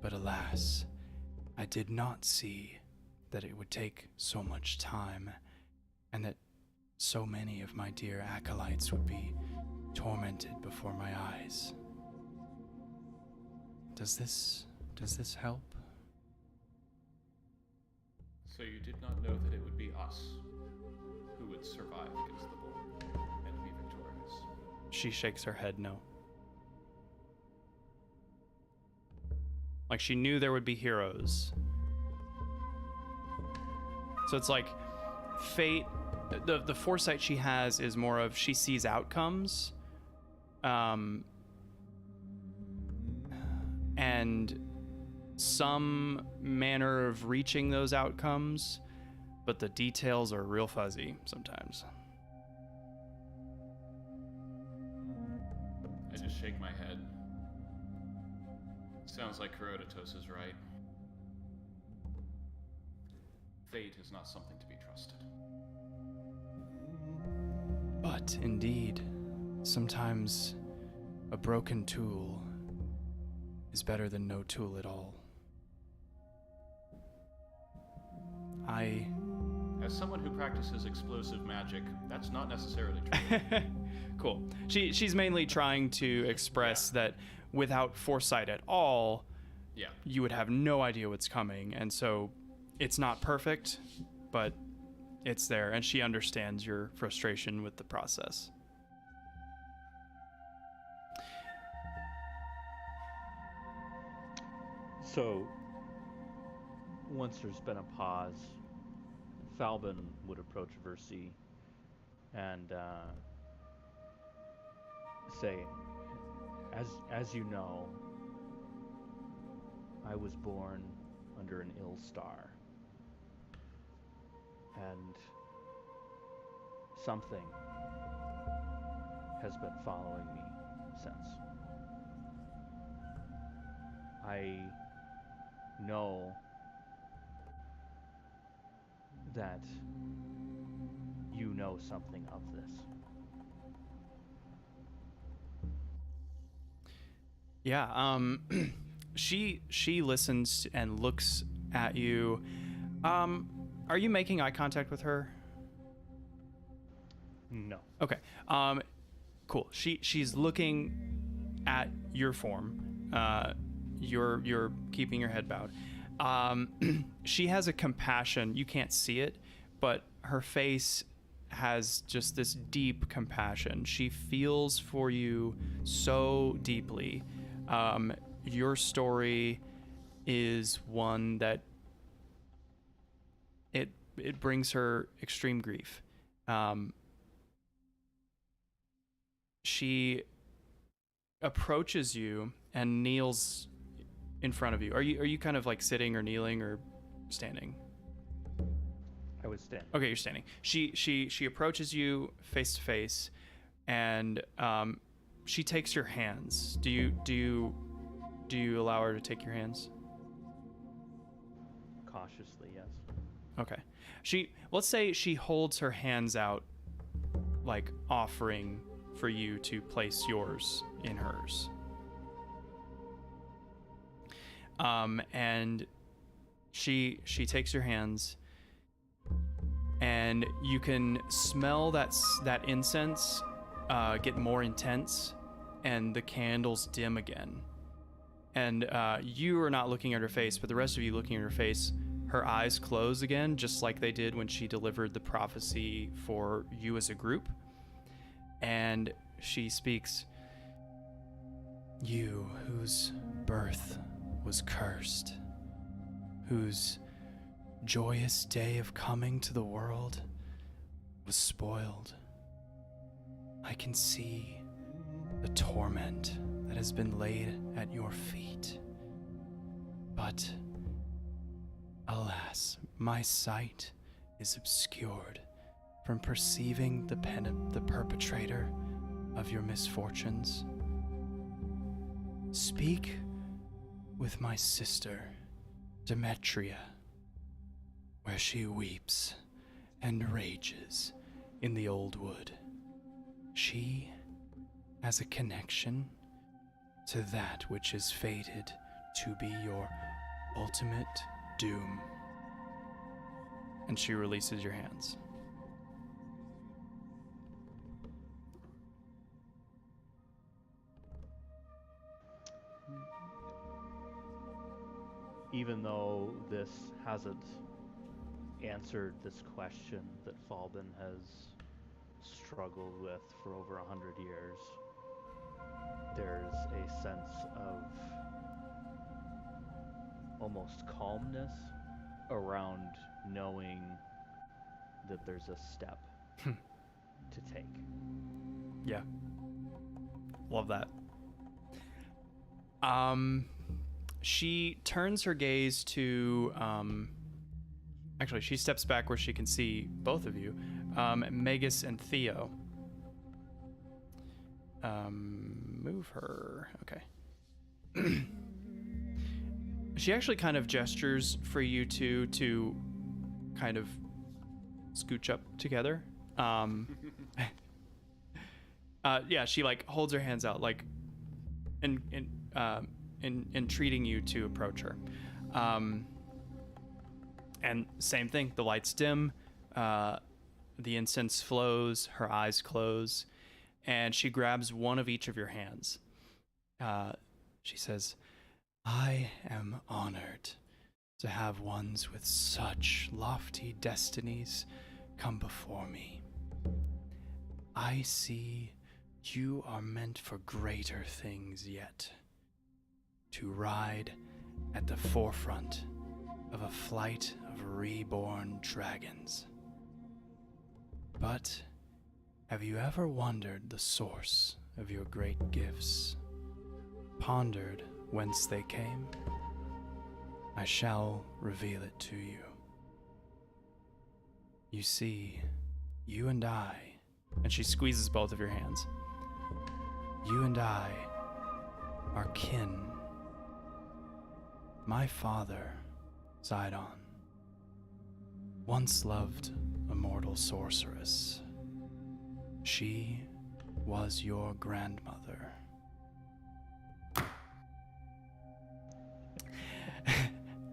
But alas, I did not see that it would take so much time, and that so many of my dear acolytes would be tormented before my eyes. Does this help?" So you did not know that it would be us who would survive against the boar and be victorious. She shakes her head no. Like she knew there would be heroes. So it's like fate, the foresight she has is more of she sees outcomes. and some manner of reaching those outcomes, but the details are real fuzzy sometimes. I just shake my head. Sounds like Herodotus is right. Fate is not something to be trusted. But indeed, sometimes a broken tool is better than no tool at all. As someone who practices explosive magic, that's not necessarily true. Cool. She's mainly trying to express that without foresight at all, Yeah. you would have no idea what's coming, and so it's not perfect, but it's there, and she understands your frustration with the process. So, once there's been a pause, Falben would approach Versi and say, as you know, I was born under an ill star, and something has been following me since. I know that you know something of this. Yeah, she listens and looks at you. Are you making eye contact with her? No. Okay. Cool. She's looking at your form. You're keeping your head bowed. She has a compassion. You can't see it, but her face has just this deep compassion. She feels for you so deeply. Your story is one that it brings her extreme grief. She approaches you and kneels in front of you. Are you kind of like sitting or kneeling or standing? I was standing. Okay, you're standing. She approaches you face to face, and she takes your hands. Do you allow her to take your hands? Cautiously, yes. Okay. Let's say she holds her hands out, like offering for you to place yours in hers. And she takes your hands, and you can smell that incense get more intense, and the candles dim again. And you are not looking at her face, but the rest of you looking at her face, her eyes close again, just like they did when she delivered the prophecy for you as a group. And she speaks, "You whose birth was cursed, whose joyous day of coming to the world was spoiled. I can see the torment that has been laid at your feet. But alas, my sight is obscured from perceiving the perpetrator of your misfortunes. Speak with my sister, Demetria, where she weeps and rages in the old wood. She has a connection to that which is fated to be your ultimate doom." And she releases your hands. Even though this hasn't answered this question that Falben has struggled with for over 100 years, there's a sense of almost calmness around knowing that there's a step to take. Yeah. Love that. She turns her gaze to, actually, she steps back where she can see both of you, Magus and Theo. Move her. Okay. She actually kind of gestures for you two to kind of scooch up together. Yeah, she like holds her hands out, like, entreating you to approach her. And same thing, the lights dim, the incense flows, her eyes close, and she grabs one of each of your hands. She says, "I am honored to have ones with such lofty destinies come before me. I see you are meant for greater things yet. To ride at the forefront of a flight of reborn dragons. But have you ever wondered the source of your great gifts? Pondered whence they came? I shall reveal it to you. You see, you and I," and she squeezes both of your hands, "you and I are kin. My father, Sydon, once loved a mortal sorceress. She was your grandmother."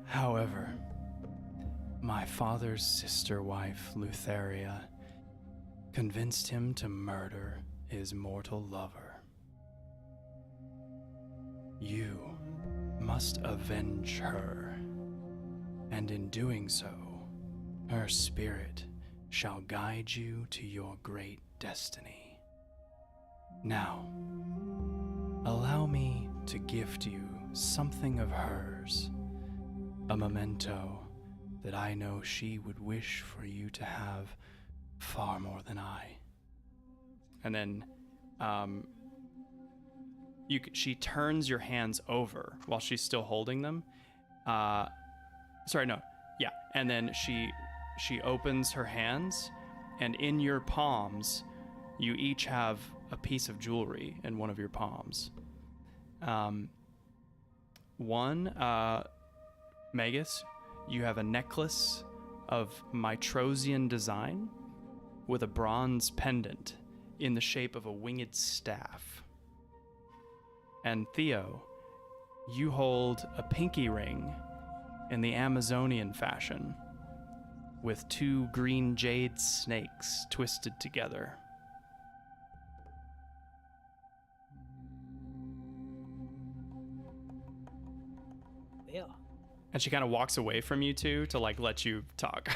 However, my father's sister wife, Lutheria, convinced him to murder his mortal lover. You must avenge her, and in doing so, her spirit shall guide you to your great destiny. Now, allow me to gift you something of hers, a memento that I know she would wish for you to have far more than I. And then, she turns your hands over while she's still holding them. And then she opens her hands, and in your palms, you each have a piece of jewelry in one of your palms. Magus, you have a necklace of Mitrosian design with a bronze pendant in the shape of a winged staff. And Theo, you hold a pinky ring in the Amazonian fashion with two green jade snakes twisted together. Yeah. And she kind of walks away from you two to like let you talk.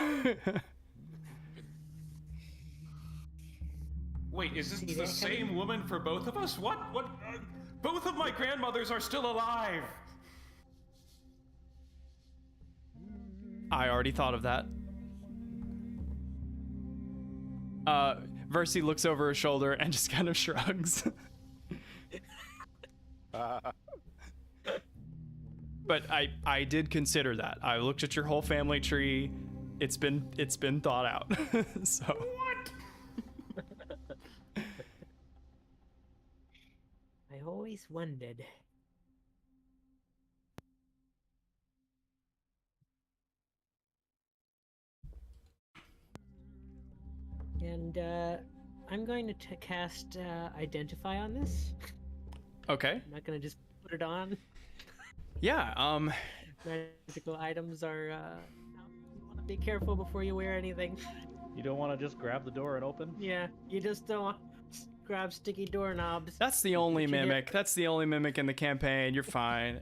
Wait, is this the same woman for both of us? What? Both of my grandmothers are still alive! I already thought of that. Versi looks over her shoulder and just kind of shrugs. But I did consider that. I looked at your whole family tree. It's been thought out. So What? I always wondered. And I'm going to cast Identify on this. okay. I'm not going to just put it on. Yeah. Magical items are. You want to be careful before you wear anything. You don't want to just grab the door and open? Yeah, you just don't want to grab sticky doorknobs. That's the only But you mimic. did- That's the only mimic in the campaign. You're fine.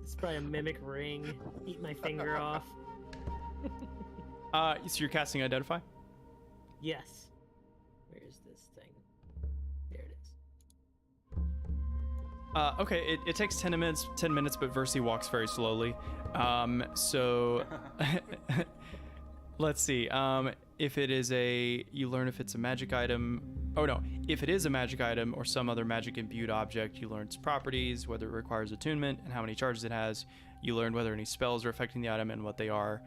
It's probably a mimic ring. Eat my finger off. So you're casting Identify? Yes. Where's this thing? There it is. Okay, it takes 10 minutes, but Versi walks very slowly. So let's see. If it is you learn if it's a magic item, Oh no, if it is a magic item or some other magic imbued object, you learn its properties, whether it requires attunement, and how many charges it has. You learn whether any spells are affecting the item and what they are.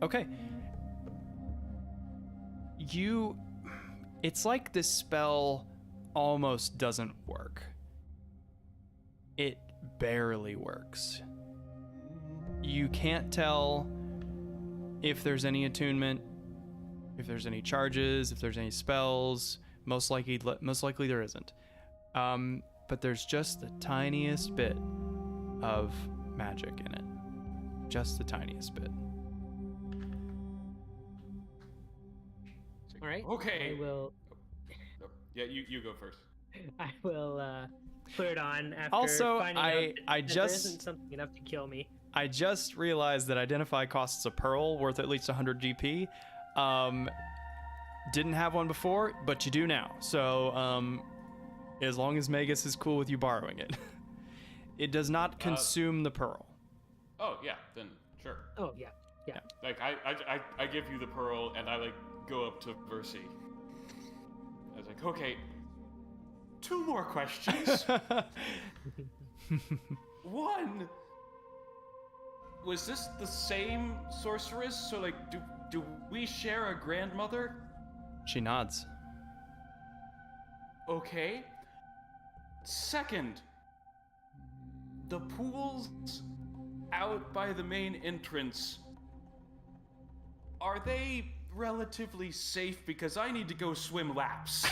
Okay. It's like this spell almost doesn't work. It barely works. You can't tell if there's any attunement, if there's any charges, if there's any spells. Most likely there isn't. But there's just the tiniest bit of magic in it. Just the tiniest bit. All right. Okay. I will. Yeah, you go first. I will put it on after Also, finding out that there just- isn't something enough to kill me. I just realized that Identify costs a pearl worth at least 100 GP. Didn't have one before, but you do now. So, as long as Magus is cool with you borrowing it. It does not consume the pearl. Oh yeah, then sure. Oh yeah. Like I give you the pearl and I like go up to Versi. I was like, okay, 2 more questions. One, was this the same sorceress? So like, do we share a grandmother? She nods. Okay. Second, the pools out by the main entrance, are they relatively safe? Because I need to go swim laps.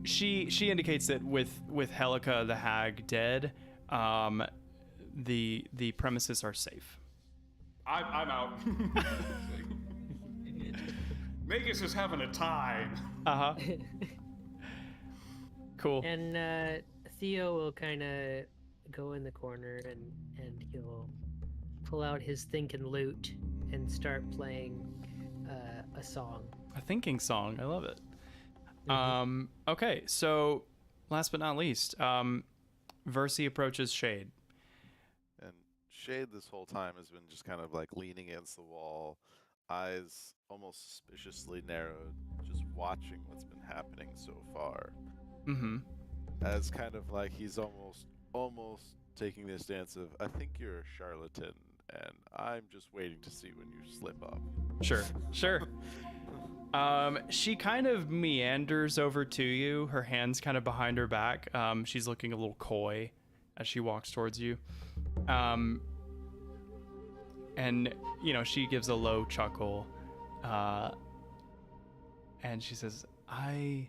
She indicates that with Helica the hag dead, the premises are safe. I'm out. Magus is having a time. Uh-huh. Cool. And Theo will kind of go in the corner and he'll pull out his thinking lute and start playing a song. A thinking song. I love it. Okay, so last but not least, Versi approaches Shade. And Shade this whole time has been just kind of like leaning against the wall, eyes almost suspiciously narrowed, just watching what's been happening so far. Mm-hmm. As kind of like he's almost taking this stance of, I think you're a charlatan, and I'm just waiting to see when you slip up. Sure. She kind of meanders over to you, her hands kind of behind her back. She's looking a little coy as she walks towards you. And, she gives a low chuckle. And she says, I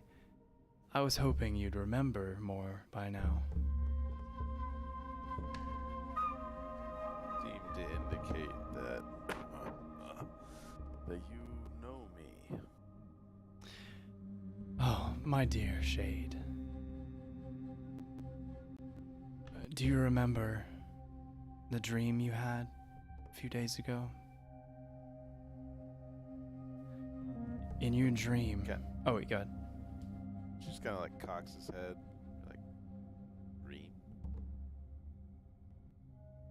was hoping you'd remember more by now. Seem to indicate that that you know me. Oh, my dear Shade. Do you remember the dream you had a few days ago? In your dream... Okay. Oh, wait, go ahead. She just kind of like cocks his head, like, dream?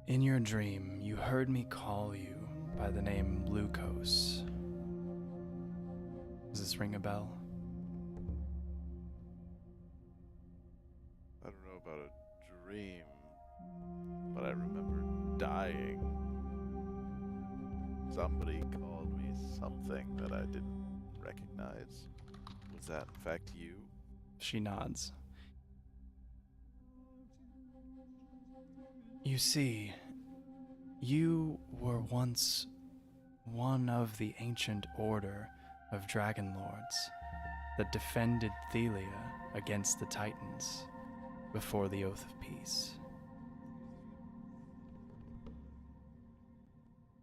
In your dream, you heard me call you by the name Lucos. Does this ring a bell? I don't know about a dream, but I remember dying. Somebody called me something that I didn't recognize. Was that in fact you? She nods. You see, you were once one of the ancient order of Dragonlords that defended Thelia against the Titans before the Oath of Peace.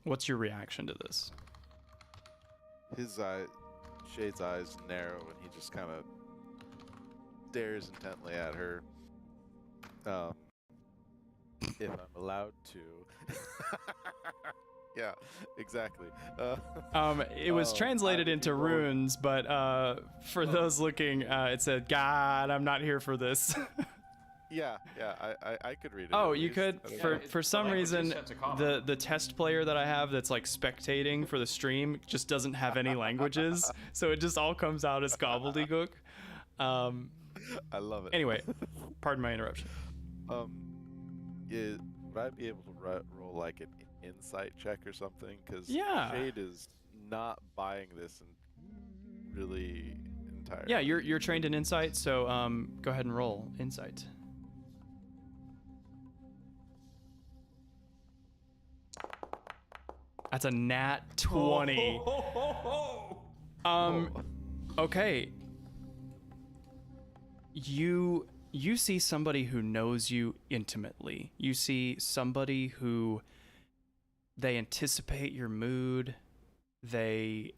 What's your reaction to this? Shade's eyes narrow, and he just kind of stares intently at her. If I'm allowed to. Yeah, exactly. It was translated into runes, but for those looking, it said, God, I'm not here for this. Yeah, I could read it. Oh, at you least. could. I don't For know. for some language is reason, set to common. the test player that I have that's like spectating for the stream just doesn't have any languages, so it just all comes out as gobbledygook. I love it. Anyway, pardon my interruption. Would I be able to roll like an insight check or something? Because Yeah. Shade is not buying this and really entirely. Yeah, you're trained in insight, so go ahead and roll insight. That's a nat 20. Okay. You see somebody who knows you intimately. You see somebody who they anticipate your mood. They've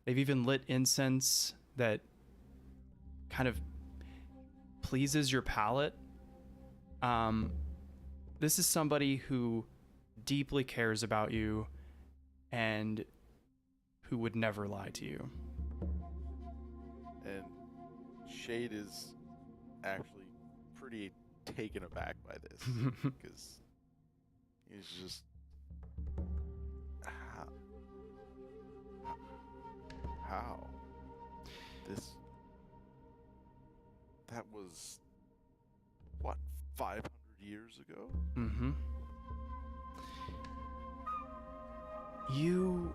even lit incense that kind of pleases your palate. This is somebody who deeply cares about you and who would never lie to you. And Shade is actually pretty taken aback by this because he's just how that was what 500 years ago. Mm-hmm. You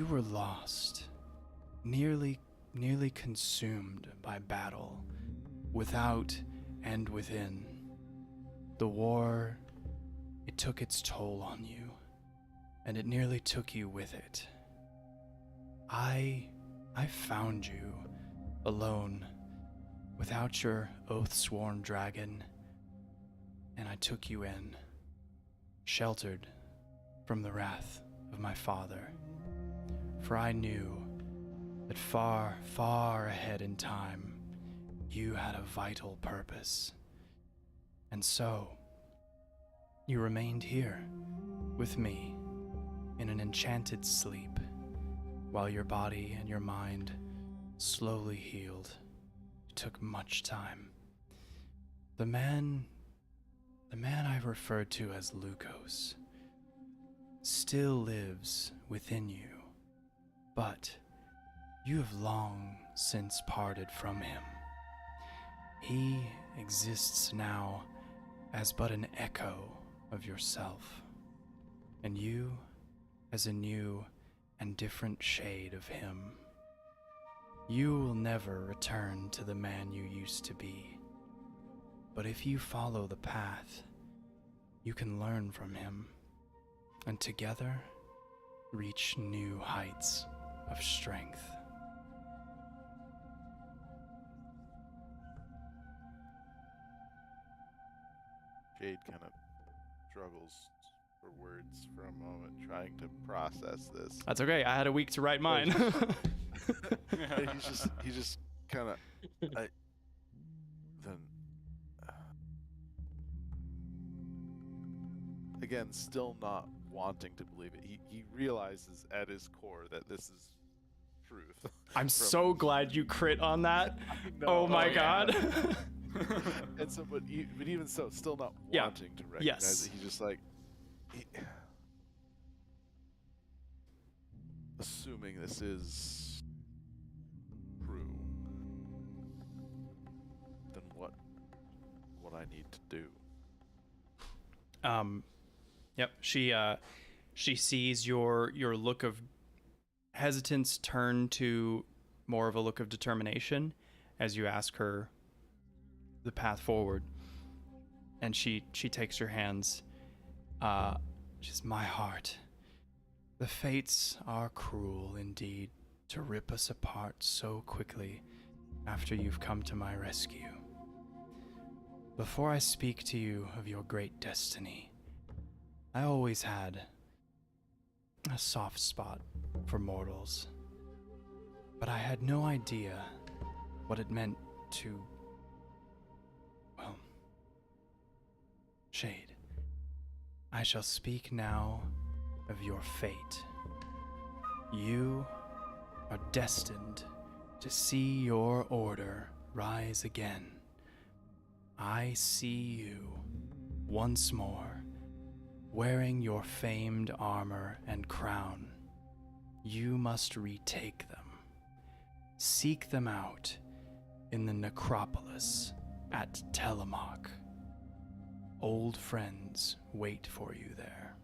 were lost, nearly consumed by battle, without and within. The war, it took its toll on you, and it nearly took you with it. I found you, alone, without your oath-sworn dragon, and I took you in, sheltered from the wrath of my father. For I knew that far, far ahead in time, you had a vital purpose. And so, you remained here, with me, in an enchanted sleep, while your body and your mind slowly healed. It took much time. The man I referred to as Lukos still lives within you, but you have long since parted from him. He exists now as but an echo of yourself, and you as a new and different shade of him. You will never return to the man you used to be, but if you follow the path, you can learn from him, and together reach new heights of strength. Jade kind of struggles for words for a moment, trying to process this. That's okay. I had a week to write mine. And he's just kind of again, still not wanting to believe it. He realizes at his core that this is truth. I'm so glad you crit on that. Oh my god. And so, but even so, still not Yeah. wanting to recognize Yes. it. He's just like, assuming this is true, then what I need to do? Yep. She sees your look of hesitance turn to more of a look of determination as you ask her the path forward, and she takes your hands. She's, my heart. The fates are cruel indeed to rip us apart so quickly after you've come to my rescue. Before I speak to you of your great destiny, I always had a soft spot for mortals, but I had no idea what it meant to, well, Shade. I shall speak now of your fate. You are destined to see your order rise again. I see you once more, wearing your famed armor and crown. You must retake them. Seek them out in the necropolis at Telemark. Old friends wait for you there.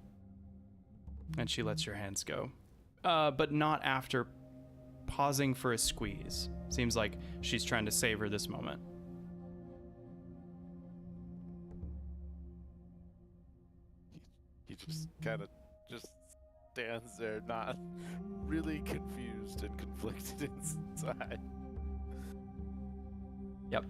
And she lets your hands go. But not after pausing for a squeeze. Seems like she's trying to savor this moment. He just kind of just stands there, not really confused and conflicted inside. Yep.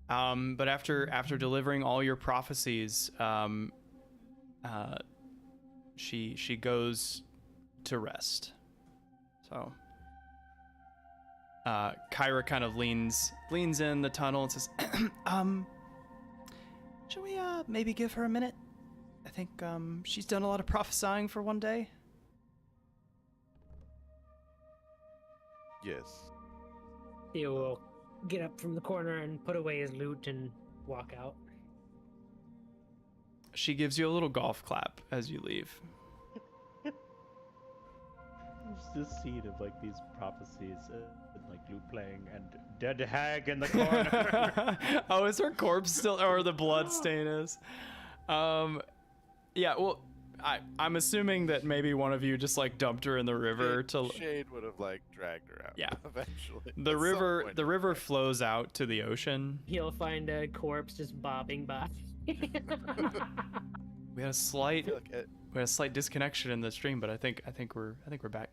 But after delivering all your prophecies, she goes to rest. So Kyra kind of leans in the tunnel and says, should we maybe give her a minute? I think she's done a lot of prophesying for one day. Yes. Theo will get up from the corner and put away his loot and walk out. She gives you a little golf clap as you leave. There's this scene of like these prophecies and like loot playing and dead hag in the corner. Oh, is her corpse still, or the blood stain is? Yeah, well, I'm assuming that maybe one of you just like dumped her in the river to. Shade would have like dragged her out. Yeah. Eventually. The At some river, point. the river flows out to the ocean. He'll find a corpse just bobbing by. We had a I slight feel like we had a slight disconnection in the stream, but I think we're back.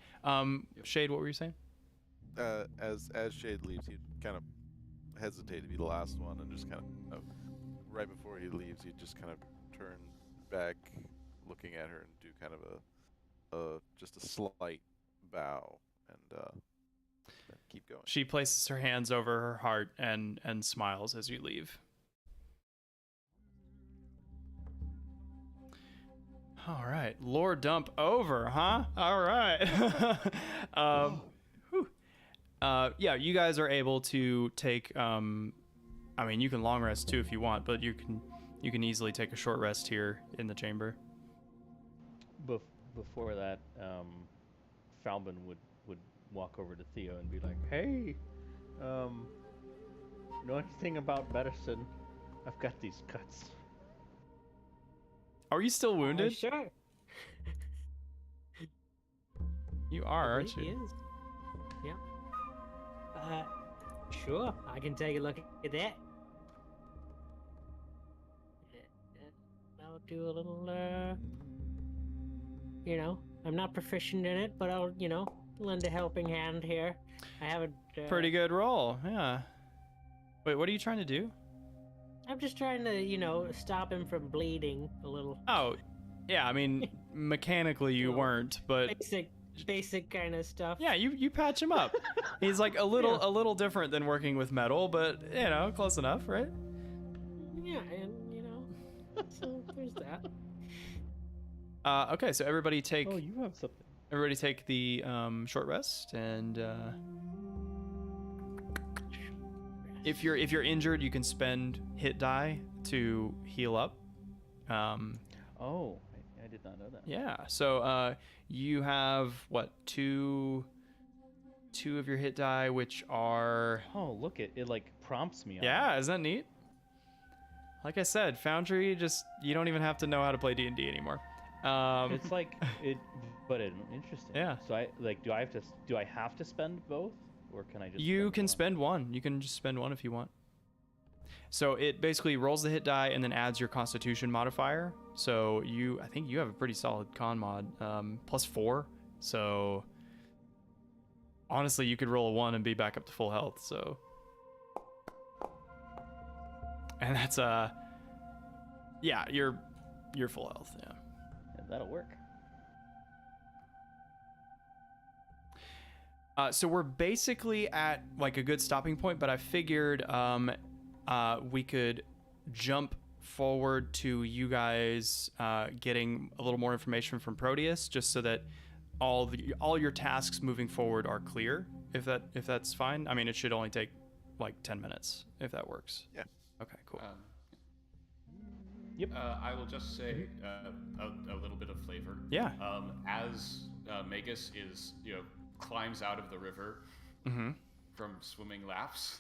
Shade, what were you saying? as Shade leaves, he'd kind of hesitate to be the last one, and just kind of right before he leaves, he'd just kind of turn back, looking at her, and do kind of a just a slight bow, and then keep going. She places her hands over her heart and smiles as you leave. All right, lore dump over, huh? All right. Whew. Yeah, you guys are able to take. I mean, you can long rest too if you want, but you can easily take a short rest here in the chamber. Before that, Falben would walk over to Theo and be like, "Hey, know anything about medicine? I've got these cuts." Are you still wounded? Sure. You are, aren't He you? is. Yeah. Sure. I can take a look at that. I'll do a little, I'm not proficient in it, but I'll, lend a helping hand here. I haven't. Pretty good roll, yeah. Wait, what are you trying to do? I'm just trying to, stop him from bleeding a little. Oh, yeah. I mean, mechanically you Well, weren't, but Basic kind of stuff. yeah, you patch him up. He's like a little different than working with metal, but close enough, right? Yeah, and so there's that. Okay, so everybody take Oh, you have something. the short rest, and if you're injured, you can spend hit die to heal up. Oh, I did not know that. Yeah, so you have what, two of your hit die, which are Oh, look, it like prompts me. yeah, isn't that neat? Like I said, Foundry, you don't even have to know how to play D&D anymore. It's like interesting. Yeah. So do I have to spend both, or can I just? You can one? spend one. You can just spend one if you want. So it basically rolls the hit die and then adds your Constitution modifier. So I think you have a pretty solid con mod, +4. So honestly, you could roll a 1 and be back up to full health. So, and that's yeah, you're full health. Yeah. Yeah, that'll work. So we're basically at like a good stopping point, but I figured we could jump forward to you guys getting a little more information from Proteus, just so that all your tasks moving forward are clear. If that's fine. I mean, it should only take like 10 minutes if that works. Yeah. Okay, cool. Yep. I will just say a little bit of flavor. Yeah. As Magus is, climbs out of the river Mm-hmm. from swimming laps.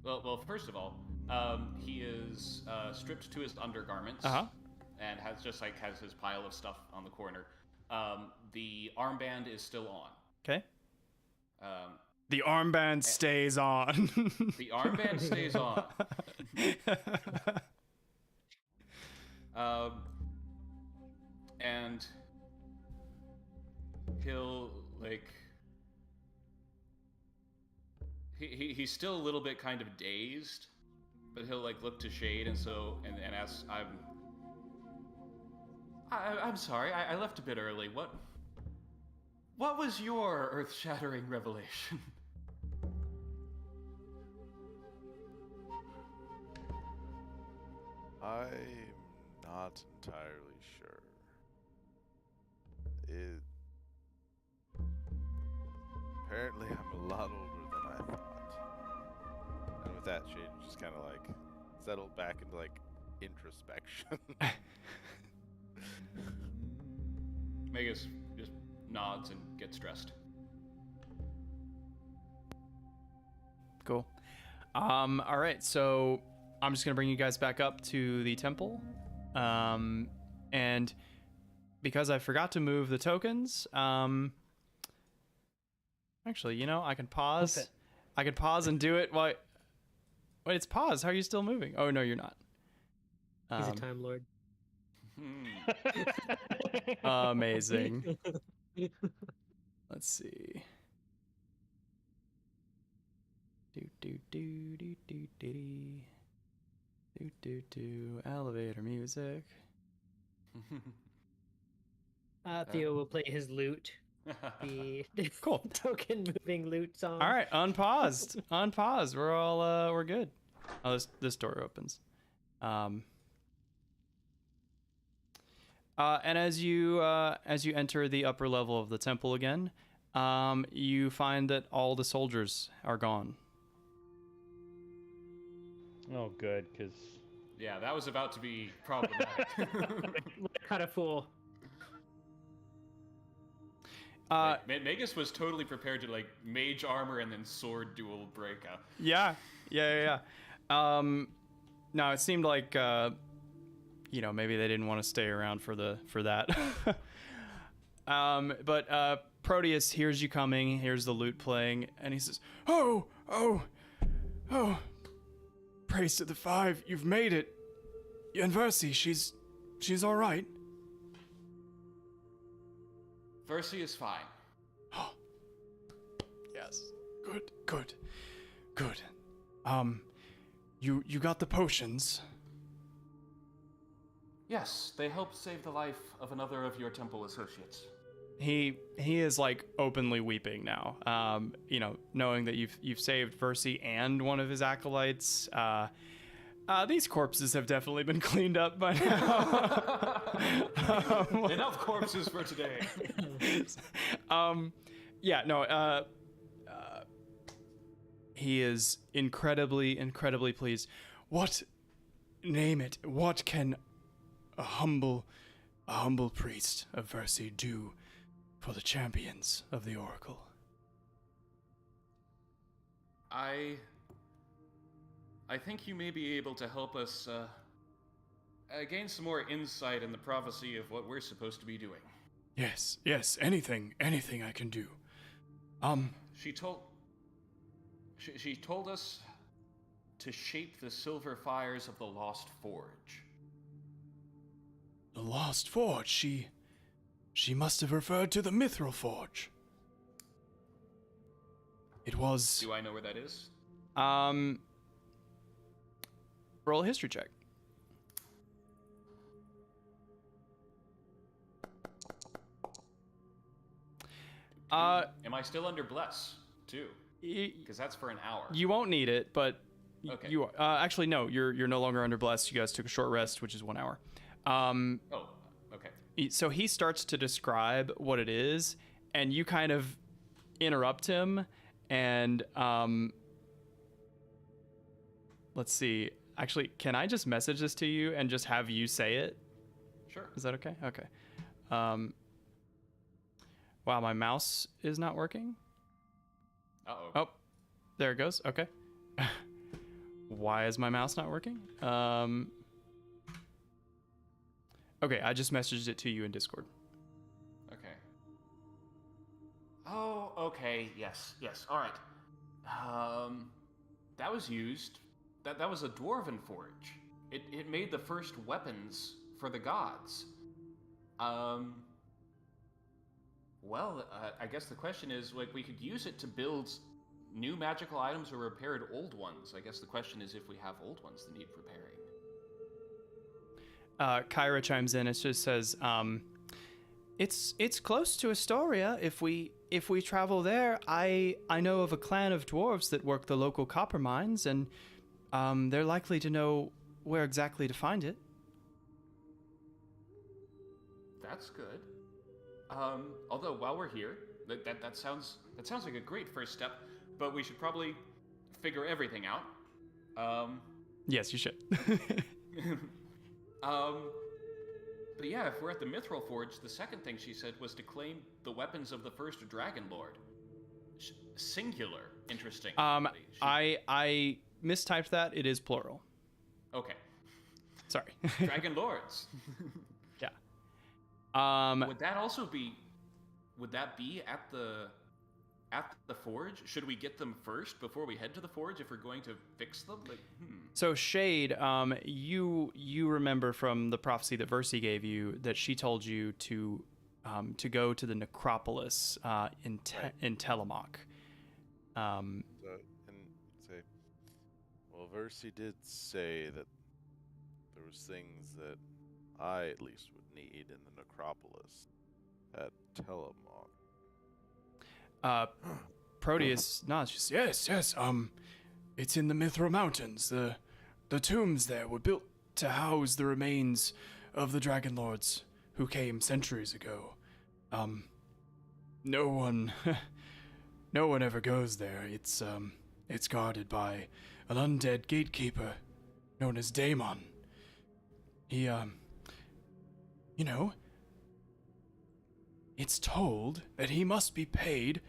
Well, first of all, he is stripped to his undergarments. And has his pile of stuff on the corner. The armband is still on. Okay. The armband stays on. The armband stays on. And he'll he's still a little bit kind of dazed, but he'll look to Shade and ask, I'm sorry, I left a bit early. What was your earth-shattering revelation? I'm not entirely sure. Apparently I'm a lot older than I thought. And with that, Shade just kind of settled back into introspection. Magus just nods and gets dressed. Cool. All right, so I'm just gonna bring you guys back up to the temple, and because I forgot to move the tokens, actually, I can pause. Okay. I can pause and do it. Wait, it's paused. How are you still moving? Oh no, you're not. He's a Time Lord. Amazing. Let's see. Elevator music. Theo will play his lute. The Cool. token moving lute song. All right, unpaused. Unpaused. We're all we're good. Oh, this door opens. And as you enter the upper level of the temple again, you find that all the soldiers are gone. Oh, good, because Yeah, that was about to be problematic. What kind of fool? Magus was totally prepared to mage armor and then sword dual breaker. Yeah. No, it seemed like maybe they didn't want to stay around for that. But Proteus hears you coming, hears the lute playing, and he says, "Oh! Praise to the Five, you've made it. And Versi, she's all right." Versi is fine. Yes. Good. You got the potions. Yes, they helped save the life of another of your temple associates. He is openly weeping now. Knowing that you've saved Versi and one of his acolytes. These corpses have definitely been cleaned up by now. Enough corpses for today. He is incredibly pleased. Name it. What can a humble priest of Versi do for the champions of the Oracle? I think you may be able to help us gain some more insight in the prophecy of what we're supposed to be doing. Yes, anything I can do. She told us to shape the silver fires of the Lost Forge. The Lost Forge, she must have referred to the Mithril Forge. It was... Do I know where that is? Roll a history check. Am I still under bless too? Because that's for an hour. You won't need it, but Okay. you actually no. You're no longer under blessed. You guys took a short rest, which is 1 hour. Oh, okay. so he starts to describe what it is, and you kind of interrupt him, and let's see. Actually, can I just message this to you and just have you say it? Sure. Is that okay? Okay. Wow, my mouse is not working. Uh-oh. Oh, there it goes. Okay. Why is my mouse not working? Okay, I just messaged it to you in Discord. Okay. Oh, okay. Yes. All right. That was used. That was a dwarven forge. It made the first weapons for the gods. Well, I guess the question is, like, we could use it to build new magical items or repair old ones. I guess the question is if we have old ones that need repairing. Kyra chimes in. It just says, it's close to Astoria. If we travel there, I know of a clan of dwarves that work the local copper mines, and they're likely to know where exactly to find it. That's good. Although while we're here, that sounds like a great first step, but we should probably figure everything out. Yes, you should. But yeah, if we're at the Mithril Forge, the second thing she said was to claim the weapons of the first Dragonlord. Singular, interesting. I mistyped that. It is plural. Okay. Sorry. Dragonlords. Yeah. Would that be at the forge? Should we get them first before we head to the forge if we're going to fix them? So Shade, you remember from the prophecy that Versi gave you that she told you to go to the necropolis in Telemach. And say, well, Versi did say that there was things that I at least would need in the necropolis at Telemach. Proteus nods. Yes. It's in the Mithril Mountains. The tombs there were built to house the remains of the Dragonlords who came centuries ago. No one ever goes there. It's guarded by an undead gatekeeper known as Daemon. He, it's told that he must be paid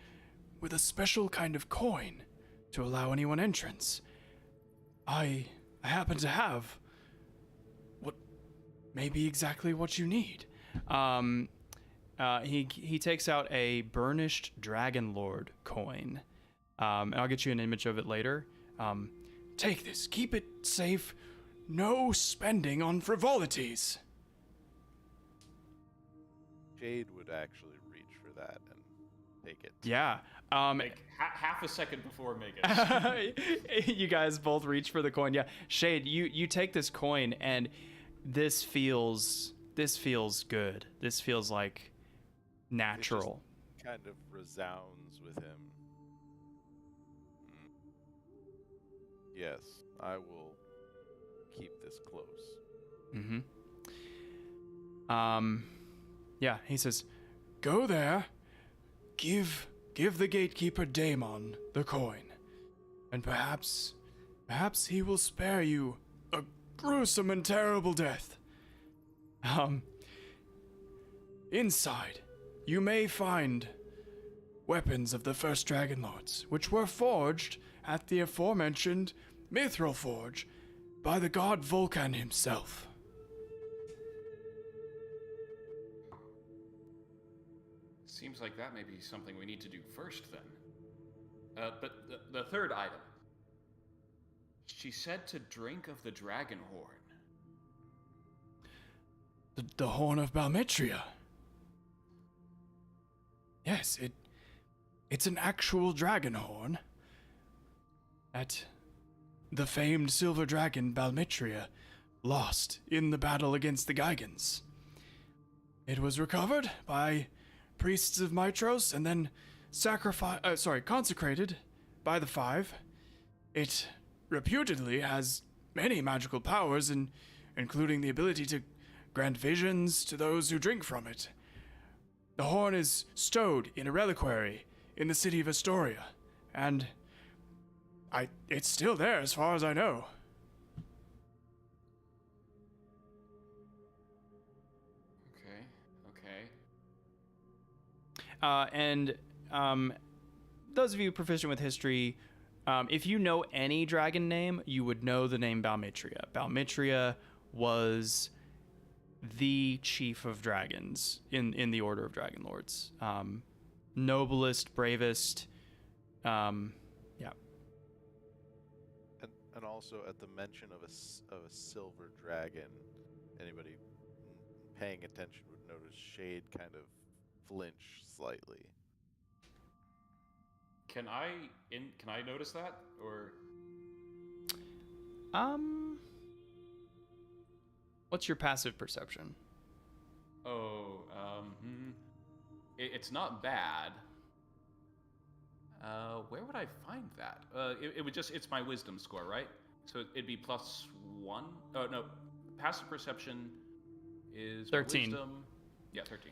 with a special kind of coin to allow anyone entrance. I happen to have what may be exactly what you need. He takes out a burnished Dragonlord coin. And I'll get you an image of it later. Take this. Keep it safe. No spending on frivolities. Jade would actually reach for that and take it. Yeah. Like half a second before Magus. You guys both reach for the coin. Yeah. Shade, you take this coin, and this feels good. This feels like natural. It just kind of resounds with him. Yes, I will keep this close. Mm-hmm. Yeah, he says, go there, give the gatekeeper Daemon the coin, and perhaps he will spare you a gruesome and terrible death. Inside, you may find weapons of the first Dragonlords, which were forged at the aforementioned Mithril Forge by the god Vulcan himself. Seems like that may be something we need to do first, then. But the third item. She said to drink of the dragon horn. The horn of Balmetria. Yes, it's an actual dragon horn. At the famed silver dragon Balmetria lost in the battle against the Gigans. It was recovered by priests of Mitros and then consecrated by the Five. It reputedly has many magical powers, including the ability to grant visions to those who drink from it. The horn is stowed in a reliquary in the city of Astoria, and it's still there as far as I know. Okay. Those of you proficient with history, if you know any dragon name, you would know the name Balmitria. Balmitria was the chief of dragons in the Order of Dragonlords. Noblest, bravest. Yeah. And also at the mention of a silver dragon, anybody paying attention would notice Shade kind of flinch slightly. Can I notice that, or? What's your passive perception? Oh, it's not bad. Where would I find that? It would just, it's my wisdom score, right? So it'd be +1. Oh, no. Passive perception is 13. Wisdom. Yeah, 13.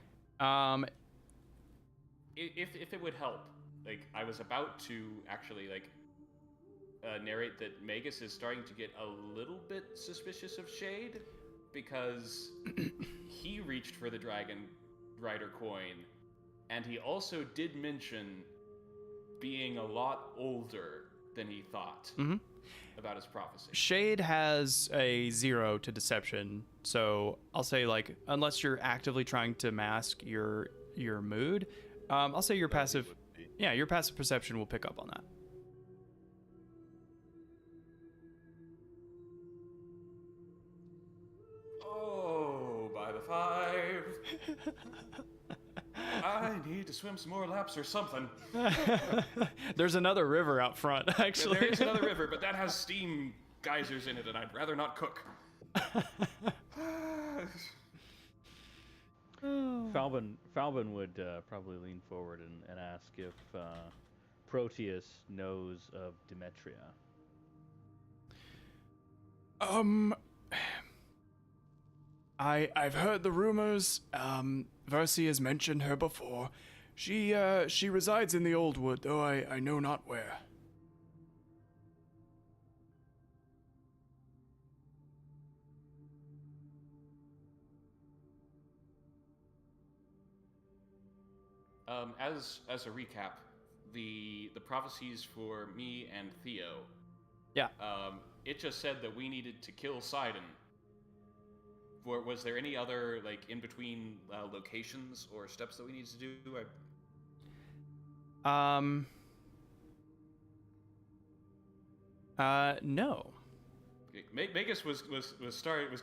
If it would help, like, I was about to actually, like, narrate that Magus is starting to get a little bit suspicious of Shade, because he reached for the Dragon Rider coin, and he also did mention being a lot older than he thought about his prophecy. Shade has a 0 to deception, so I'll say, like, unless you're actively trying to mask your mood, I'll say your passive, your passive perception will pick up on that. Oh, by the 5. I need to swim some more laps or something. There's another river out front, actually. Yeah, there is another river, but that has steam geysers in it, and I'd rather not cook. Falben would probably lean forward and ask if Proteus knows of Demetria. I've heard the rumors. Versi has mentioned her before. She resides in the Old Wood, though I know not where. As a recap, the prophecies for me and Theo. Yeah. It just said that we needed to kill Sydon. Was there any other, like, in between locations or steps that we needed to do? No. Magus was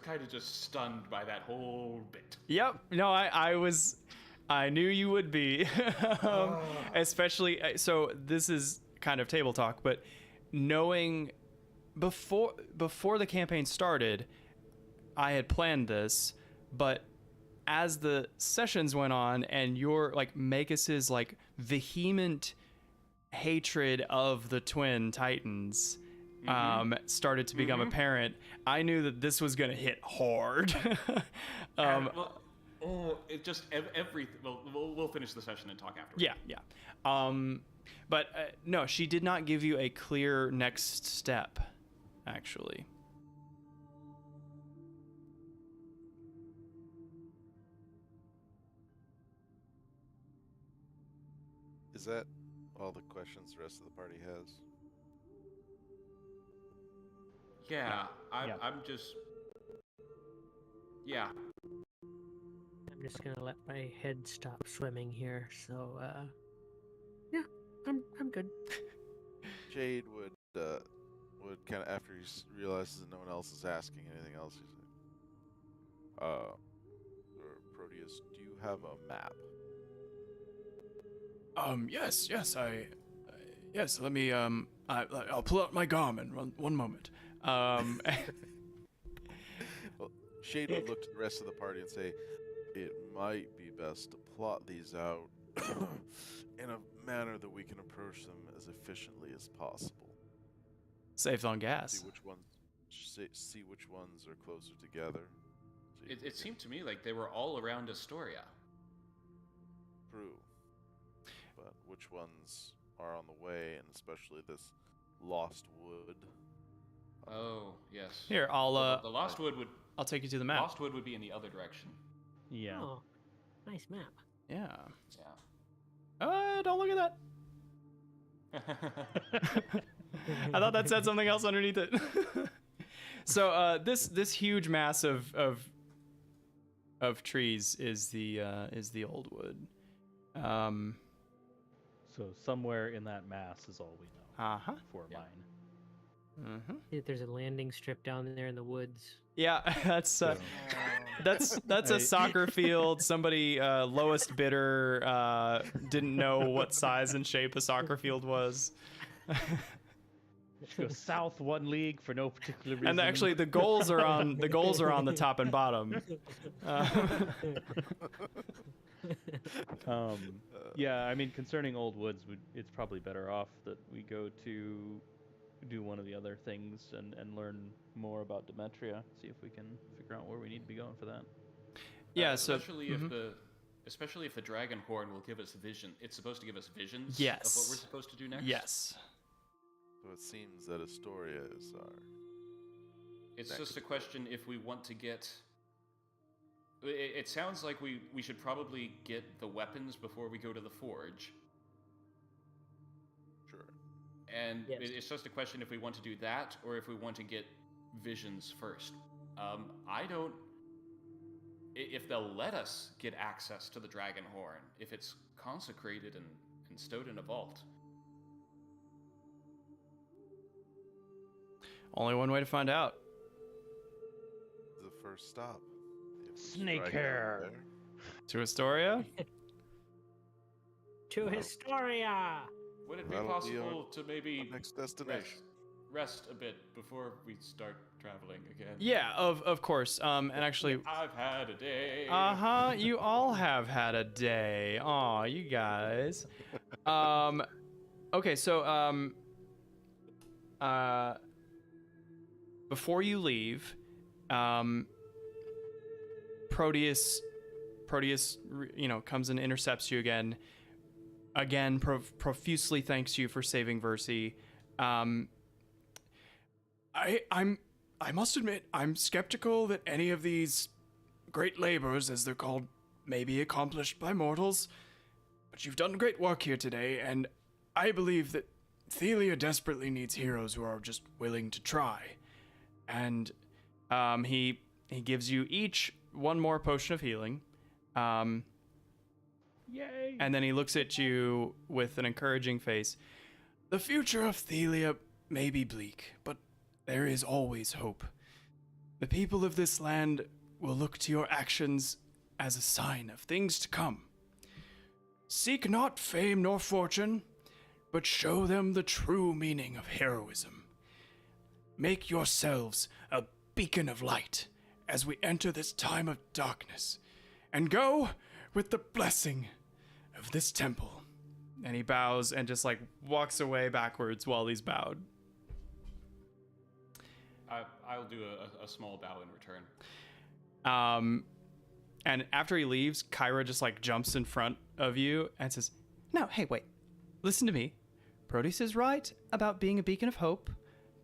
kind of just stunned by that whole bit. Yep. No, I knew you would be. Especially, so this is kind of table talk, but knowing before the campaign started, I had planned this, but as the sessions went on and your, like, Magus's, like, vehement hatred of the twin titans started to become apparent, I knew that this was going to hit hard. It just everything. We'll finish the session and talk afterwards. Yeah. But no, she did not give you a clear next step, actually. Is that all the questions the rest of the party has? Yeah, Yeah. I'm just. Yeah. I'm just gonna let my head stop swimming here. So, yeah, I'm good. Jade would kind of, after he realizes that no one else is asking anything else, he's like, Proteus, do you have a map? Yes, yes, let me, I'll pull out my Garmin, one moment. Well, Shade would look to the rest of the party and say, it might be best to plot these out in a manner that we can approach them as efficiently as possible. Saves on gas. See which ones are closer together, so It seemed to me like they were all around Astoria. True. But which ones are on the way, and especially this Lost Wood? Oh, yes. Here, The Lost Wood would... I'll take you to the map. Lost Wood would be in the other direction. Yeah. Oh, nice map. Yeah. Yeah. Don't look at that. I thought that said something else underneath it. So this huge mass of trees is the old wood. So somewhere in that mass is all we know. Uh-huh. For Yeah. mine. Mm-hmm. See if there's a landing strip down there in the woods. Yeah, that's a Hey. soccer field. Somebody lowest bidder didn't know what size and shape a soccer field was. Just go south 1 league for no particular reason. And actually, the goals are on the top and bottom. Yeah, I mean, concerning Old Woods, it's probably better off that we go to do one of the other things and learn more about Demetria. See if we can figure out where we need to be going for that. Yeah, so Especially if the dragon horn will give us vision. It's supposed to give us visions Yes. of what we're supposed to do next. yes. So it seems that Astoria is our... It's Next. just a question if we want to get... It sounds like we should probably get the weapons before we go to the forge. Sure. And Yes. it's just a question if we want to do that or if we want to get visions first. I don't... If they'll let us get access to the dragon horn, if it's consecrated and stowed in a vault. Only one way to find out. The first stop. If it's Snake right hair. there. To Astoria? To Historia! Would it be That'll be possible to maybe Next destination. rest a bit before we start traveling again? Yeah, of course. And actually, I've had a day. you all have had a day. Aw, you guys. Okay, so before you leave, Proteus, comes and intercepts you again. Again, profusely thanks you for saving Versi. I must admit, I'm skeptical that any of these great labors, as they're called, may be accomplished by mortals. But you've done great work here today, and I believe that Thelia desperately needs heroes who are just willing to try. And he gives you each one more potion of healing. Yay! And then he looks at you with an encouraging face. The future of Thelia may be bleak, but there is always hope. The people of this land will look to your actions as a sign of things to come. Seek not fame nor fortune, but show them the true meaning of heroism. Make yourselves a beacon of light as we enter this time of darkness, and go with the blessing of this temple. And he bows and just walks away backwards while he's bowed. I'll do a small bow in return. And after he leaves, Kyra just jumps in front of you and says, "No, hey, wait. Listen to me. Proteus is right about being a beacon of hope,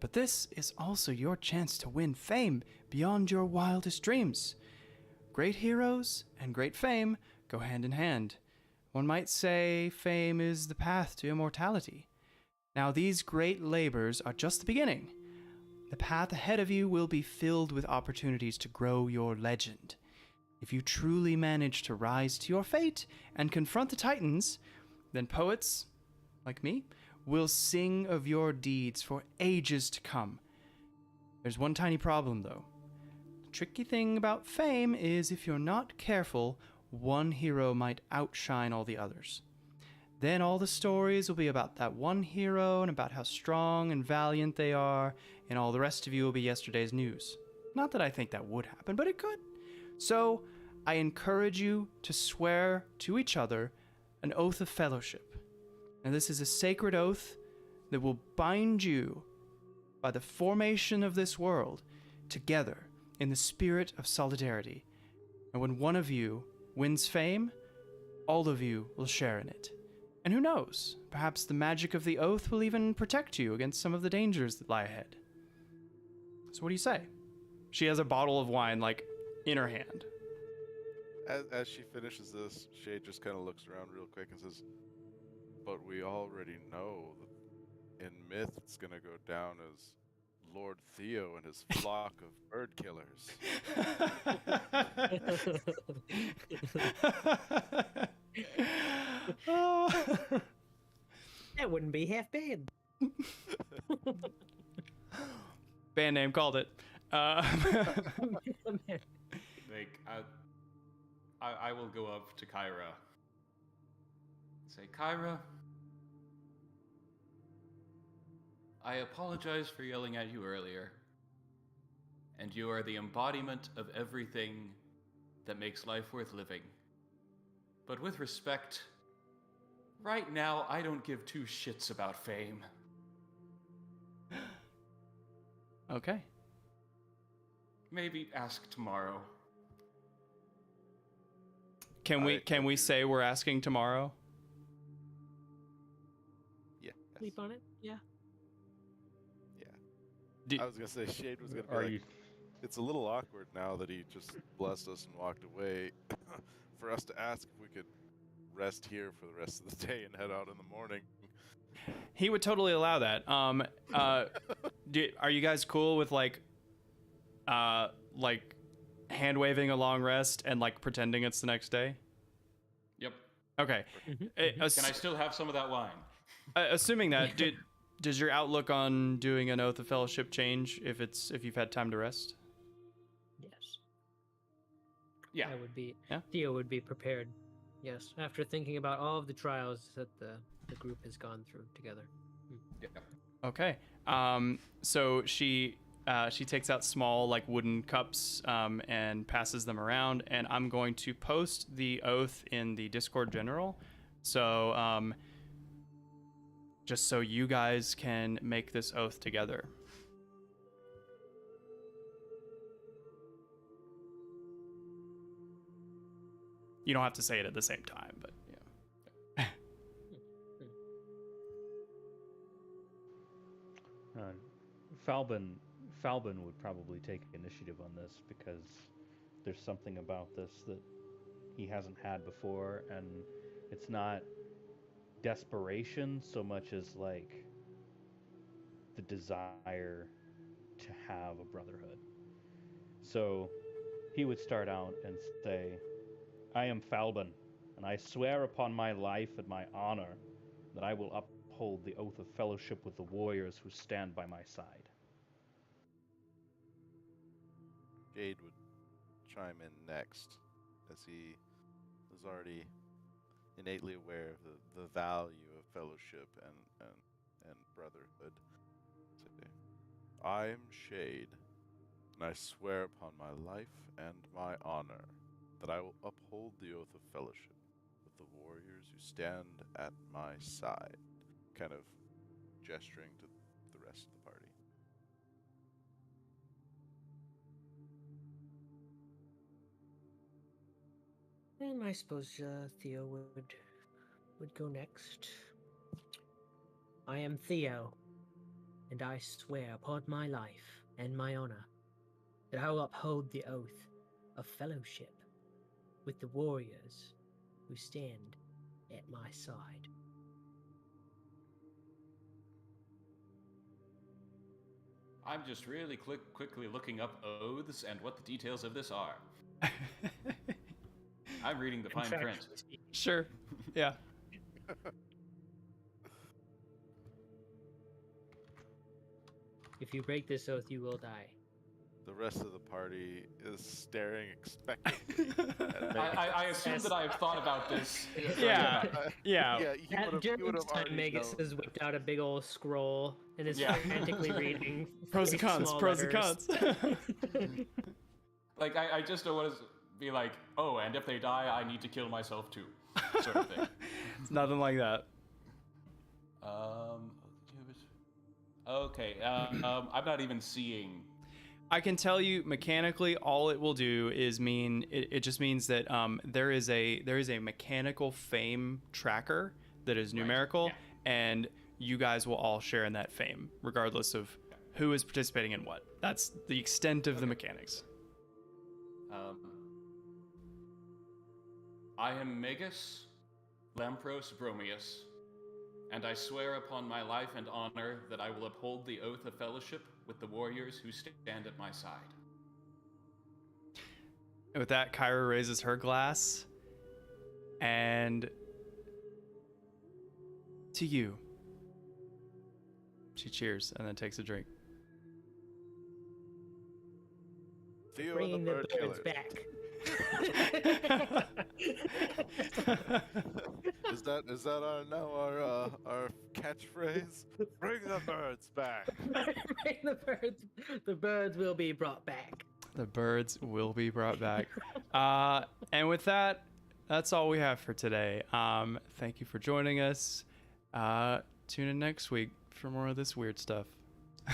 but this is also your chance to win fame beyond your wildest dreams. Great heroes and great fame go hand in hand. One might say fame is the path to immortality. Now, these great labors are just the beginning. The path ahead of you will be filled with opportunities to grow your legend. If you truly manage to rise to your fate and confront the Titans, then poets, like me, will sing of your deeds for ages to come. There's one tiny problem, though. The tricky thing about fame is if you're not careful, one hero might outshine all the others. Then all the stories will be about that one hero and about how strong and valiant they are, and all the rest of you will be yesterday's news. Not that I think that would happen, but it could. So, I encourage you to swear to each other an oath of fellowship. And this is a sacred oath that will bind you by the formation of this world together in the spirit of solidarity And when one of you wins fame, all of you will share in it. And who knows, perhaps the magic of the oath will even protect you against some of the dangers that lie ahead. So what do you say? She has a bottle of wine, like, in her hand. As she finishes this, Shade just kind of looks around real quick and says, "But we already know that in myth it's gonna go down as Lord Theo and his flock of bird killers." That wouldn't be half bad. Band name called it. Like, I will go up to Kyra. Say, Kyra, I apologize for yelling at you earlier. And you are the embodiment of everything that makes life worth living. But with respect, right now I don't give two shits about fame. Okay. Maybe ask tomorrow. Can we say we're asking tomorrow? Yeah. Sleep on it? Yeah. I was gonna say Shade was gonna be Are like, you? it's a little awkward now that he just blessed us and walked away for us to ask if we could rest here for the rest of the day and head out in the morning. He would totally allow that. Are you guys cool with like hand waving a long rest and like pretending it's the next day? Yep. Okay. Can I still have some of that wine? Assuming that, does your outlook on doing an Oath of Fellowship change if you've had time to rest? Yes. Yeah. I would be. Yeah? Theo would be prepared. Yes. After thinking about all of the trials that the group has gone through together. Yeah. Okay. So she takes out small like wooden cups and passes them around, and I'm going to post the oath in the Discord general. So just so you guys can make this oath together. You don't have to say it at the same time, but yeah. Falben would probably take initiative on this because there's something about this that he hasn't had before, and it's not desperation so much as like the desire to have a brotherhood. So he would start out and say, "I am Falben, and I swear upon my life and my honor that I will uphold the oath of fellowship with the warriors who stand by my side." Jade would chime in next, as he is already innately aware of the value of fellowship and brotherhood. Say, "I am Shade, and I swear upon my life and my honor that I will uphold the oath of fellowship with the warriors who stand at my side," kind of gesturing to the rest of the party. And I suppose Theo would go next. "I am Theo, and I swear upon my life and my honor that I will uphold the oath of fellowship with the warriors who stand at my side." I'm just really quickly looking up oaths and what the details of this are. I'm reading the fine print. Contractually speaking. Sure. Yeah. If you break this oath, you will die. The rest of the party is staring expectantly at Magus. I assume that I have thought about this. Yeah. Yeah. Yeah, he would During have this time, already Magus known. has whipped out a big old scroll and is Yeah. frantically reading Pros and cons. small Pros and letters. cons. Like, I just don't want to be like, oh, and if they die, I need to kill myself too, sort of thing. It's nothing like that. Okay, I'm not even seeing I can tell you mechanically, all it will do is mean it just means that there is a mechanical fame tracker that is numerical, yeah. and you guys will all share in that fame, regardless of who is participating in what. That's the extent of the mechanics. I am Magus, Lampros Bromius, and I swear upon my life and honor that I will uphold the oath of fellowship with the warriors who stand at my side. And with that, Kyra raises her glass, and to you. She cheers and then takes a drink. Theo and the Bringing the bird birds killers. back. Is that our catchphrase? Bring the birds back. Bring the birds will be brought back. The birds will be brought back. And with that, that's all we have for today. Thank you for joining us. Tune in next week for more of this weird stuff.